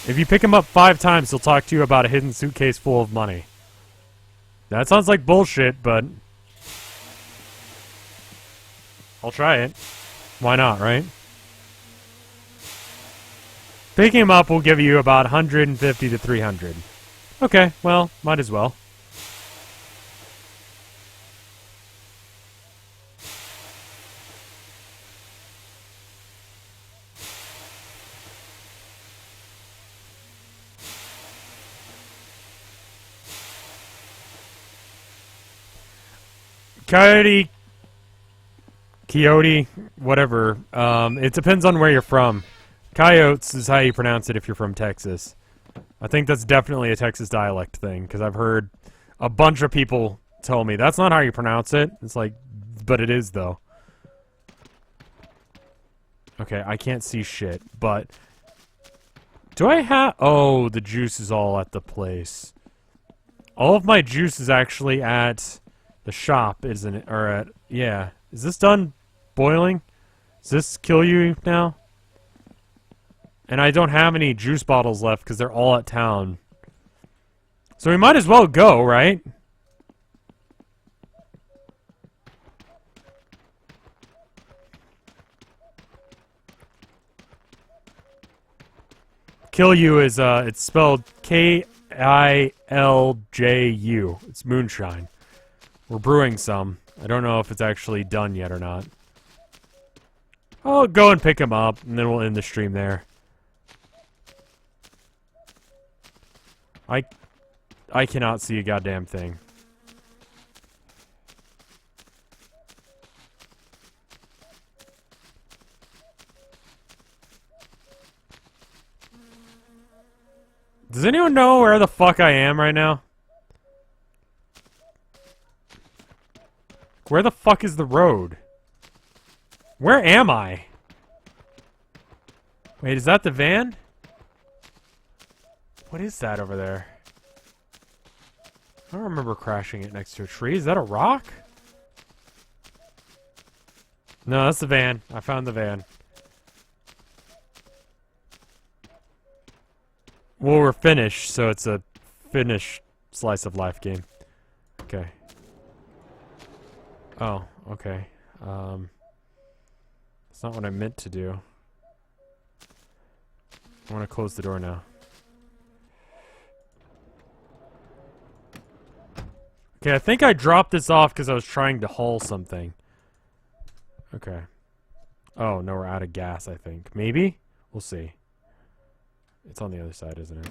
If you pick him up 5 times, he'll talk to you about a hidden suitcase full of money. That sounds like bullshit, but I'll try it. Why not, right? Picking him up will give you about 150 to 300. Okay, well, might as well. Coyote, whatever. It depends on where you're from. Coyotes is how you pronounce it if you're from Texas. I think that's definitely a Texas dialect thing, because I've heard a bunch of people tell me that's not how you pronounce it. It's like, but it is, though. Okay, I can't see shit, but do I have... Oh, the juice is all at the place. All of my juice is actually at the shop, isn't it? Or at... Yeah. Is this done boiling? Does this kill you now? And I don't have any juice bottles left because they're all at town. So we might as well go, right? Kill you is, it's spelled K-I-L-J-U. It's moonshine. We're brewing some. I don't know if it's actually done yet or not. I'll go and pick him up, and then we'll end the stream there. I cannot see a goddamn thing. Does anyone know where the fuck I am right now? Where the fuck is the road? Where am I? Wait, is that the van? What is that over there? I don't remember crashing it next to a tree. Is that a rock? No, that's the van. I found the van. Well, we're finished, so it's a finished slice of life game. Okay. Oh, okay. That's not what I meant to do. I want to close the door now. Okay, I think I dropped this off because I was trying to haul something. Okay. Oh, no, we're out of gas, I think. Maybe? We'll see. It's on the other side, isn't it?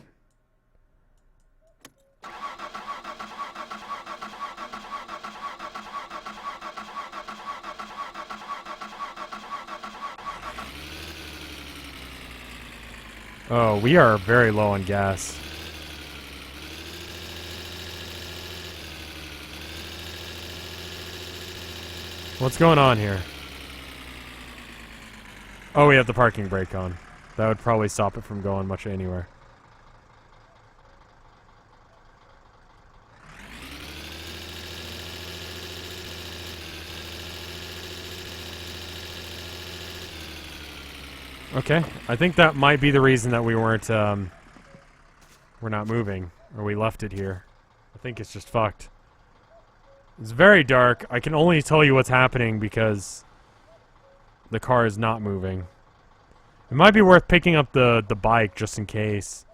Oh, we are very low on gas. What's going on here? Oh, we have the parking brake on. That would probably stop it from going much anywhere. Okay, I think that might be the reason that we weren't, we're not moving, or we left it here. I think it's just fucked. It's very dark. I can only tell you what's happening because the car is not moving. It might be worth picking up the bike just in case.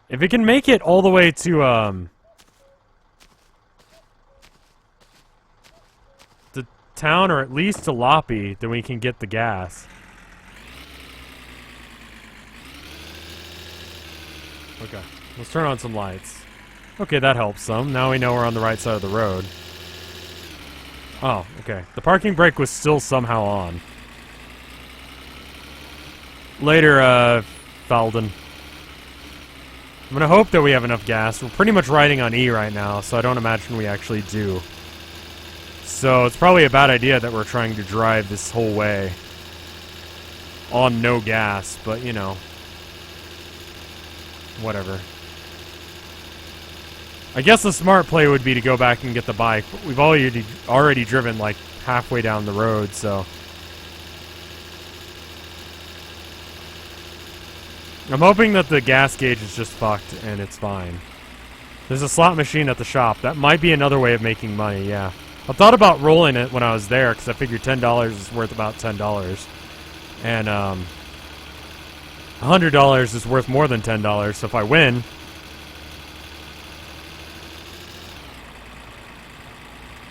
If it can make it all the way to, the town, or at least to Loppy, then we can get the gas. Okay, let's turn on some lights. Okay, that helps some. Now we know we're on the right side of the road. Oh, okay. The parking brake was still somehow on. Later, Falden. I'm gonna hope that we have enough gas. We're pretty much riding on E right now, so I don't imagine we actually do. So it's probably a bad idea that we're trying to drive this whole way on no gas, but you know, whatever. I guess the smart play would be to go back and get the bike, but we've already driven like halfway down the road, so I'm hoping that the gas gauge is just fucked and it's fine. There's a slot machine at the shop. That might be another way of making money, yeah. I thought about rolling it when I was there because I figured $10 is worth about $10. And $100 is worth more than $10, so if I win,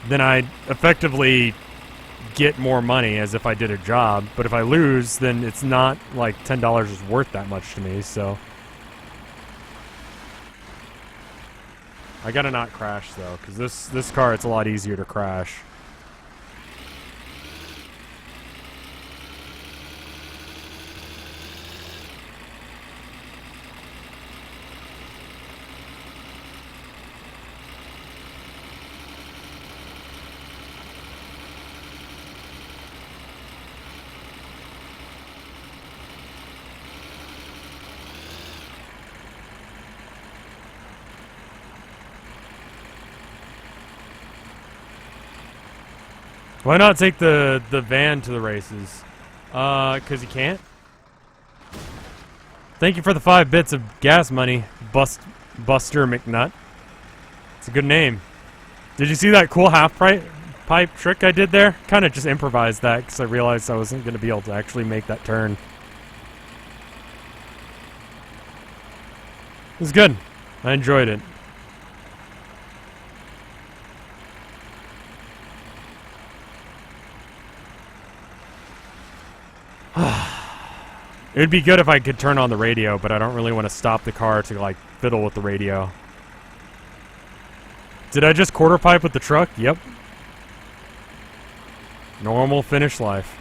then I effectively get more money as if I did a job. But if I lose, then it's not like $10 is worth that much to me, so I gotta not crash though, because this car, it's a lot easier to crash. Why not take the van to the races? 'Cause you can't? Thank you for the 5 bits of gas money, Buster McNutt. It's a good name. Did you see that cool half-pipe trick I did there? Kind of just improvised that because I realized I wasn't going to be able to actually make that turn. It was good. I enjoyed it. It would be good if I could turn on the radio, but I don't really want to stop the car to, like, fiddle with the radio. Did I just quarter pipe with the truck? Yep. Normal finish life.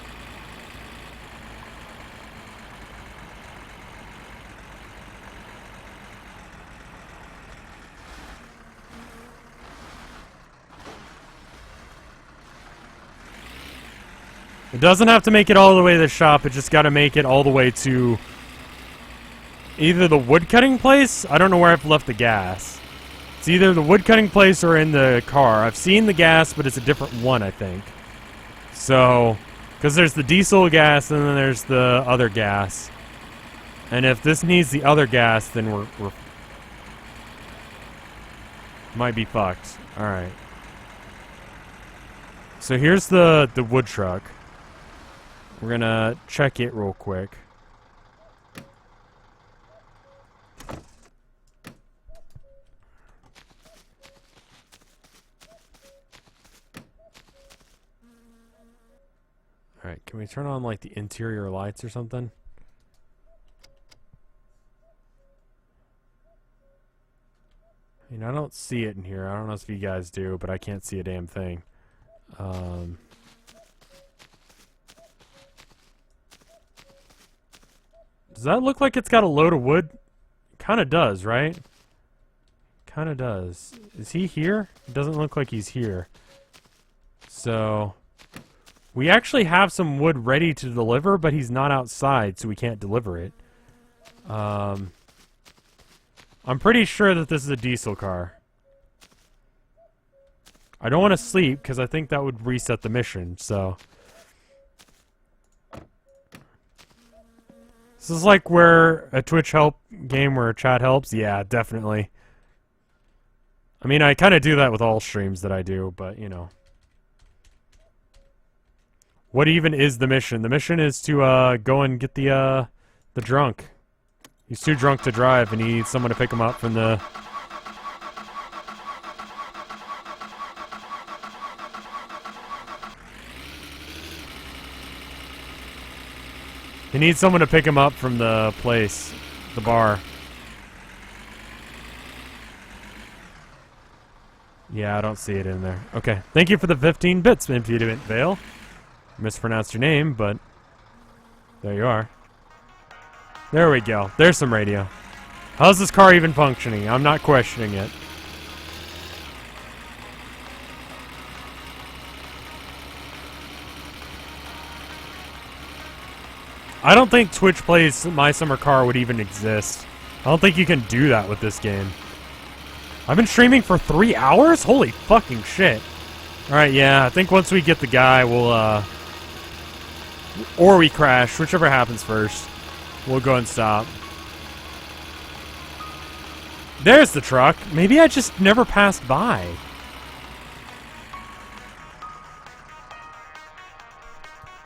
It doesn't have to make it all the way to the shop, it just gotta make it all the way to either the woodcutting place. I don't know where I've left the gas. It's either the woodcutting place or in the car. I've seen the gas, but it's a different one, I think. So, because there's the diesel gas and then there's the other gas. And if this needs the other gas, then we're might be fucked. Alright. So here's the wood truck. We're gonna check it real quick. Alright, can we turn on like the interior lights or something? I mean, I don't see it in here. I don't know if you guys do, but I can't see a damn thing. Does that look like it's got a load of wood? Kinda does, right? Kinda does. Is he here? It doesn't look like he's here. So, we actually have some wood ready to deliver, but he's not outside, so we can't deliver it. I'm pretty sure that this is a diesel car. I don't want to sleep, because I think that would reset the mission, so... This is like where a Twitch help game where chat helps? Yeah, definitely. I mean, I kind of do that with all streams that I do, but, you know. What even is the mission? The mission is to go and get the drunk. He's too drunk to drive, and he needs someone to pick him up from the... He needs someone to pick him up from the place, the bar. Yeah, I don't see it in there. Okay, thank you for the 15 bits, Impudent Vale. Mispronounced your name, but there you are. There we go. There's some radio. How's this car even functioning? I'm not questioning it. I don't think Twitch Plays My Summer Car would even exist. I don't think you can do that with this game. I've been streaming for 3 hours? Holy fucking shit. Alright, yeah, I think once we get the guy, we'll, or we crash, whichever happens first. We'll go and stop. There's the truck. Maybe I just never passed by.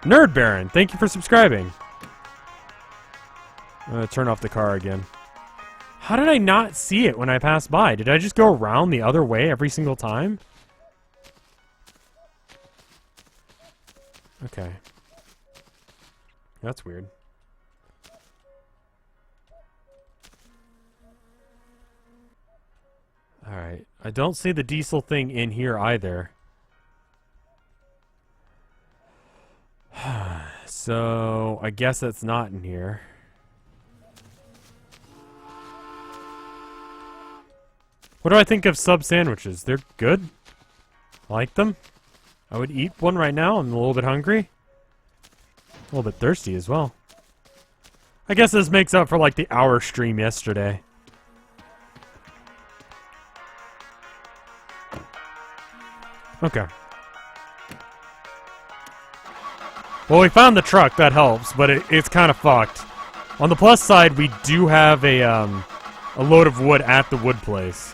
Nerd Baron, thank you for subscribing. I'm gonna turn off the car again. How did I not see it when I passed by? Did I just go around the other way every single time? Okay. That's weird. Alright. I don't see the diesel thing in here either. So, I guess it's not in here. What do I think of sub sandwiches? They're good. Like them. I would eat one right now. I'm a little bit hungry. A little bit thirsty as well. I guess this makes up for like the hour stream yesterday. Okay. Well, we found the truck. That helps, but it's kind of fucked. On the plus side, we do have a load of wood at the wood place.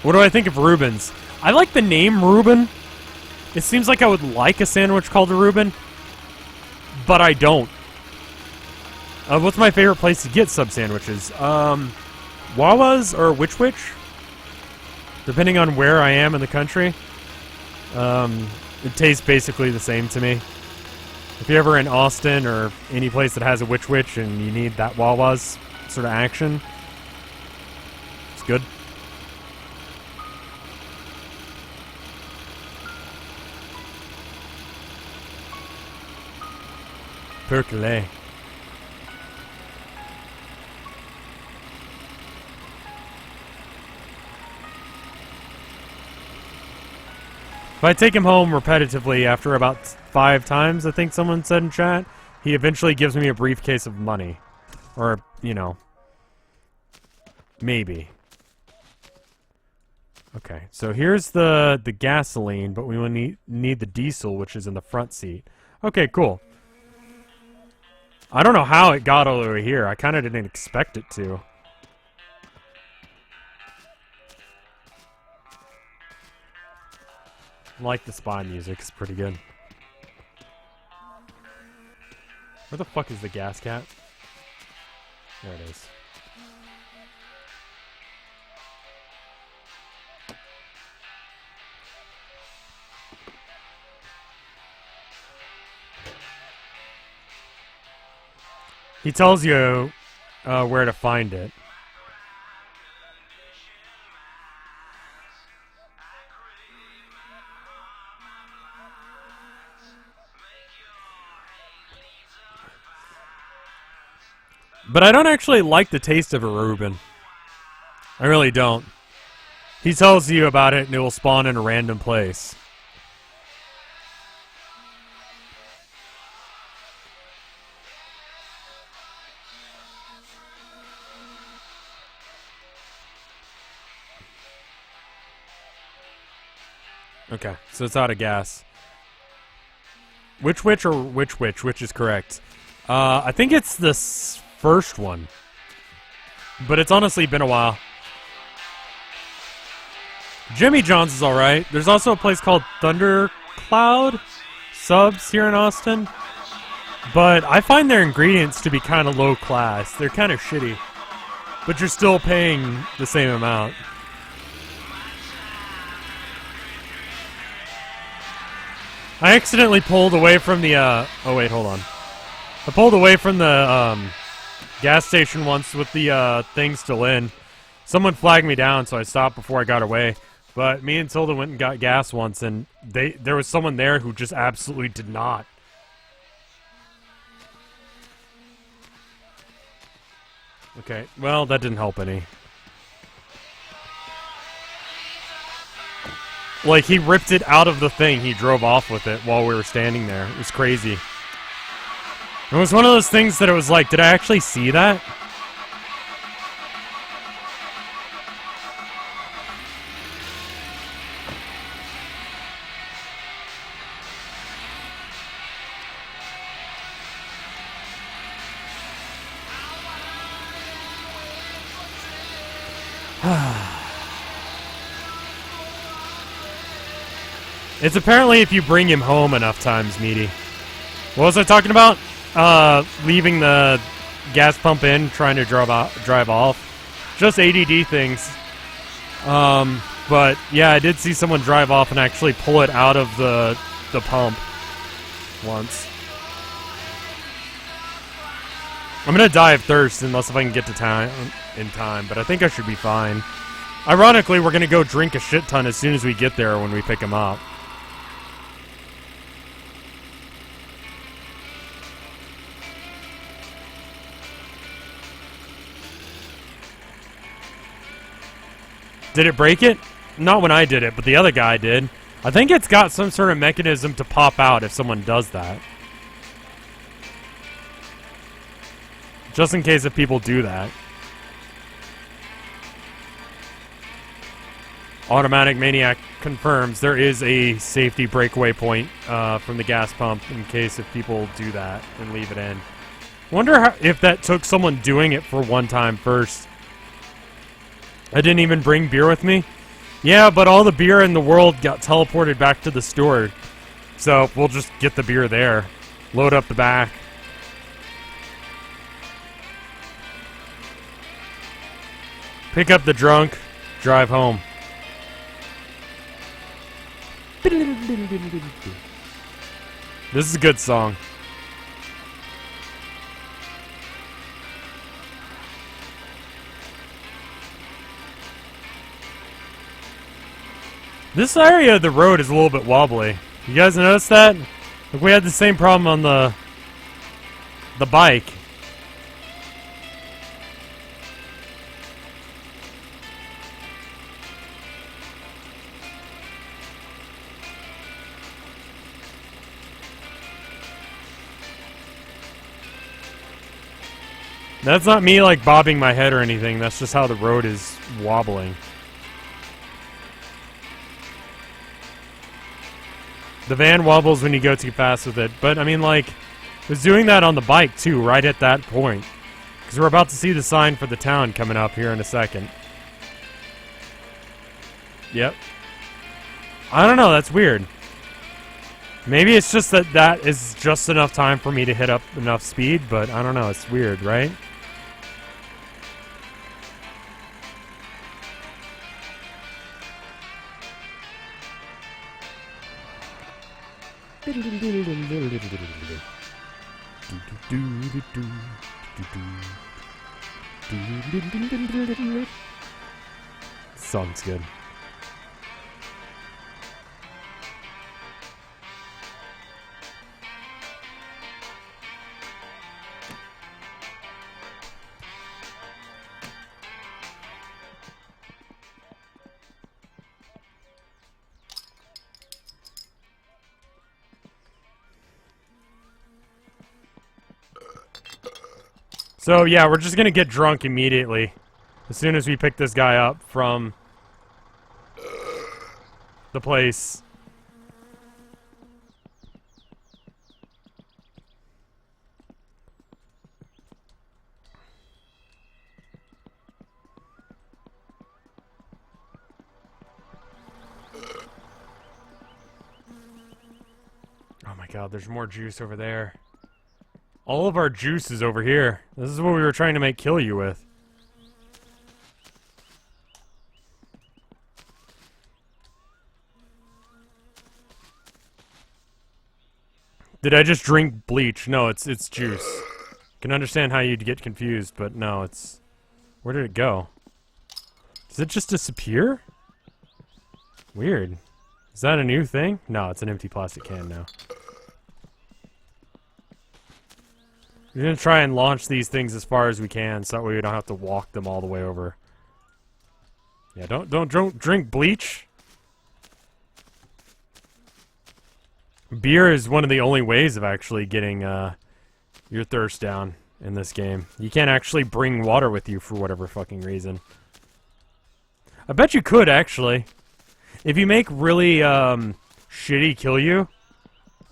What do I think of Reuben's? I like the name Reuben. It seems like I would like a sandwich called a Reuben, but I don't. What's my favorite place to get sub sandwiches? Wawa's or Which Wich? Depending on where I am in the country. It tastes basically the same to me. If you're ever in Austin or any place that has a Which Wich and you need that Wawa's sort of action, it's good. Percolé. If I take him home repetitively after about 5 times, I think someone said in chat, he eventually gives me a briefcase of money. Or, you know, maybe. Okay, so here's the gasoline, but we will need the diesel, which is in the front seat. Okay, cool. I don't know how it got all over here. I kind of didn't expect it to. I like the spy music. It's pretty good. Where the fuck is the gas cap? There it is. He tells you where to find it. But I don't actually like the taste of a Reuben. I really don't. He tells you about it and it will spawn in a random place. Okay, so it's out of gas. Which Wich or Which Wich? Which is correct? I think it's the first one. But it's honestly been a while. Jimmy John's is alright. There's also a place called Thundercloud Subs here in Austin. But I find their ingredients to be kind of low class. They're kind of shitty. But you're still paying the same amount. I accidentally pulled away from the, oh wait, hold on. I pulled away from the, gas station once with the, thing still in. Someone flagged me down, so I stopped before I got away. But me and Tilda went and got gas once, and there was someone there who just absolutely did not. Okay, well, that didn't help any. Like, he ripped it out of the thing. He drove off with it while we were standing there. It was crazy. It was one of those things that it was like, did I actually see that? It's apparently if you bring him home enough times, Meaty. What was I talking about? Leaving the gas pump in, trying to drive off. Just ADD things. But yeah, I did see someone drive off and actually pull it out of the pump once. I'm gonna die of thirst unless if I can get to town in time, but I think I should be fine. Ironically, we're gonna go drink a shit ton as soon as we get there when we pick him up. Did it break it? Not when I did it, but the other guy did. I think it's got some sort of mechanism to pop out if someone does that. Just in case if people do that. Automatic Maniac confirms there is a safety breakaway point from the gas pump in case if people do that and leave it in. Wonder if that took someone doing it for one time first. I didn't even bring beer with me. Yeah, but all the beer in the world got teleported back to the store. So we'll just get the beer there. Load up the back. Pick up the drunk. Drive home. This is a good song. This area of the road is a little bit wobbly. You guys notice that? Like we had the same problem on the bike. That's not me like bobbing my head or anything. That's just how the road is wobbling. The van wobbles when you go too fast with it. But, I mean, like, I was doing that on the bike, too, right at that point. Because we're about to see the sign for the town coming up here in a second. Yep. I don't know, that's weird. Maybe it's just that that is just enough time for me to hit up enough speed, but I don't know, it's weird, right? Song's good. So, yeah, we're just gonna get drunk immediately. As soon as we pick this guy up from the place. Oh my god, there's more juice over there. All of our juice is over here. This is what we were trying to make kill you with. Did I just drink bleach? No, it's juice. Can understand how you'd get confused, but no, it's... Where did it go? Does it just disappear? Weird. Is that a new thing? No, it's an empty plastic can now. We're gonna try and launch these things as far as we can, so that way we don't have to walk them all the way over. Yeah, don't drink bleach. Beer is one of the only ways of actually getting your thirst down in this game. You can't actually bring water with you for whatever fucking reason. I bet you could, actually. If you make really shitty kill you,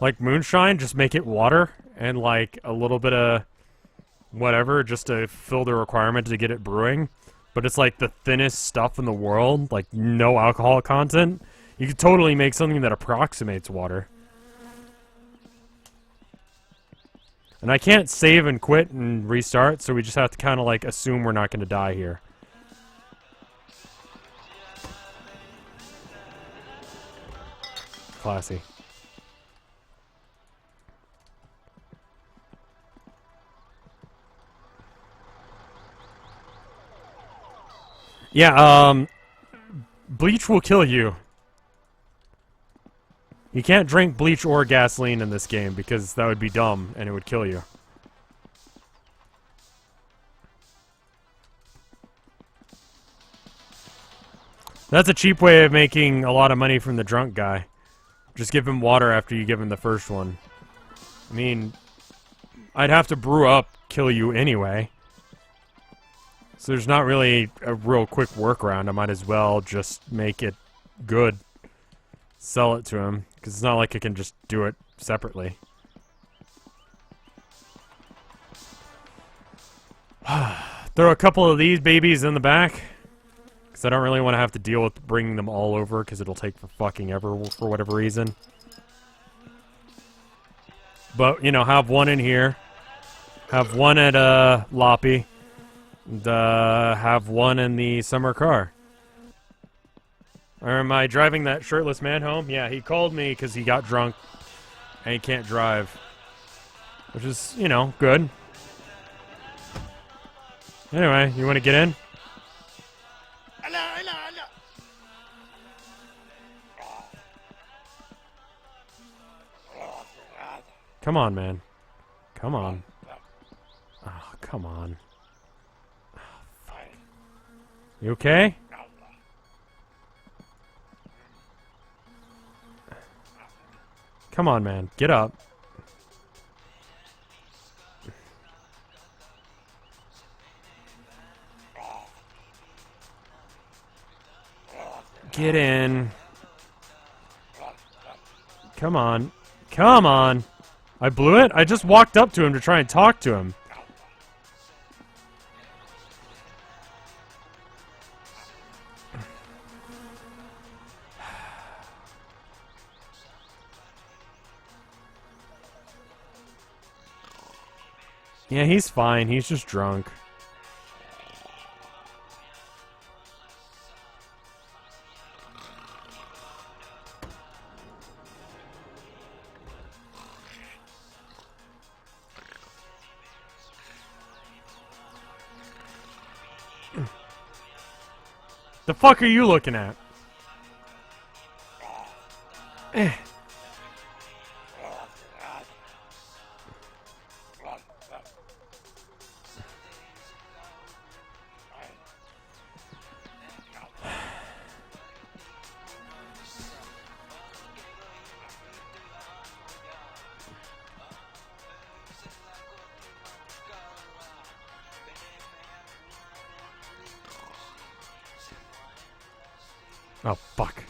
like moonshine, just make it water. And, like, a little bit of whatever, just to fill the requirement to get it brewing. But it's, like, the thinnest stuff in the world. Like, no alcohol content. You could totally make something that approximates water. And I can't save and quit and restart, so we just have to kind of, like, assume we're not going to die here. Classy. Yeah, bleach will kill you. You can't drink bleach or gasoline in this game because that would be dumb and it would kill you. That's a cheap way of making a lot of money from the drunk guy. Just give him water after you give him the first one. I mean, I'd have to brew up, kill you anyway. So there's not really a real quick workaround. I might as well just make it good. Sell it to him, because it's not like I can just do it separately. Throw a couple of these babies in the back, because I don't really want to have to deal with bringing them all over, because it'll take for fucking ever for whatever reason. But, you know, have one in here. Have one at Loppy. And have one in the summer car. Or am I driving that shirtless man home? Yeah, he called me because he got drunk and he can't drive. Which is, you know, good. Anyway, you want to get in? Come on, man. Come on. Oh, come on. Oh, fuck. You okay? Come on, man. Get up. Get in. Come on. Come on. I blew it? I just walked up to him to try and talk to him. Yeah, he's fine. He's just drunk. The fuck are you looking at? Oh, fuck.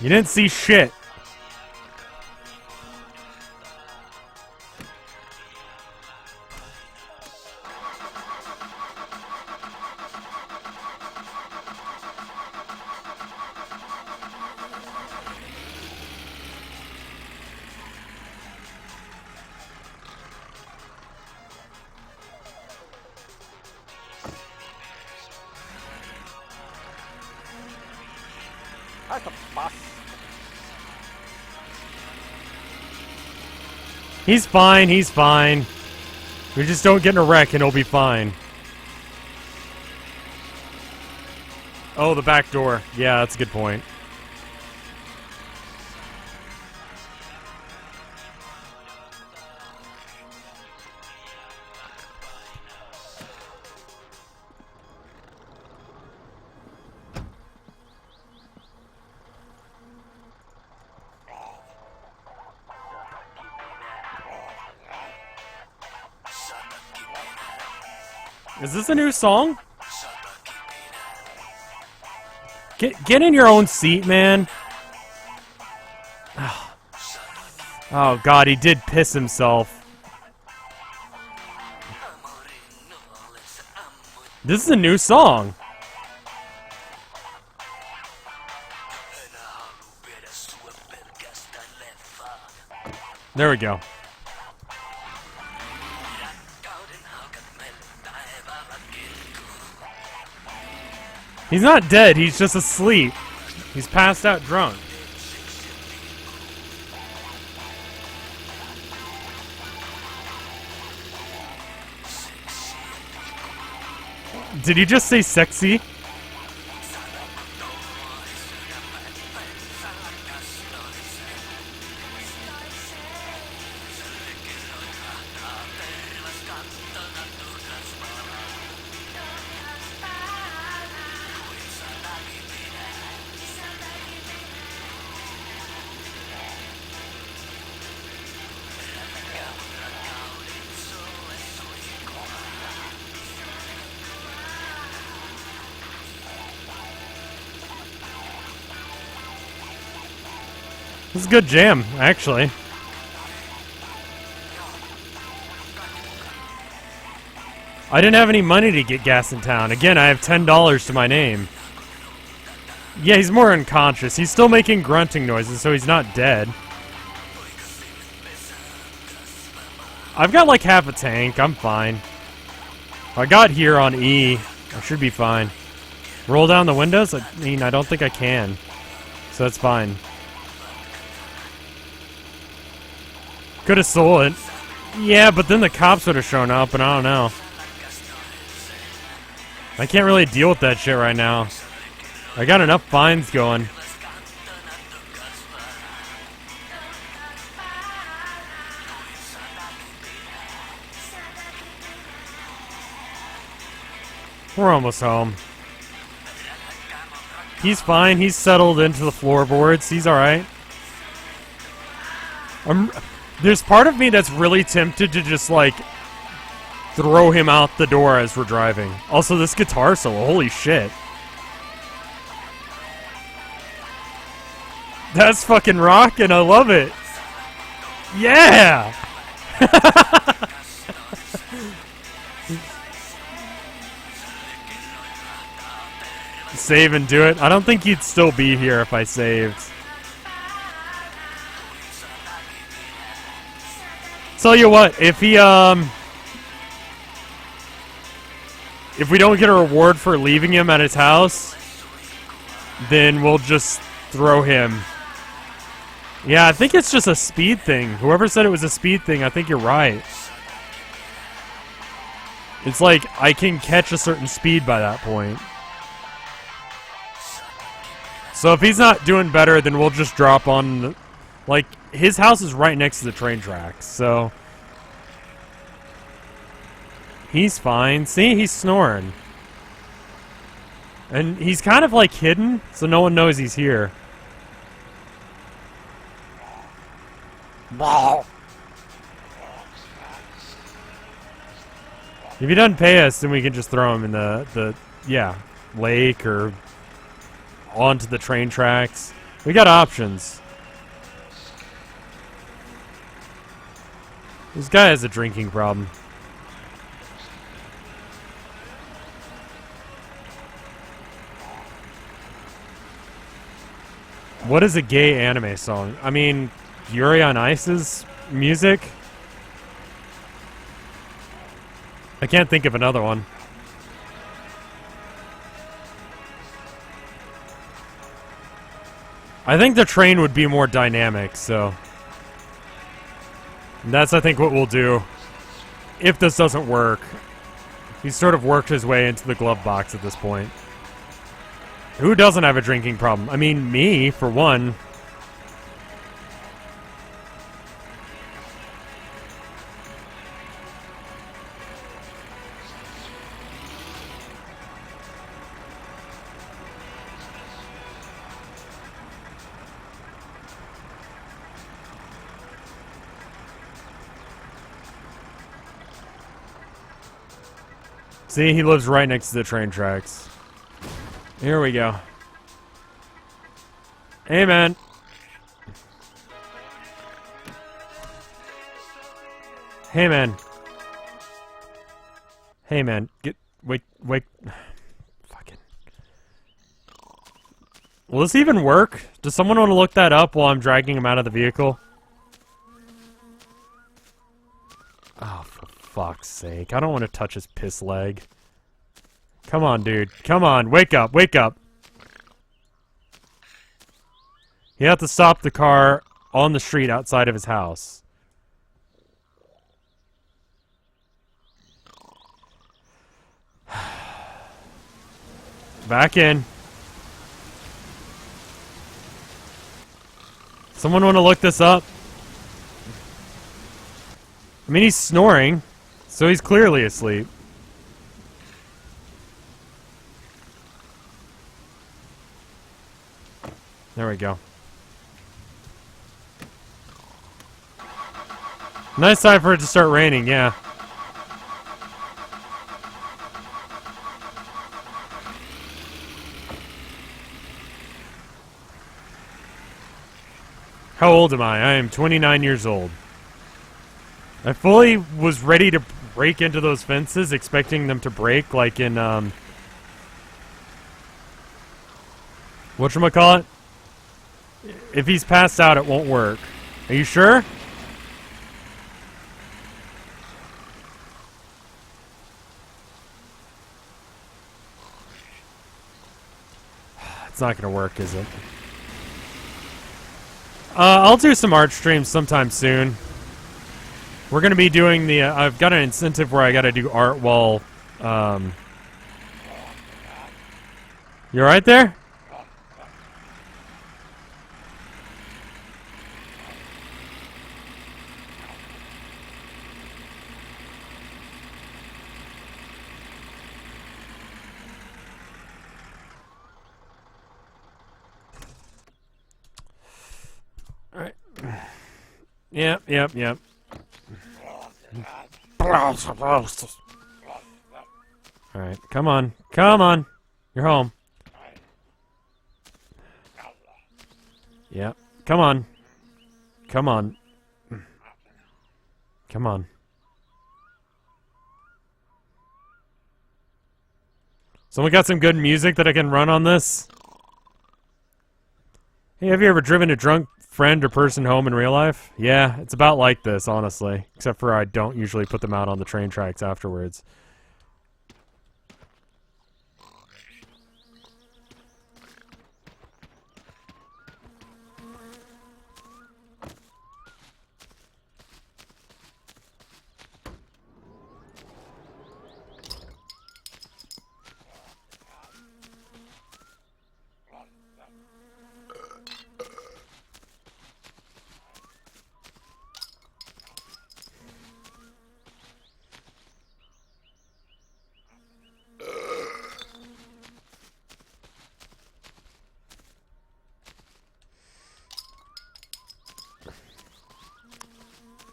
You didn't see shit. That's a bus. He's fine, he's fine. We just don't get in a wreck and he'll be fine. Oh, the back door. Yeah, that's a good point. Is this a new song? Get in your own seat, man. Oh god, he did piss himself. This is a new song. There we go. He's not dead, he's just asleep. He's passed out drunk. Did you just say sexy? This is a good jam, actually. I didn't have any money to get gas in town. Again, I have $10 to my name. Yeah, he's more unconscious. He's still making grunting noises, so he's not dead. I've got like half a tank. I'm fine. If I got here on E, I should be fine. Roll down the windows? I mean, I don't think I can. So that's fine. Could have stole it. Yeah, but then the cops would have shown up, and I don't know. I can't really deal with that shit right now. I got enough fines going. We're almost home. He's fine. He's settled into the floorboards. He's alright. There's part of me that's really tempted to just, like, throw him out the door as we're driving. Also, this guitar solo, holy shit. That's fucking rockin', I love it. Yeah! Save and do it. I don't think he'd still be here if I saved. Tell you what, if he, if we don't get a reward for leaving him at his house, then we'll just throw him. Yeah, I think it's just a speed thing. Whoever said it was a speed thing, I think you're right. It's like, I can catch a certain speed by that point. So if he's not doing better, then we'll just drop on the... Like, his house is right next to the train tracks, so... He's fine. See, he's snoring. And he's kind of, like, hidden, so no one knows he's here. If he doesn't pay us, then we can just throw him in the lake or onto the train tracks. We got options. This guy has a drinking problem. What is a gay anime song? I mean, Yuri on Ice's music? I can't think of another one. I think the train would be more dynamic, so... That's, I think, what we'll do. If this doesn't work. He's sort of worked his way into the glove box at this point. Who doesn't have a drinking problem? I mean, me, for one. See, he lives right next to the train tracks. Here we go. Hey, man. Hey, man. Hey, man. Wait. Fucking. Will this even work? Does someone want to look that up while I'm dragging him out of the vehicle? Oh, for fuck's sake. I don't want to touch his piss leg. Come on, dude. Come on. Wake up. Wake up. You have to stop the car on the street outside of his house. Back in. Someone want to look this up? I mean, he's snoring, so he's clearly asleep. There we go. Nice time for it to start raining, yeah. How old am I? I am 29 years old. I fully was ready to break into those fences, expecting them to break, like in, whatchamacallit? If he's passed out, it won't work. Are you sure? It's not gonna work, is it? I'll do some art streams sometime soon. We're gonna be doing the, I've got an incentive where I gotta do art while, you alright there? Alright. Yep. Alright, come on. You're home. Yep. Come on. Someone got some good music that I can run on this? Hey, have you ever driven a drunk friend or person home in real life? Yeah, it's about like this, honestly. Except for I don't usually put them out on the train tracks afterwards.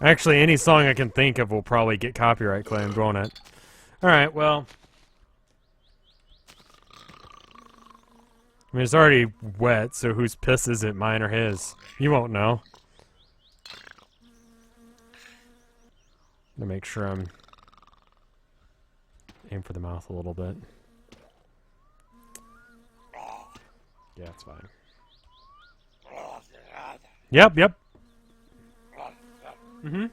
Actually, any song I can think of will probably get copyright claimed, won't it? Alright, well. I mean, it's already wet, so whose piss is it, mine or his? You won't know. To make sure I'm... aim for the mouth a little bit. Yeah, it's fine. Yep. Mm-hmm.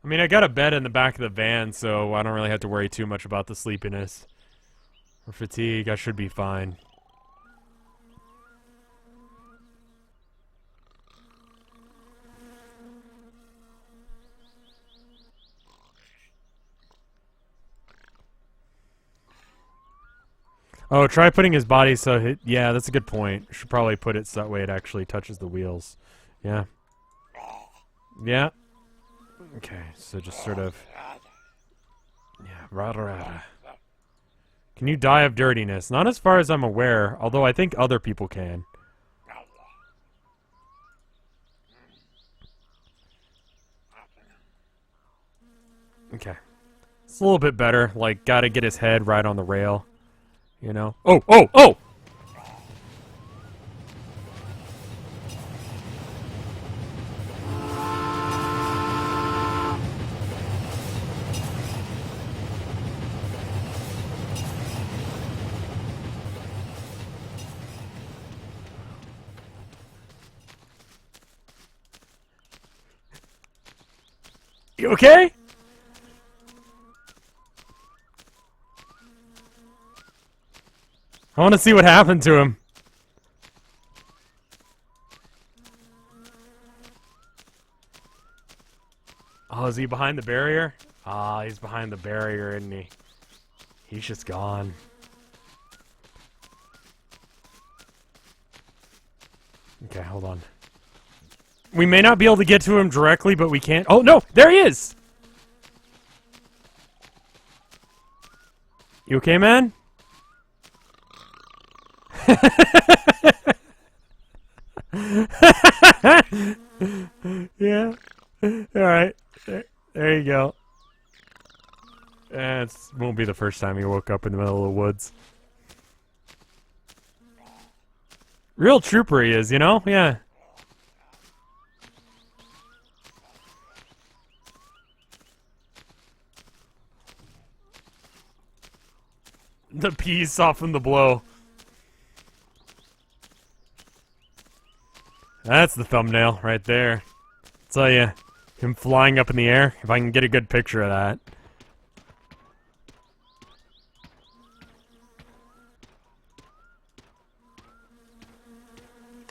I mean, I got a bed in the back of the van, so I don't really have to worry too much about the sleepiness or fatigue. I should be fine. Oh, try putting his body so... yeah, that's a good point. Should probably put it so that way it actually touches the wheels. Yeah. Yeah. Okay, so just sort of... yeah, rada. Can you die of dirtiness? Not as far as I'm aware, although I think other people can. Okay. It's a little bit better, like, gotta get his head right on the rail. You know? Oh! You okay? I want to see what happened to him. Oh, is he behind the barrier? Ah, he's behind the barrier, isn't he? He's just gone. Okay, hold on. We may not be able to get to him directly, but we can't. Oh, no! There he is! You okay, man? Yeah. Alright. There you go. It won't be the first time he woke up in the middle of the woods. Real trooper he is, you know? Yeah. The peas soften the blow. That's the thumbnail right there. I'll tell you, him flying up in the air, if I can get a good picture of that.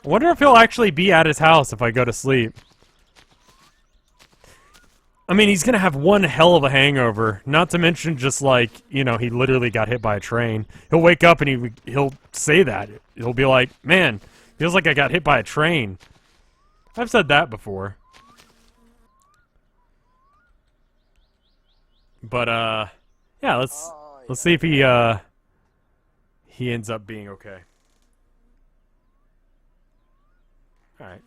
I wonder if he'll actually be at his house if I go to sleep. I mean, he's gonna have one hell of a hangover. Not to mention just like, you know, he literally got hit by a train. He'll wake up and he'll say that. He'll be like, man, feels like I got hit by a train. I've said that before. But, yeah, let's see if he ends up being okay. Alright.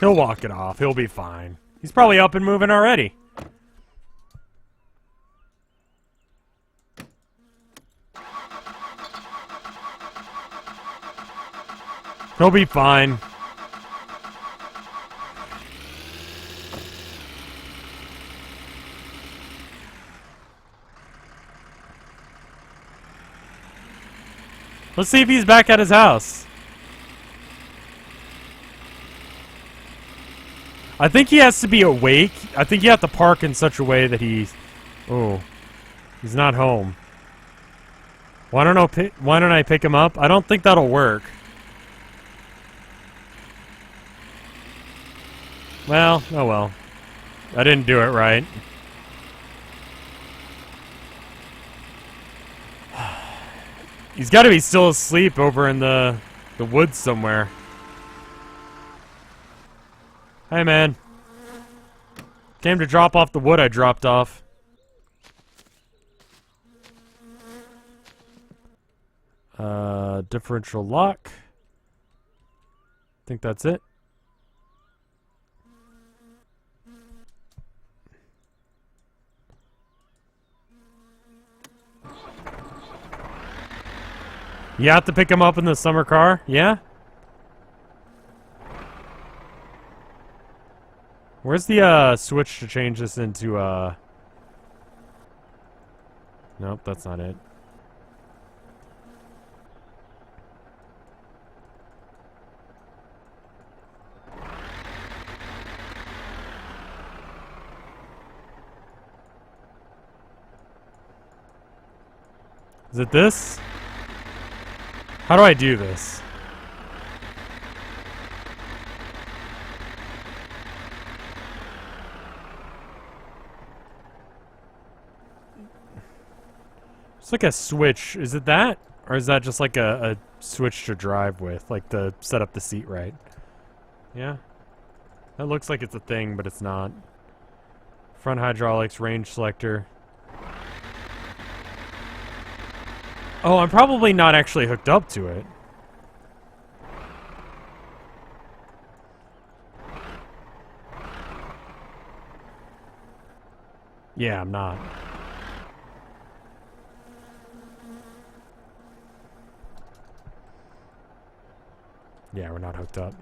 He'll walk it off. He'll be fine. He's probably up and moving already. He'll be fine. Let's see if he's back at his house. I think he has to be awake. I think you have to park in such a way that he's... Oh. He's not home. Why don't I pick him up? I don't think that'll work. Well, oh well. I didn't do it right. He's got to be still asleep over in the woods somewhere. Hey, man. Came to drop off the wood I dropped off. Differential lock. Think that's it. You have to pick him up in the summer car? Yeah? Where's the switch to change this into Nope, that's not it. Is it this? How do I do this? It's like a switch. Is it that? Or is that just like a switch to drive with? Like to set up the seat right? Yeah? That looks like it's a thing, but it's not. Front hydraulics, range selector. Oh, I'm probably not actually hooked up to it. Yeah, I'm not. Yeah, we're not hooked up.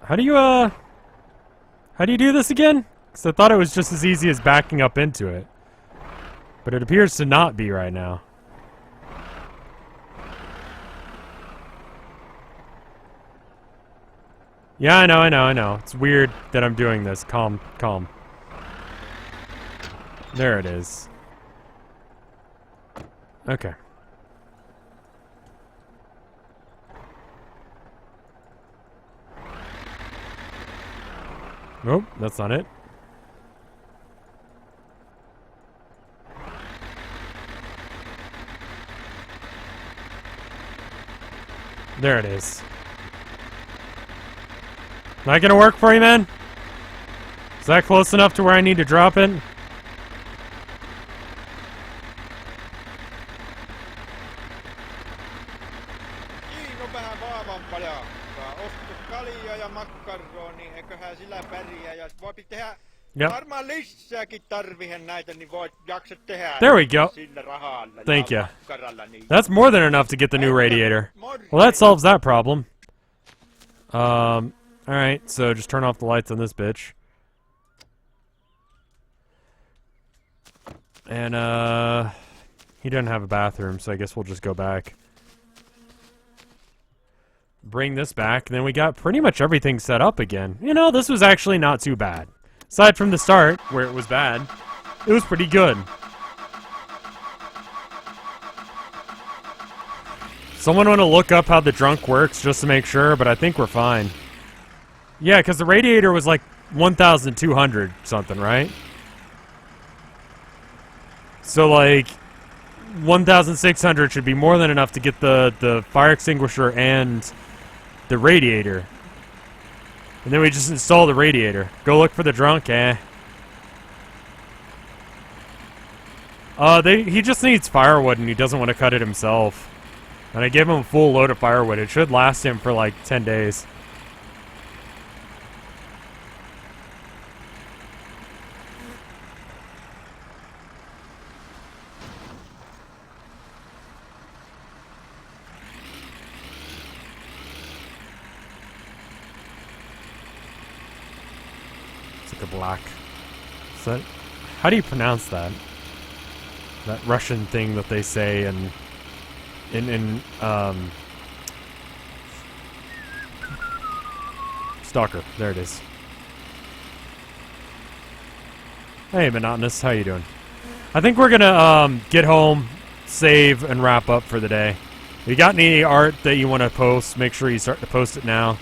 How do you do this again? Because I thought it was just as easy as backing up into it. But it appears to not be right now. Yeah, I know. It's weird that I'm doing this. Calm. There it is. Okay. Nope, that's not it. There it is. Not gonna work for you, man? Is that close enough to where I need to drop it? Siinä on vähän vaavampaa jalkaa. Ostiko kaljaa ja makkaronia, eiköhän sillä pärjää. Ja voipi tehdä Yep. varmaan lisääkin tarvihen näitä, niin voit jaksa tehdä. There we go. Sillä rahalla Thank ja you. makkaralla niin. That's more than enough to get the new radiator. Well, that solves that problem. Alright, so just turn off the lights on this bitch. And, he doesn't have a bathroom, so I guess we'll just go back. Bring this back, and then we got pretty much everything set up again. You know, this was actually not too bad. Aside from the start, where it was bad, it was pretty good. Someone want to look up how the drunk works just to make sure, but I think we're fine. Yeah, because the radiator was like 1,200 something, right? So like 1,600 should be more than enough to get the fire extinguisher and the radiator. And then we just install the radiator. Go look for the drunk, eh? He just needs firewood and he doesn't want to cut it himself. And I gave him a full load of firewood. It should last him for like 10 days. It's like a black. Is that, how do you pronounce that? That Russian thing that they say in Stalker. There it is. Hey, Monotonous, how you doing? I think we're gonna get home, save, and wrap up for the day. If you got any art that you want to post, make sure you start to post it now.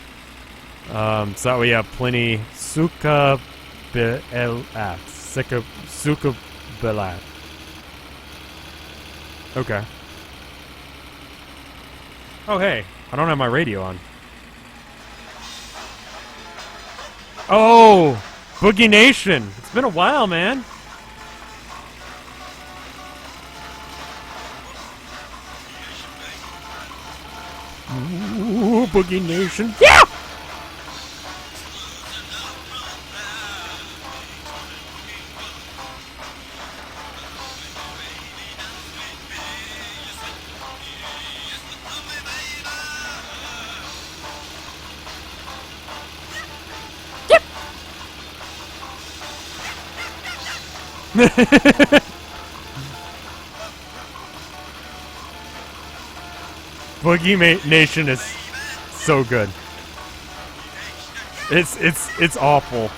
So that way you have plenty. Suka belat. Suka belat. Okay. Oh, hey. I don't have my radio on. Oh! Boogie Nation! It's been a while, man. Ooh, Boogie Nation. Yeah! Boogie Nation is so good. It's awful.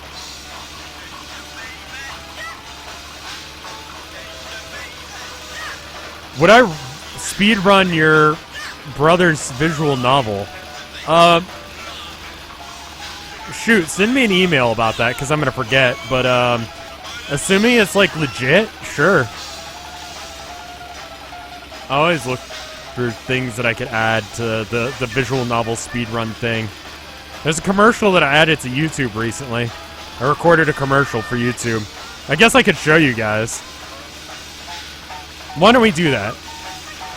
Would I speedrun your brother's visual novel? Shoot, send me an email about that because I'm gonna forget. But assuming it's like legit, sure. I always look for things that I could add to the visual novel speedrun thing. There's a commercial that I added to YouTube recently. I recorded a commercial for YouTube. I guess I could show you guys. Why don't we do that?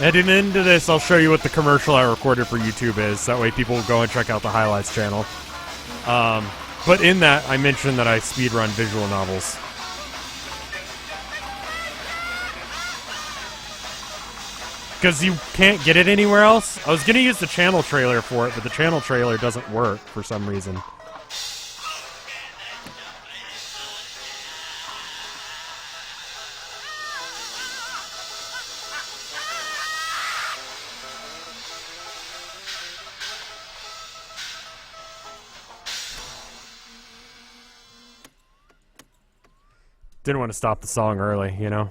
At the end of this, I'll show you what the commercial I recorded for YouTube is. That way people will go and check out the highlights channel. But in that, I mentioned that I speedrun visual novels. Because you can't get it anywhere else. I was going to use the channel trailer for it, but the channel trailer doesn't work for some reason. didn't want to stop the song early, you know?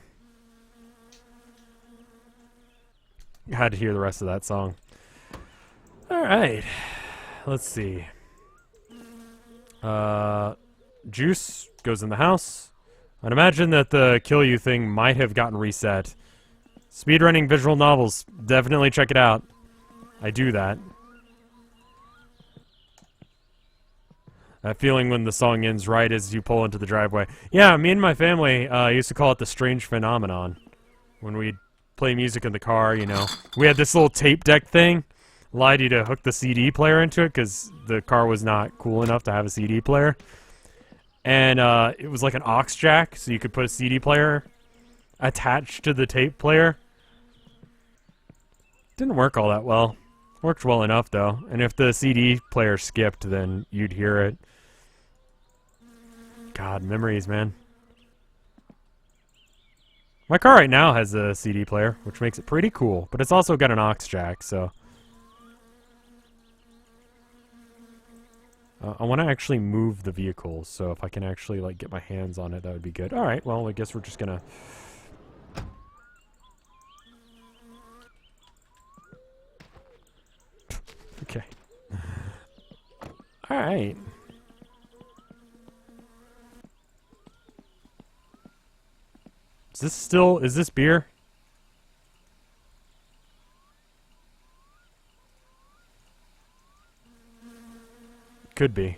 Had to hear the rest of that song. Alright. Let's see. Juice goes in the house. I'd imagine that the kill you thing might have gotten reset. Speedrunning visual novels. Definitely check it out. I do that. That feeling when the song ends right as you pull into the driveway. Yeah, me and my family used to call it the strange phenomenon. When we'd play music in the car, you know. We had this little tape deck thing. Allowed you to hook the CD player into it because the car was not cool enough to have a CD player. And it was like an aux jack, so you could put a CD player attached to the tape player. Didn't work all that well. Worked well enough, though. And if the CD player skipped, then you'd hear it. God, memories, man. My car right now has a CD player, which makes it pretty cool. But it's also got an aux jack, so... I want to actually move the vehicle, so if I can actually, like, get my hands on it, that would be good. Alright, well, I guess we're just gonna... Okay. Alright. Is this beer? Could be.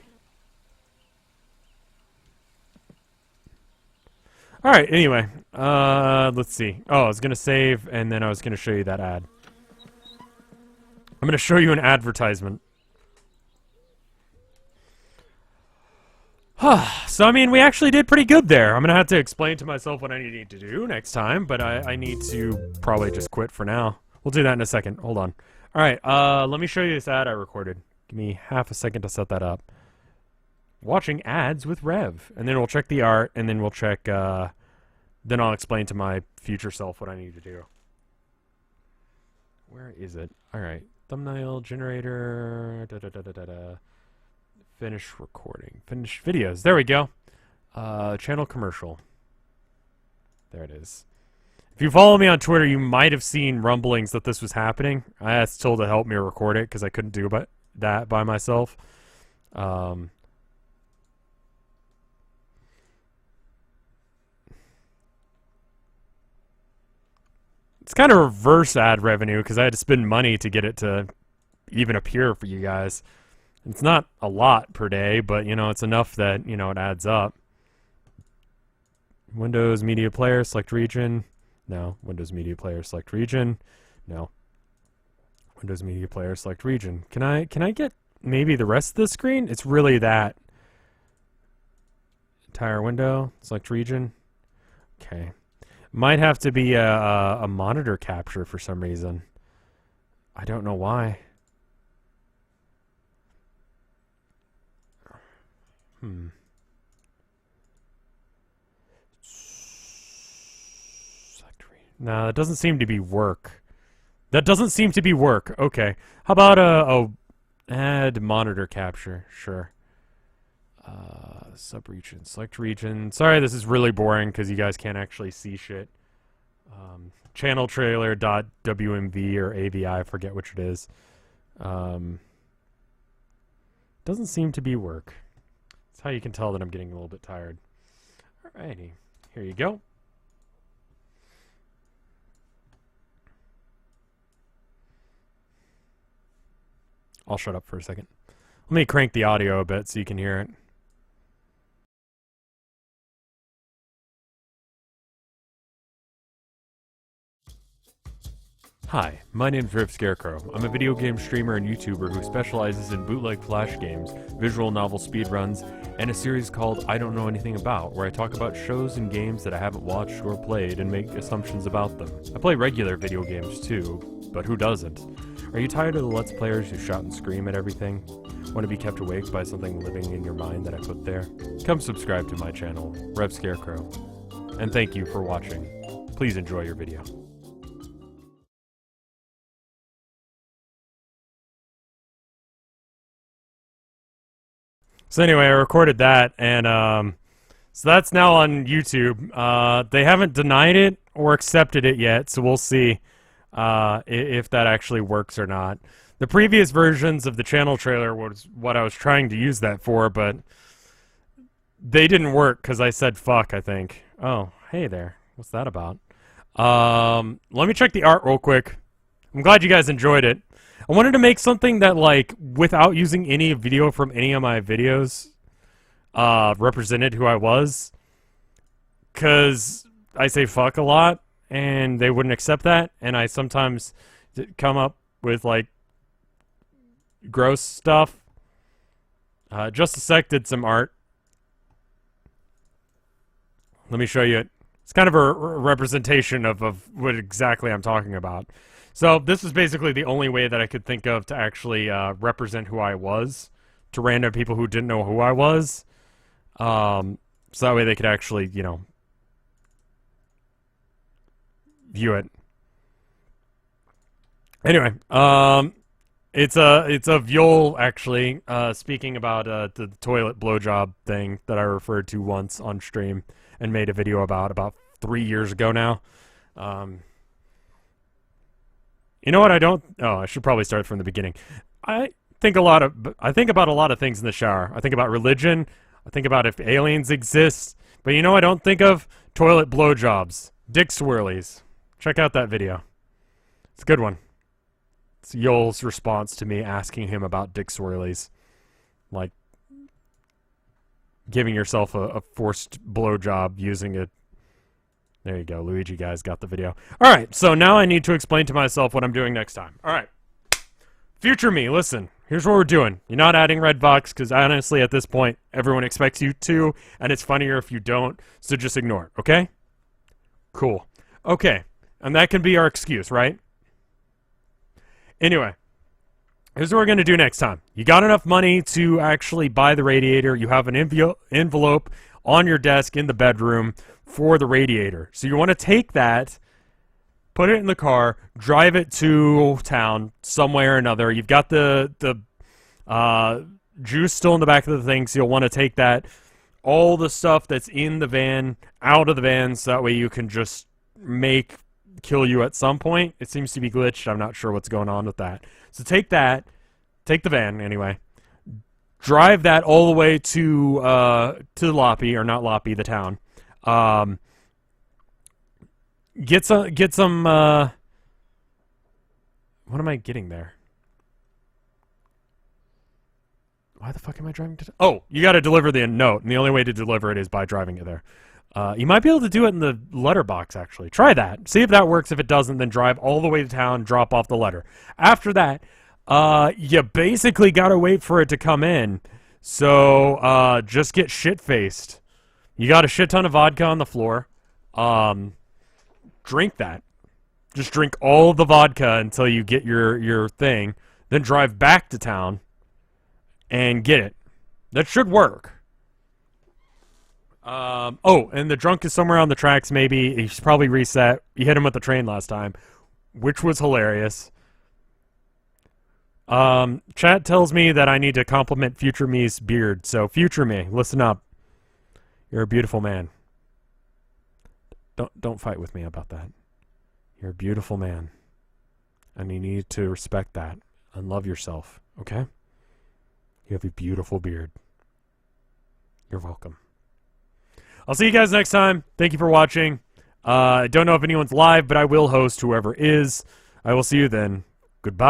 Alright, anyway. Let's see. Oh, I was gonna save, and then I was gonna show you that ad. I'm gonna show you an advertisement. So, I mean, we actually did pretty good there. I'm gonna have to explain to myself what I need to do next time, but I need to probably just quit for now. We'll do that in a second. Hold on. Alright, let me show you this ad I recorded. Give me half a second to set that up. Watching ads with Rev. And then we'll check the art, and then we'll check, then I'll explain to my future self what I need to do. Where is it? Alright. Thumbnail, generator, finish recording. Finish videos. There we go. Channel commercial. There it is. If you follow me on Twitter, you might have seen rumblings that this was happening. I asked Till to help me record it because I couldn't do that by myself. It's kind of reverse ad revenue because I had to spend money to get it to even appear for you guys. It's not a lot per day, but, you know, it's enough that, you know, it adds up. Windows Media Player, select region. No. Windows Media Player, select region. No. Windows Media Player, select region. Can I get maybe the rest of the screen? It's really that. Entire window, select region. Okay. Might have to be a monitor capture for some reason. I don't know why. No, that doesn't seem to be work. That doesn't seem to be work. Okay. How about add monitor capture? Sure. Subregion. Select region. Sorry, this is really boring because you guys can't actually see shit. Channel trailer.wmv or AVI, I forget which it is. Doesn't seem to be work. That's how you can tell that I'm getting a little bit tired. Alrighty. Here you go. I'll shut up for a second. Let me crank the audio a bit so you can hear it. Hi, my name's RevScarecrow. I'm a video game streamer and YouTuber who specializes in bootleg flash games, visual novel speedruns, and a series called I Don't Know Anything About, where I talk about shows and games that I haven't watched or played and make assumptions about them. I play regular video games too, but who doesn't? Are you tired of the Let's Players who shout and scream at everything? Want to be kept awake by something living in your mind that I put there? Come subscribe to my channel, RevScarecrow. And thank you for watching. Please enjoy your video. So anyway, I recorded that, and So that's now on YouTube. They haven't denied it or accepted it yet, so we'll see if that actually works or not. The previous versions of the channel trailer was what I was trying to use that for, but they didn't work because I said fuck, I think. Oh, hey there. What's that about? Let me check the art real quick. I'm glad you guys enjoyed it. I wanted to make something that, like, without using any video from any of my videos, represented who I was. Because I say fuck a lot, and they wouldn't accept that, and I sometimes come up with, like, gross stuff. Just a Sec did some art. Let me show you it. It's kind of a representation of what exactly I'm talking about. So this is basically the only way that I could think of to actually represent who I was to random people who didn't know who I was. So that way they could actually, you know, view it. Anyway, it's a Viol actually speaking about the toilet blowjob thing that I referred to once on stream and made a video about 3 years ago now. You know what? I should probably start from the beginning. I think about a lot of things in the shower. I think about religion. I think about if aliens exist. But you know, I don't think of toilet blowjobs, dick swirlies. Check out that video. It's a good one. It's Yoel's response to me asking him about dick swirlies, like giving yourself a forced blowjob using it. There you go, Luigi guys got the video. Alright, so now I need to explain to myself what I'm doing next time. Alright. Future me, listen. Here's what we're doing. You're not adding red box, because honestly, at this point, everyone expects you to, and it's funnier if you don't, so just ignore it, okay? Cool. Okay, and that can be our excuse, right? Anyway, here's what we're going to do next time. You got enough money to actually buy the radiator. You have an envelope on your desk in the bedroom for the radiator. So you want to take that, put it in the car, drive it to town somewhere or another. You've got the juice still in the back of the thing, so you'll want to take that, all the stuff that's in the van, out of the van, so that way you can just kill you at some point. It seems to be glitched. I'm not sure what's going on with that. So take the van anyway. Drive that all the way to Loppy, or not Loppy, the town. Get some what am I getting there? Why the fuck am I driving to... Oh, you gotta deliver the note, and the only way to deliver it is by driving it there. You might be able to do it in the letterbox, actually. Try that. See if that works. If it doesn't, then drive all the way to town, drop off the letter. After that, you basically gotta wait for it to come in. So, just get shit-faced. You got a shit ton of vodka on the floor. Drink that. Just drink all the vodka until you get your thing. Then drive back to town and get it. That should work. Oh, and the drunk is somewhere on the tracks, maybe. He's probably reset. You hit him with the train last time, which was hilarious. Chat tells me that I need to compliment Future Me's beard. So, Future Me, listen up. You're a beautiful man. Don't fight with me about that. You're a beautiful man. And you need to respect that and love yourself, okay? You have a beautiful beard. You're welcome. I'll see you guys next time. Thank you for watching. I don't know if anyone's live, but I will host whoever is. I will see you then. Goodbye.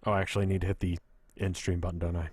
Oh, I actually need to hit the end stream button, don't I?